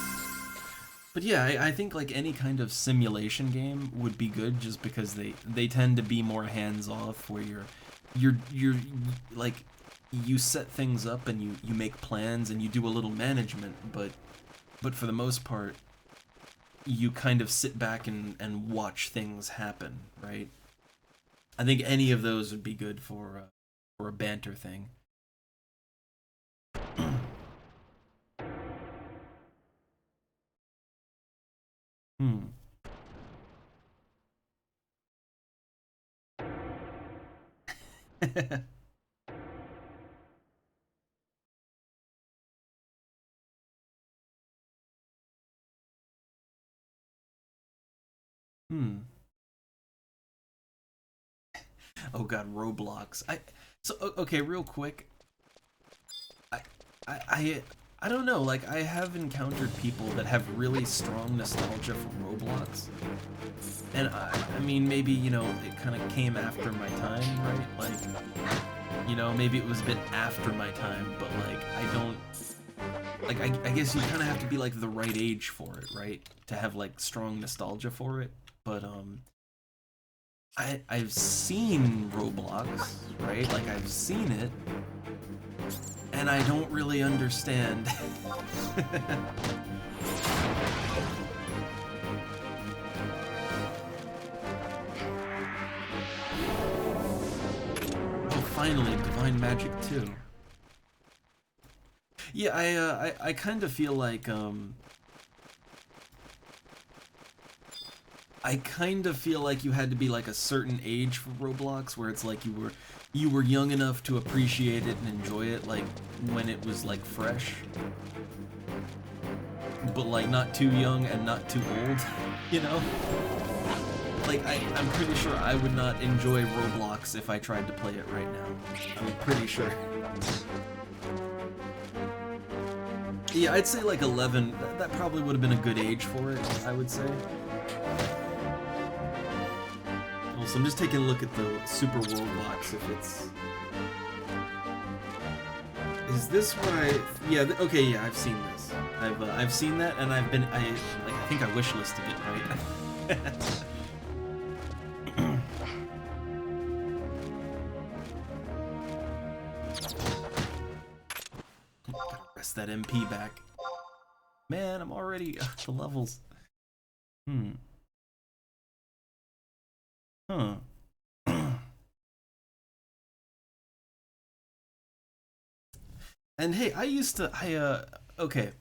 but yeah, I think like any kind of simulation game would be good, just because they tend to be more hands-off, where you're like, you set things up and you make plans and you do a little management, but for the most part, you kind of sit back and watch things happen, right? I think any of those would be good for a banter thing. Hmm. Hmm. Oh god, Roblox. Okay, real quick. I I I I don't know, like I have encountered people that have really strong nostalgia for Roblox. And I mean, maybe, you know, it kind of came after my time, right? Like, you know, maybe it was a bit after my time, but like I don't like I guess you kind of have to be like the right age for it, right? To have like strong nostalgia for it. But I've seen Roblox, right? Like I've seen it, and I don't really understand. Oh, finally, Divine Magic 2. Yeah, I kind of feel like I kind of feel like you had to be like a certain age for Roblox, where it's like you were young enough to appreciate it and enjoy it, like when it was like fresh, but like not too young and not too old, you know? Like I'm pretty sure I would not enjoy Roblox if I tried to play it right now. I'm pretty sure. Yeah, I'd say like 11. That probably would have been a good age for it, I would say. Also, I'm just taking a look at the Super World Box, if it's... Is this what I... Yeah, okay, yeah, I've seen this. I've seen that, and I think I wishlisted it, right? Gotta rest that MP back. Man, I'm already... the levels. Hmm. Huh. And hey, okay,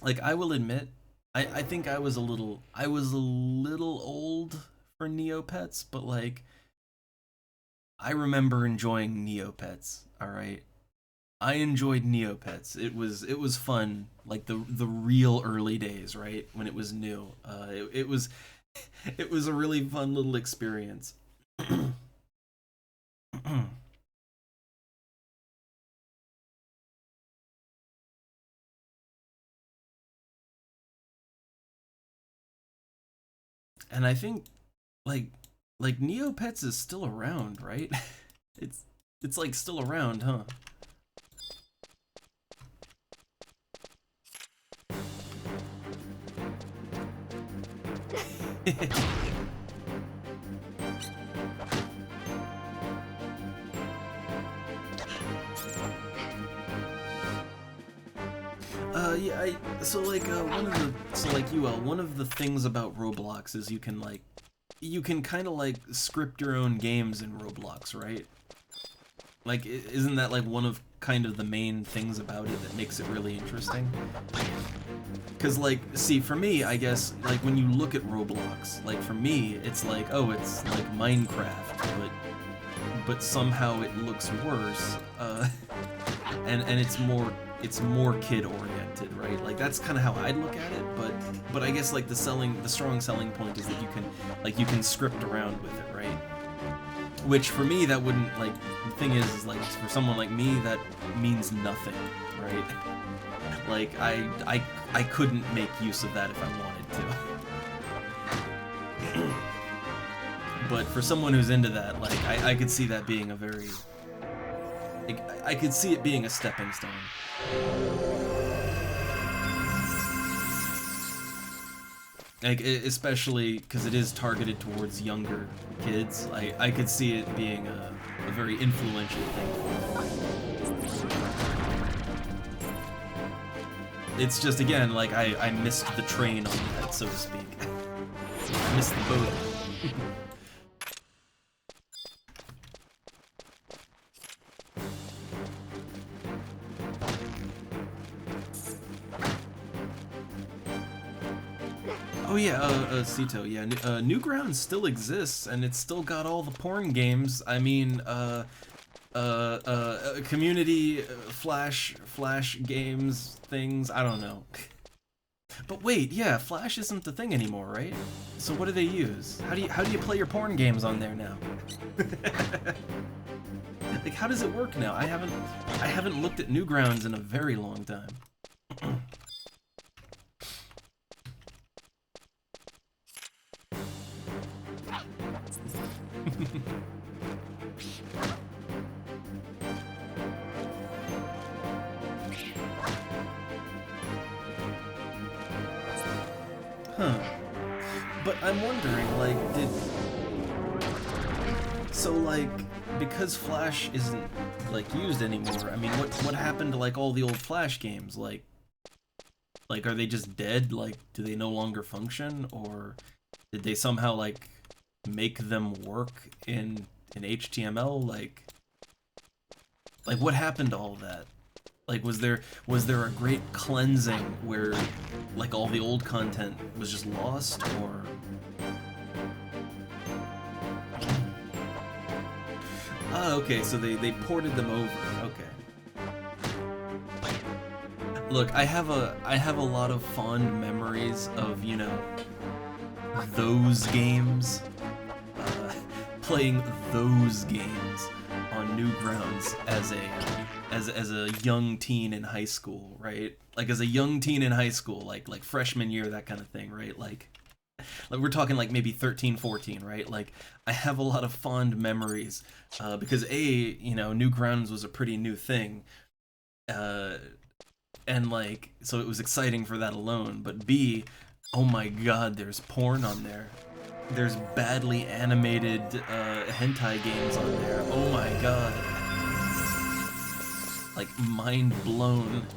like I will admit, I think I was a little old for Neopets, but like I remember enjoying Neopets. All right, I enjoyed Neopets. It was fun, like the real early days, right, when it was new. It was it was a really fun little experience. And I think like Neopets is still around, right? it's it's like still around, huh? Yeah, so like one of the things about Roblox is you can kind of like script your own games in Roblox, right? Like, isn't that like one of kind of the main things about it that makes it really interesting? Because like, see, for me, I guess, like when you look at Roblox, like for me, it's like, oh, it's like Minecraft, but somehow it looks worse, and it's more kid oriented, right? Like that's kind of how I'd look at it, but I guess like the strong selling point is that you can script around with it, right? Which for me, that wouldn't, like, the thing is like for someone like me that means nothing, right? Like I couldn't make use of that if I wanted to. But for someone who's into that, like I could see that being a very, like, I could see it being a stepping stone. Like, especially because it is targeted towards younger kids, I could see it being a very influential thing. It's just, again, like, I missed the train on that, so to speak. I missed the boat. Oh yeah, Sito, yeah, Newgrounds still exists, and it's still got all the porn games. I mean, community, flash games, things, I don't know. But wait, yeah, Flash isn't the thing anymore, right? So what do they use? How do you play your porn games on there now? Like, how does it work now? I haven't looked at Newgrounds in a very long time. Huh. But I'm wondering, like, so, like, because Flash isn't, like, used anymore, I mean, what happened to, like, all the old Flash games? Like, are they just dead? Like, do they no longer function? Or did they somehow, like, make them work in HTML? Like, what happened to all that? Like, was there a great cleansing where, like, all the old content was just lost, or? Oh, okay, so they ported them over. Okay. Look, I have a lot of fond memories of, you know, those games, playing those games on Newgrounds as a young teen in high school, right? Like, as a young teen in high school, like freshman year, that kind of thing, right? Like we're talking like maybe 13, 14, right? Like, I have a lot of fond memories, because you know, Newgrounds was a pretty new thing, and like, so it was exciting for that alone, but B, oh my god, there's porn on there. There's badly animated, hentai games on there. Oh my god. Like, mind blown.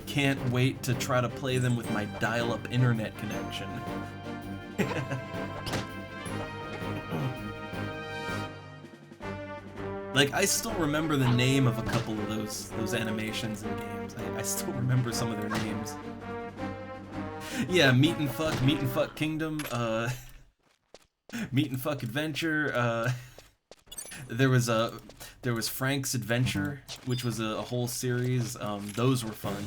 Can't wait to try to play them with my dial-up internet connection. Like, I still remember the name of a couple of those animations and games. I still remember some of their names. Yeah, Meat and Fuck Kingdom, Meat and Fuck Adventure, there was Frank's Adventure, which was a whole series. Those were fun.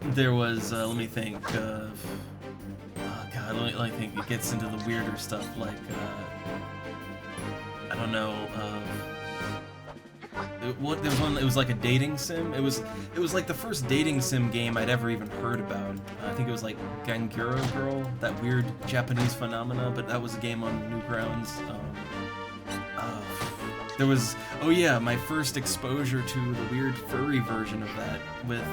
There was, let me think, oh god, let me think. It gets into the weirder stuff, like, I don't know, There was one. It was like a dating sim. It was like the first dating sim game I'd ever even heard about. I think it was like Ganguro Girl, that weird Japanese phenomena. But that was a game on Newgrounds. There was, oh yeah, my first exposure to the weird furry version of that with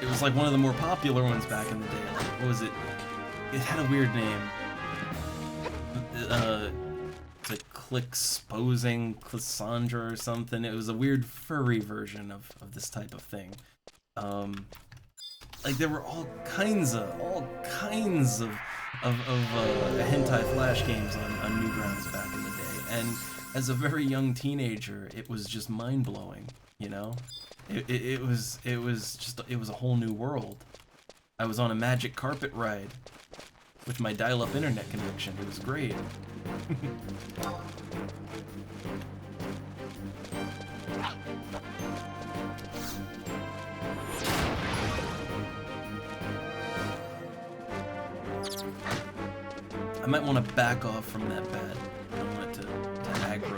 it was like one of the more popular ones back in the day. Like, what was it? It had a weird name. It's like Clicksposing Cassandra or something. It was a weird furry version of this type of thing. Like there were all kinds of hentai flash games on Newgrounds back in the day, and as a very young teenager, it was just mind-blowing, you know? It was a whole new world. I was on a magic carpet ride with my dial-up internet connection. It was great. I might want to back off from that bat. I don't want it to aggro me.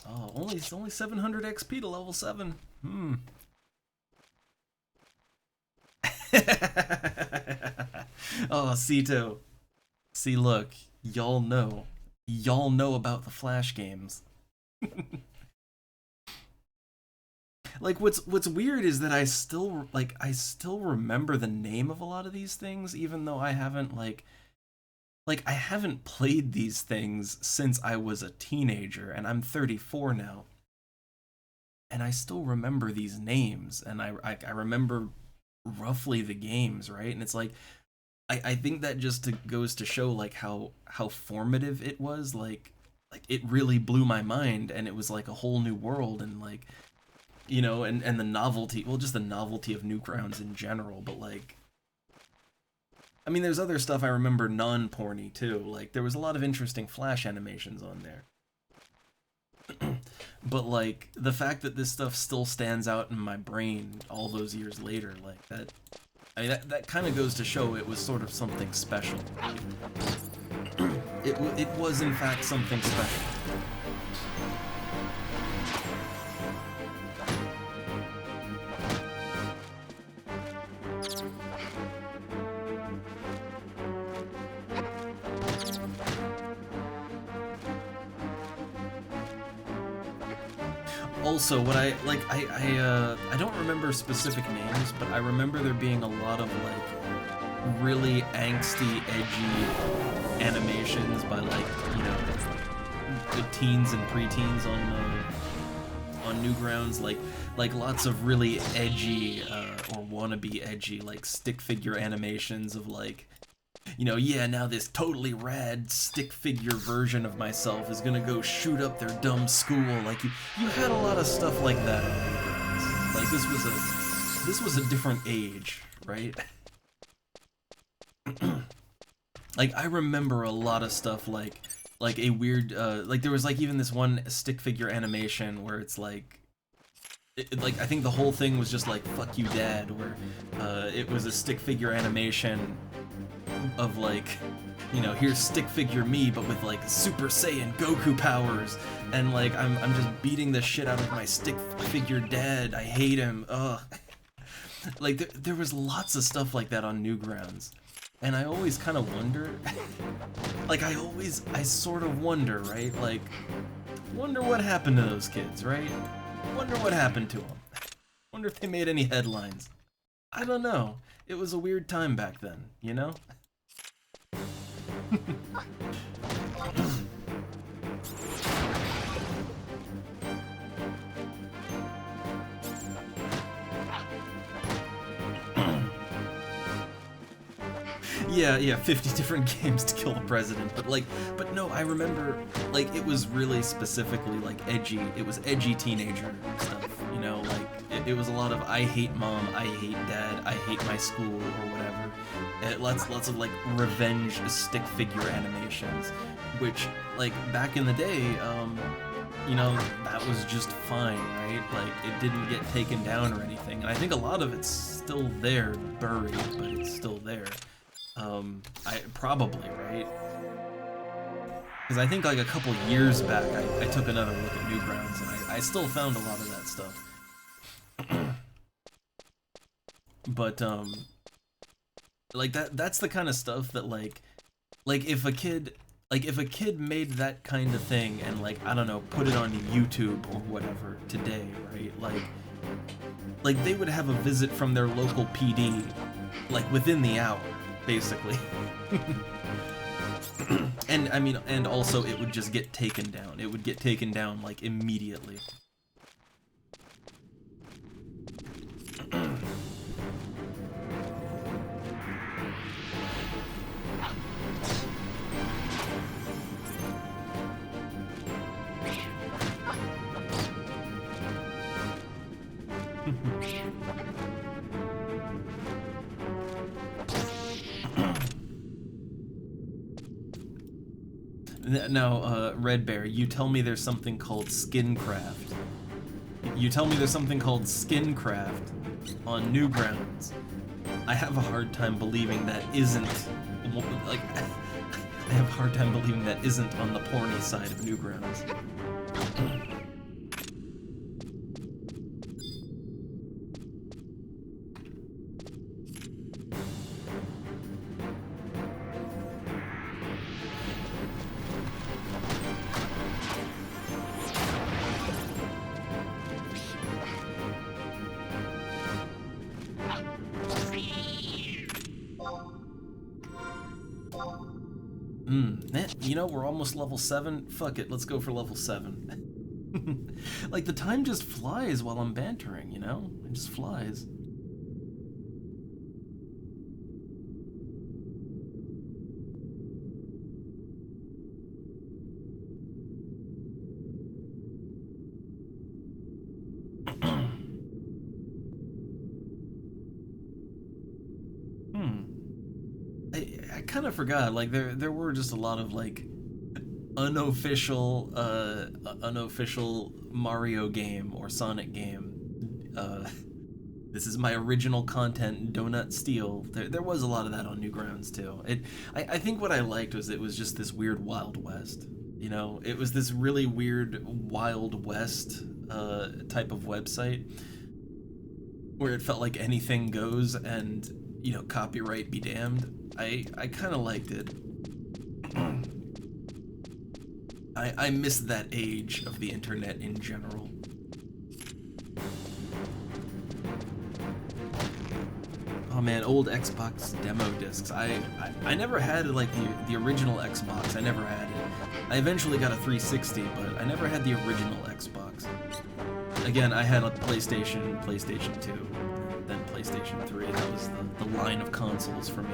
Oh, only 700 XP to level 7. Oh, Cito. See, look, y'all know about the Flash games. Like what's weird is that I still remember the name of a lot of these things, even though I haven't I haven't played these things since I was a teenager, and I'm 34 now. And I still remember these names, and I remember roughly the games, right? And it's like I think that just goes to show like how formative it was, like it really blew my mind, and it was like a whole new world, and like, you know, and the novelty, well, just the novelty of Newgrounds in general, but like, I mean, there's other stuff I remember non-porny too, like there was a lot of interesting Flash animations on there. But like, the fact that this stuff still stands out in my brain all those years later, like that, I mean, that kind of goes to show it was sort of something special. It was in fact something special. Also, what I don't remember specific names, but I remember there being a lot of like really angsty, edgy animations by like, you know, the teens and preteens on Newgrounds, like lots of really edgy or wannabe edgy like stick figure animations of like, you know, yeah, now this totally rad stick figure version of myself is gonna go shoot up their dumb school. Like you had a lot of stuff like that on Newgrounds. Like this was a different age, right? Like I remember a lot of stuff like a weird like there was like even this one stick figure animation where it's like like I think the whole thing was just like fuck you dad, where it was a stick figure animation of like, you know, here's stick figure me but with like Super Saiyan Goku powers, and like I'm just beating the shit out of my stick figure dad. I hate him. Ugh. Like there was lots of stuff like that on Newgrounds. And I always kind of wonder, like I sort of wonder, right? Like, wonder what happened to those kids, right? Wonder what happened to them. Wonder if they made any headlines. I don't know. It was a weird time back then, you know? Yeah, 50 different games to kill the president, but no, I remember, like, it was really specifically, like, edgy, it was edgy teenager stuff, you know, like, it was a lot of, I hate mom, I hate dad, I hate my school, or whatever, lots of, like, revenge stick figure animations, which, like, back in the day, you know, that was just fine, right? Like, it didn't get taken down or anything. And I think a lot of it's still there, buried, but it's still there. Probably, right? Because I think like a couple years back, I took another look at Newgrounds, and I still found a lot of that stuff. But, like, that's the kind of stuff that, like if a kid made that kind of thing and, like, I don't know, put it on YouTube or whatever today, right? Like they would have a visit from their local PD, like, within the hour, basically. And, I mean, and also it would just get taken down. It would get taken down, like, immediately. Now, Red Bear, you tell me there's something called Skincraft. You tell me there's something called Skincraft on Newgrounds. I have a hard time believing that isn't, like, I have a hard time believing that isn't on the porny side of Newgrounds. You know, we're almost level 7. Fuck it, let's go for level 7. Like, the time just flies while I'm bantering, you know? It just flies. I kind of forgot, like, there were just a lot of, like, unofficial Mario game or Sonic game. This is my original content, Donut Steel. There was a lot of that on Newgrounds too. I think what I liked was it was just this weird Wild West. You know, it was this really weird Wild West type of website where it felt like anything goes and, you know, copyright be damned. I kind of liked it. I miss that age of the internet in general. Oh man, old Xbox demo discs. I never had, like, the original Xbox. I never had it. I eventually got a 360, but I never had the original Xbox. Again, I had a PlayStation, PlayStation 2, then PlayStation 3. That was the line of consoles for me.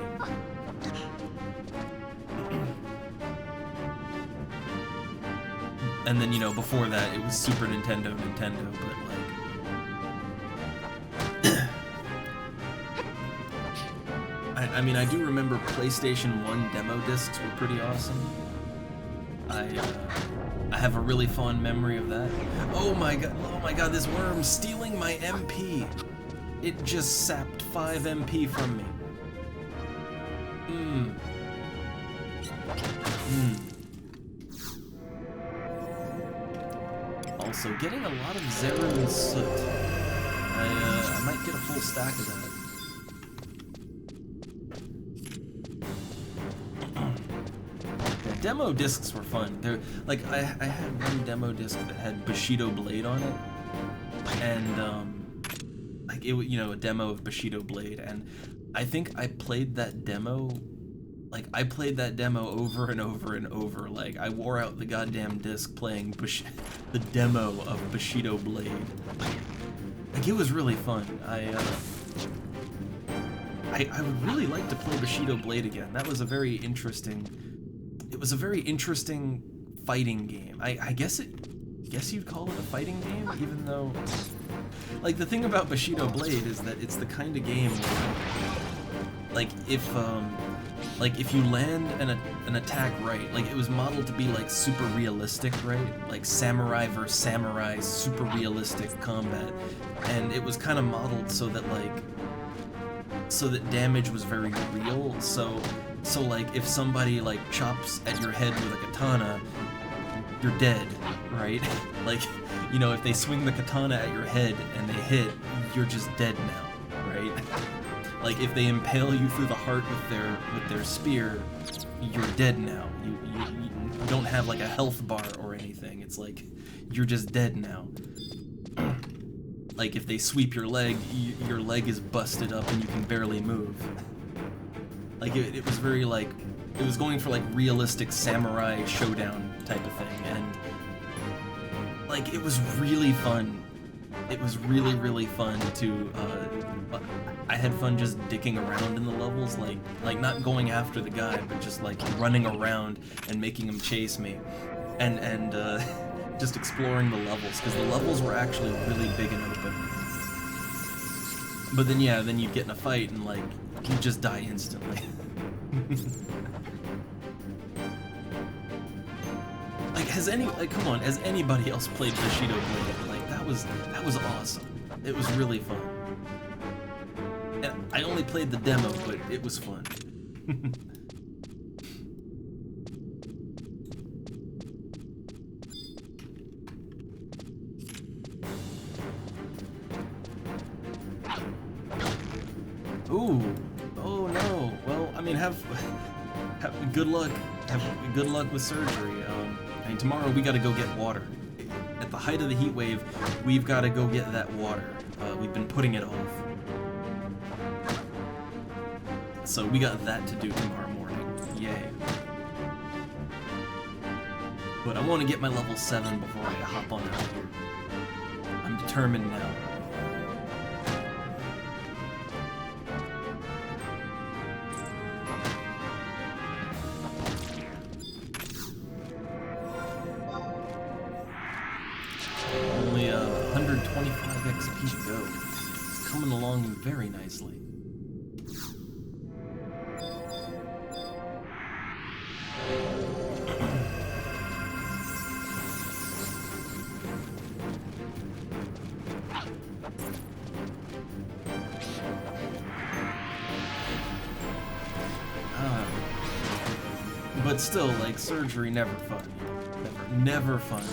And then, you know, before that, it was Super Nintendo, but, like... I mean, I do remember PlayStation 1 demo discs were pretty awesome. I have a really fond memory of that. Oh my god, this worm's stealing my MP! It just sapped 5 MP from me. Also, getting a lot of Zerun soot. I might get a full stack of that. Yeah, demo discs were fun. They're like, I had one demo disc that had Bushido Blade on it, and like it, you know, a demo of Bushido Blade, and I think I played that demo. Like, I played that demo over and over and over. Like, I wore out the goddamn disc playing the demo of Bushido Blade. Like, it was really fun. I would really like to play Bushido Blade again. That was a very interesting... It was a very interesting fighting game. I guess you'd call it a fighting game, even though... Like, the thing about Bushido Blade is that it's the kind of game where, like, if like if you land an attack right, like it was modeled to be like super realistic, right? Like samurai versus samurai, super realistic combat, and it was kind of modeled so that damage was very real. So like if somebody like chops at your head with a katana, you're dead, right? Like, you know, if they swing the katana at your head and they hit, you're just dead now, right? Like if they impale you through the heart with their spear, you're dead now. You don't have like a health bar or anything. It's like you're just dead now. Like if they sweep your leg, your leg is busted up and you can barely move. Like it was very like, it was going for like realistic samurai showdown type of thing, and like it was really fun. It was really, really fun to I had fun just dicking around in the levels, like not going after the guy, but just like running around and making him chase me, and just exploring the levels, because the levels were actually really big and open. But then yeah, then you'd get in a fight and like you just die instantly. Like come on, has anybody else played Bushido Blade? Like that was awesome. It was really fun. And I only played the demo, but it was fun. Ooh. Oh no. Well, I mean, have good luck. Have good luck with surgery. I mean, tomorrow we gotta go get water. At the height of the heat wave, we've gotta go get that water. We've been putting it off. So we got that to do tomorrow morning. Yay. But I want to get my level 7 before I hop on out here. I'm determined now. Only 125 XP to go. It's coming along very nicely. But still, like, surgery never fun. Never fun.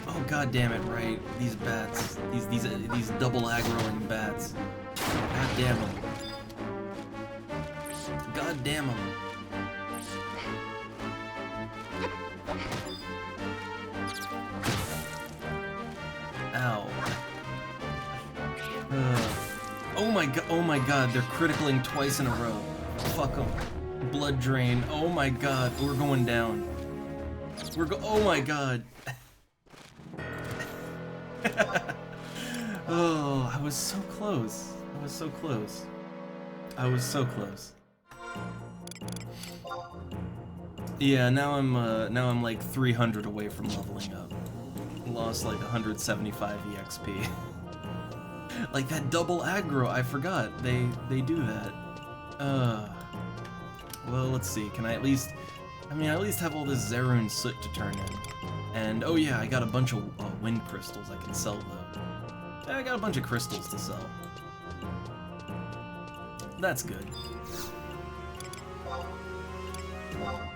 Oh god damn it! Right, these bats, these double aggroing bats. God damn them. God damn them. Ow. Oh my god, they're criticaling twice in a row. Fuck them. Blood drain. Oh my god, we're going down. Oh my god. Oh, I was so close. I was so close. I was so close. Yeah, now I'm like 300 away from leveling up. Lost like 175 EXP. Like that double aggro, I forgot. They do that. Well, let's see. Can I at least... I mean, I at least have all this Zerun soot to turn in. And, oh yeah, I got a bunch of wind crystals I can sell, though. I got a bunch of crystals to sell. That's good.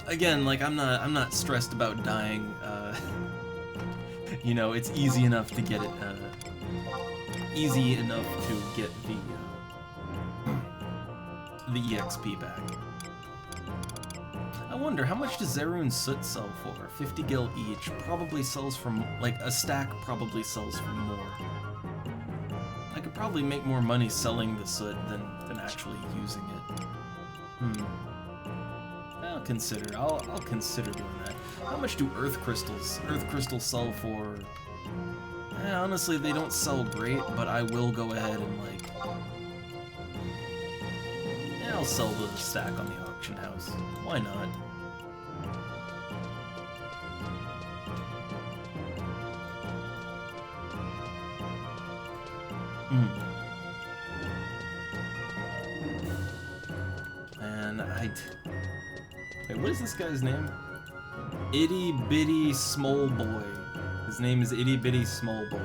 Again, like, I'm not stressed about dying. You know, it's easy enough to get it, easy enough to get the EXP back. I wonder, how much does Zerun soot sell for? 50 gil each. Probably sells for, like, a stack probably sells for more. I could probably make more money selling the soot than actually using it. I'll consider doing that. How much do earth crystals sell for? Honestly, they don't sell great, but I will go ahead and, like... Yeah, I'll sell the stack on the auction house. Why not? And What is this guy's name? Itty Bitty Small Boy. His name is Itty Bitty Small Boy.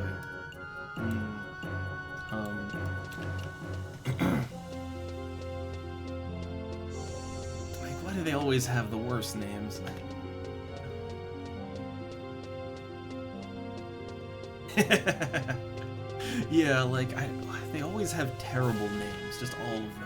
Like, why do they always have the worst names? Yeah, like, they always have terrible names, just all of them.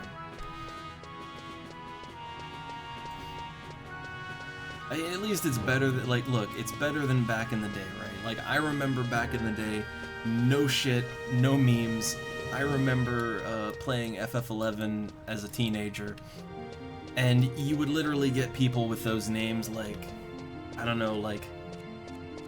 At least it's better than, like, look, it's better than back in the day, right? Like, I remember back in the day, no shit, no memes. I remember playing FF11 as a teenager, and you would literally get people with those names like, I don't know, like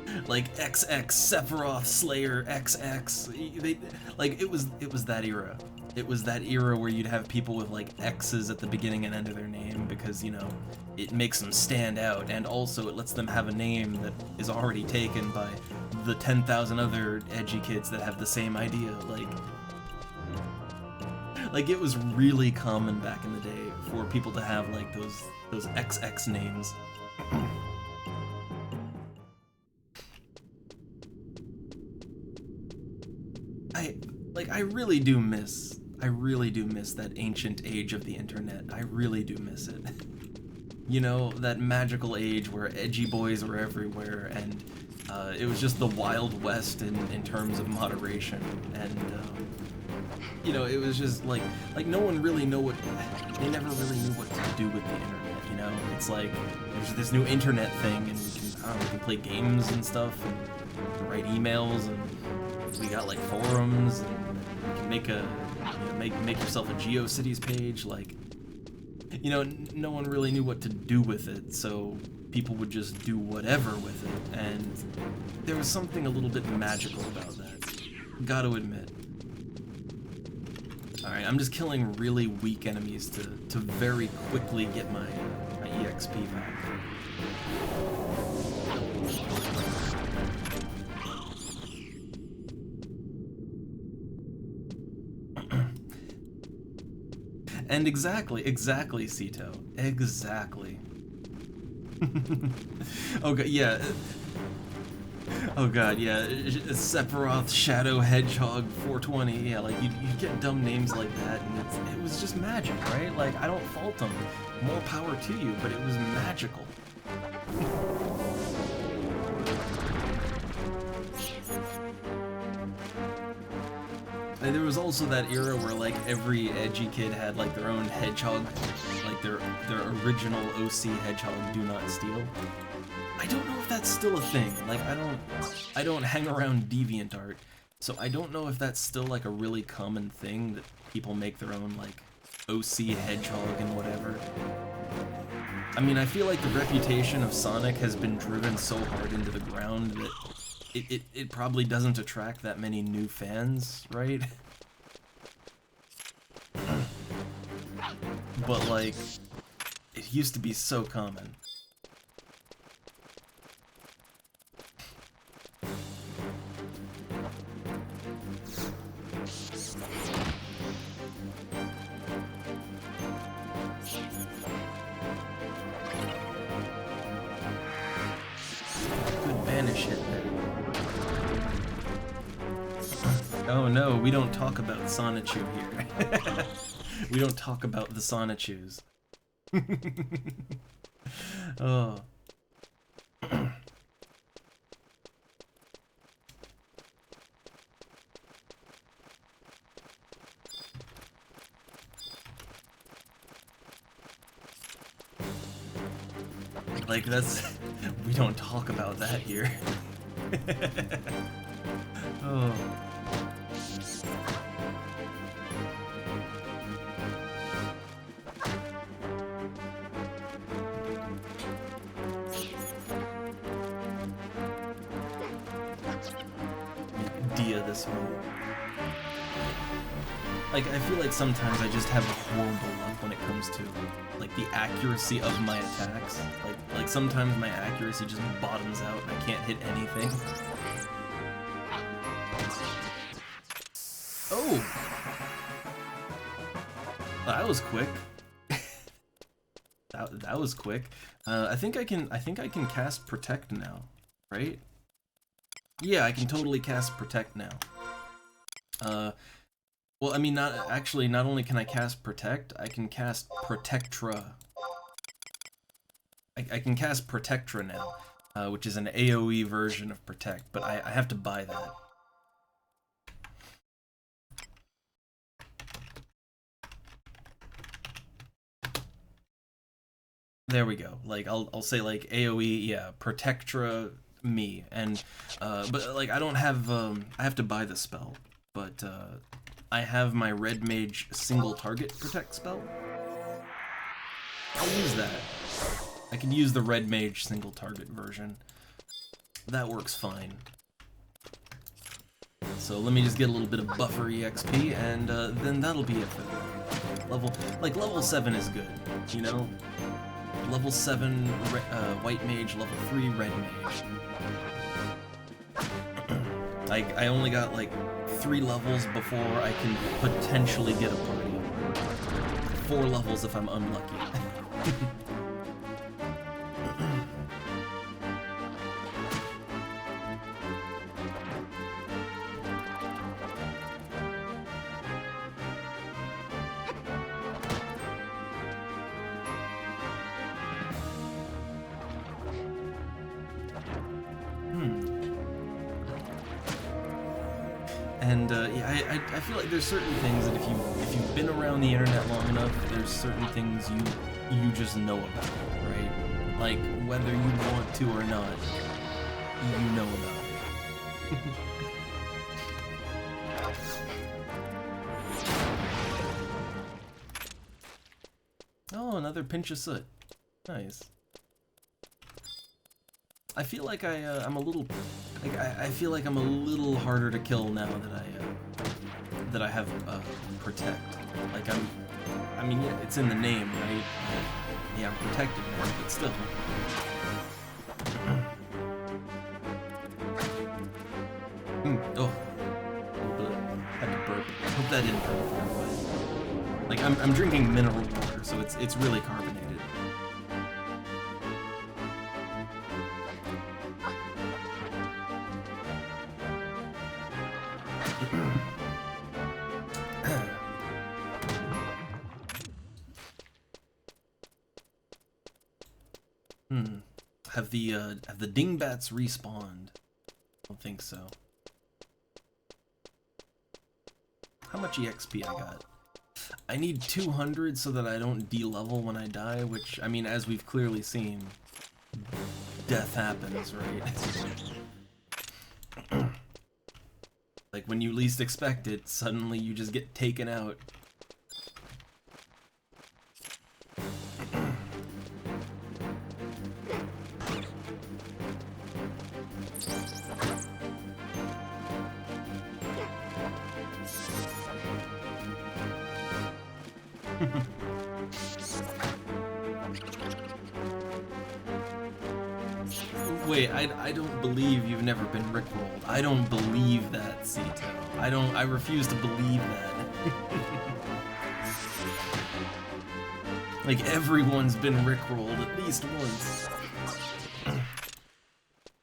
XX Sephiroth Slayer XX. Like, it was that era. It was that era where you'd have people with like X's at the beginning and end of their name because, you know, it makes them stand out, and also it lets them have a name that is already taken by the 10,000 other edgy kids that have the same idea. Like it was really common back in the day for people to have like those XX names. I really do miss that ancient age of the internet. I really do miss it. You know, that magical age where edgy boys were everywhere, and it was just the Wild West in terms of moderation, and you know, it was just like no one really they never really knew what to do with the internet. You know, it's like there's this new internet thing, and we can play games and stuff, and write emails, and we got like forums, and you can make make yourself a GeoCities page. Like, you know, no one really knew what to do with it, so people would just do whatever with it, and there was something a little bit magical about that. Gotta admit. Alright, I'm just killing really weak enemies to very quickly get my EXP back. And exactly, Cito. Exactly. Oh god, yeah. Oh god, yeah. Sephiroth, Shadow, Hedgehog, 420. Yeah, like you get dumb names like that, and it was just magic, right? Like, I don't fault them. More power to you, but it was magical. And there was also that era where like every edgy kid had like their own hedgehog, like their original OC hedgehog, Do Not Steal. I don't know if that's still a thing. Like, I don't hang around DeviantArt, so I don't know if that's still like a really common thing that people make their own like OC hedgehog and whatever. I mean, I feel like the reputation of Sonic has been driven so hard into the ground that it probably doesn't attract that many new fans, right? But like, it used to be so common. Good banish hit there. Oh no, we don't talk about Sonichu here. We don't talk about the Sonichus. Oh. Like, that's... we don't talk about that here. Oh. Dia this way. Like, I feel like sometimes I just have horrible luck when it comes to, like, the accuracy of my attacks. Like sometimes my accuracy just bottoms out and I can't hit anything. Oh! That was quick. that was quick. I think I can cast Protect now, right? Yeah, I can totally cast Protect now. Well, I mean, not actually. Not only can I cast Protect, I can cast Protectra. I can cast Protectra now, which is an AoE version of Protect, but I have to buy that. There we go. Like I'll say like AoE, yeah, Protectra me, and but like I don't have I have to buy the spell, but I have my Red Mage single target protect spell. I'll use that. I can use the Red Mage single target version. That works fine. So let me just get a little bit of buffer EXP, and then that'll be it for the level. Like level 7 is good, you know. Level 7 White Mage, level 3 Red Mage. I only got like 3 levels before I can potentially get a party. 4 levels if I'm unlucky. And yeah, I feel like there's certain things that if you've been around the internet long enough, there's certain things you just know about, right? Like whether you want to or not, you know about it. Oh, another pinch of soot. Nice. I feel like I'm a little, like I feel like I'm a little harder to kill now that I have protect. Like I mean, yeah, it's in the name, right? Yeah, I'm protected now, but still. Oh, had to burp. Hope that didn't hurt. Like I'm drinking mineral water, so it's really carbonated. Have the dingbats respawned? I don't think so. How much EXP I got? I need 200 so that I don't de-level when I die, which, I mean, as we've clearly seen, death happens, right? Like, when you least expect it, suddenly you just get taken out. Wait, I don't believe you've never been rickrolled. I don't believe that, Cito. I refuse to believe that. Like, everyone's been rickrolled at least once.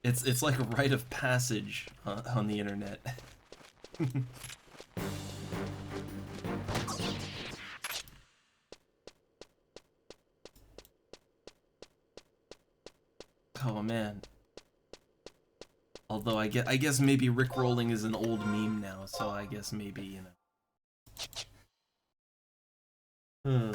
It's like a rite of passage on the internet. Oh man. Although I guess maybe rickrolling is an old meme now, so I guess maybe, you know.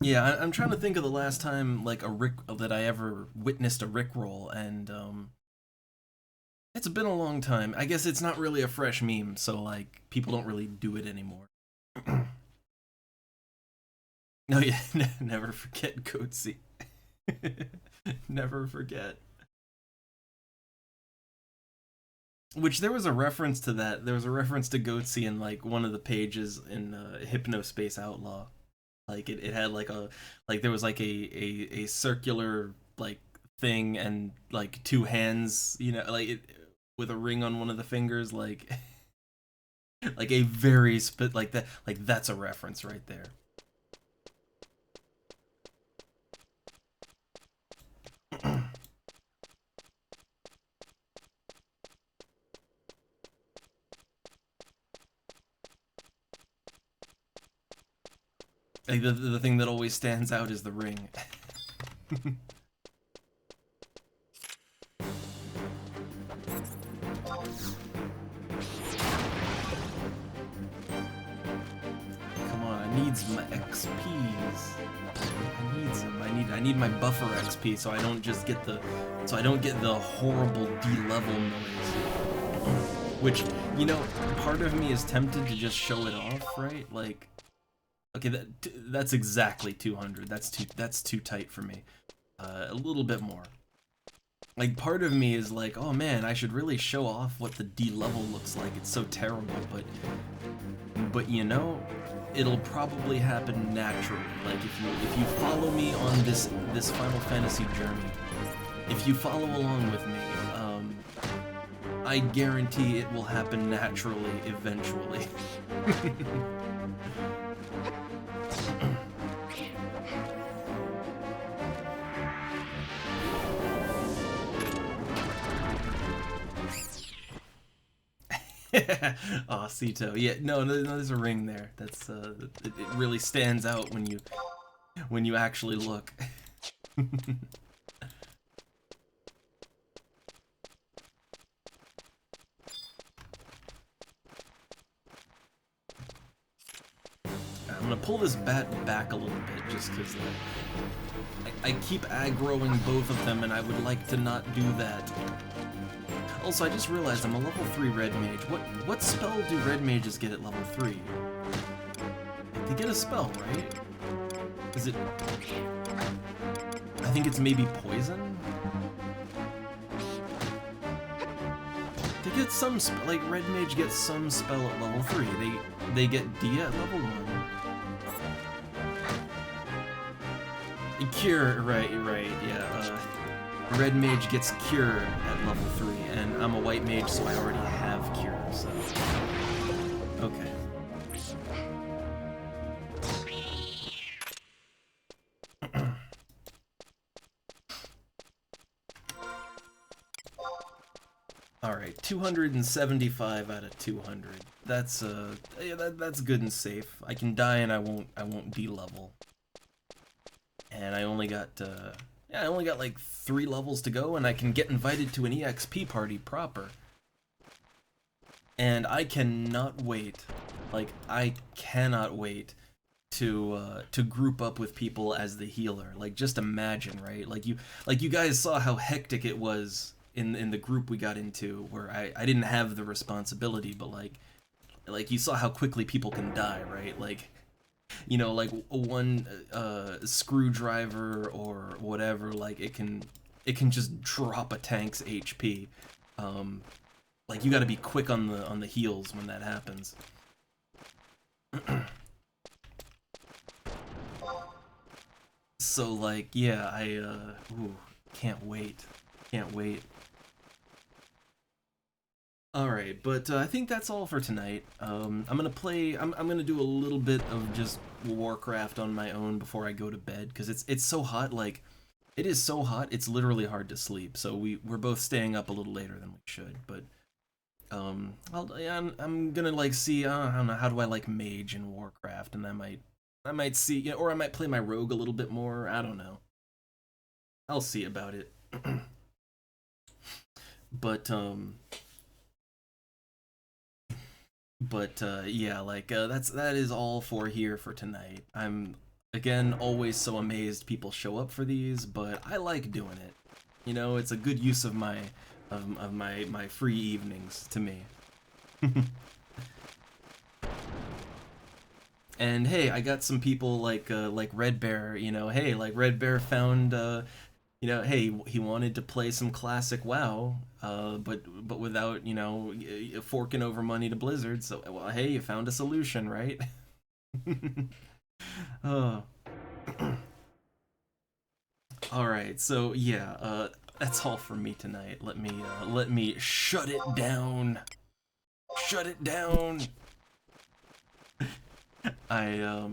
Yeah, I'm trying to think of the last time like that I ever witnessed a rickroll, and it's been a long time. I guess it's not really a fresh meme, so like people don't really do it anymore. No, yeah, never forget Goatsy. Never forget. Which there was a reference to that. There was a reference to Goatsy in like one of the pages in Hypnospace Outlaw. Like it had like there was like a circular like thing and like 2 hands, you know, like it with a ring on one of the fingers, like like a very like that, like that's a reference right there. Like the thing that always stands out is the ring. Come on, I needs my XPs. I needs them. I need my buffer XP so I don't just get the horrible D-level noise. Which, you know, part of me is tempted to just show it off, right? Like, okay, that's exactly 200. That's too tight for me. A little bit more. Like, part of me is like, oh man, I should really show off what the D level looks like. It's so terrible, but you know, it'll probably happen naturally. Like if you follow me on this Final Fantasy journey, if you follow along with me, I guarantee it will happen naturally eventually. Aw, Sito. Yeah, no, there's a ring there. That's it really stands out when you actually look. I'm gonna pull this bat back a little bit just because I keep aggroing both of them and I would like to not do that. Also, I just realized I'm a level 3 red mage. What spell do red mages get at level 3? They get a spell, right? Is it... I think it's maybe poison? They get some spell, like red mage gets some spell at level 3. They get D at level 1. Cure, right, yeah. Red mage gets cure at level 3, and I'm a white mage, so I already have cure, so... Okay. Alright, 275 out of 200. That's, yeah, that's good and safe. I can die and I won't D-level. And I only got, yeah, I only got like 3 levels to go, and I can get invited to an EXP party proper. And I cannot wait, like, I cannot wait to group up with people as the healer. Like, just imagine, right? Like you guys saw how hectic it was in the group we got into, where I didn't have the responsibility, but like you saw how quickly people can die, right? Like, you know, like one screwdriver or whatever, like it can just drop a tank's HP. Like you got to be quick on the heels when that happens. So like, yeah, ooh, can't wait. Alright, but I think that's all for tonight. I'm gonna do a little bit of just Warcraft on my own before I go to bed, because it's so hot, like, it is so hot, it's literally hard to sleep, so we're both staying up a little later than we should, but, I'm gonna, like, see, I don't know, how do I like Mage in Warcraft, and I might see, you know, or I might play my Rogue a little bit more, I don't know. I'll see about it. But yeah, like that is all for here for tonight. I'm again always so amazed people show up for these, but I like doing it. You know, it's a good use of my my free evenings to me. And hey, I got some people like Red Bear, you know, hey, like Red Bear found you know, hey, he wanted to play some classic WoW, but without, you know, forking over money to Blizzard. So, well, hey, you found a solution, right? Oh. All right. So yeah, that's all for me tonight. Let me shut it down. Shut it down. I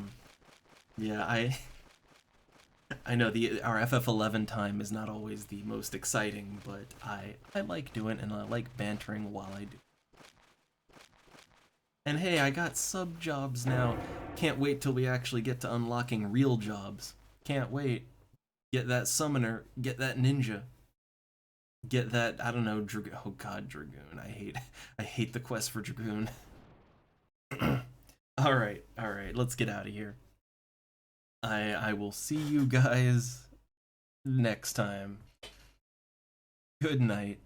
yeah, I know the our FF11 time is not always the most exciting, but I like doing it and I like bantering while I do. And hey, I got sub jobs now. Can't wait till we actually get to unlocking real jobs. Can't wait. Get that summoner, get that ninja, get that, I don't know, oh god, Dragoon. I hate the quest for Dragoon. Alright, let's get out of here. I will see you guys next time. Good night.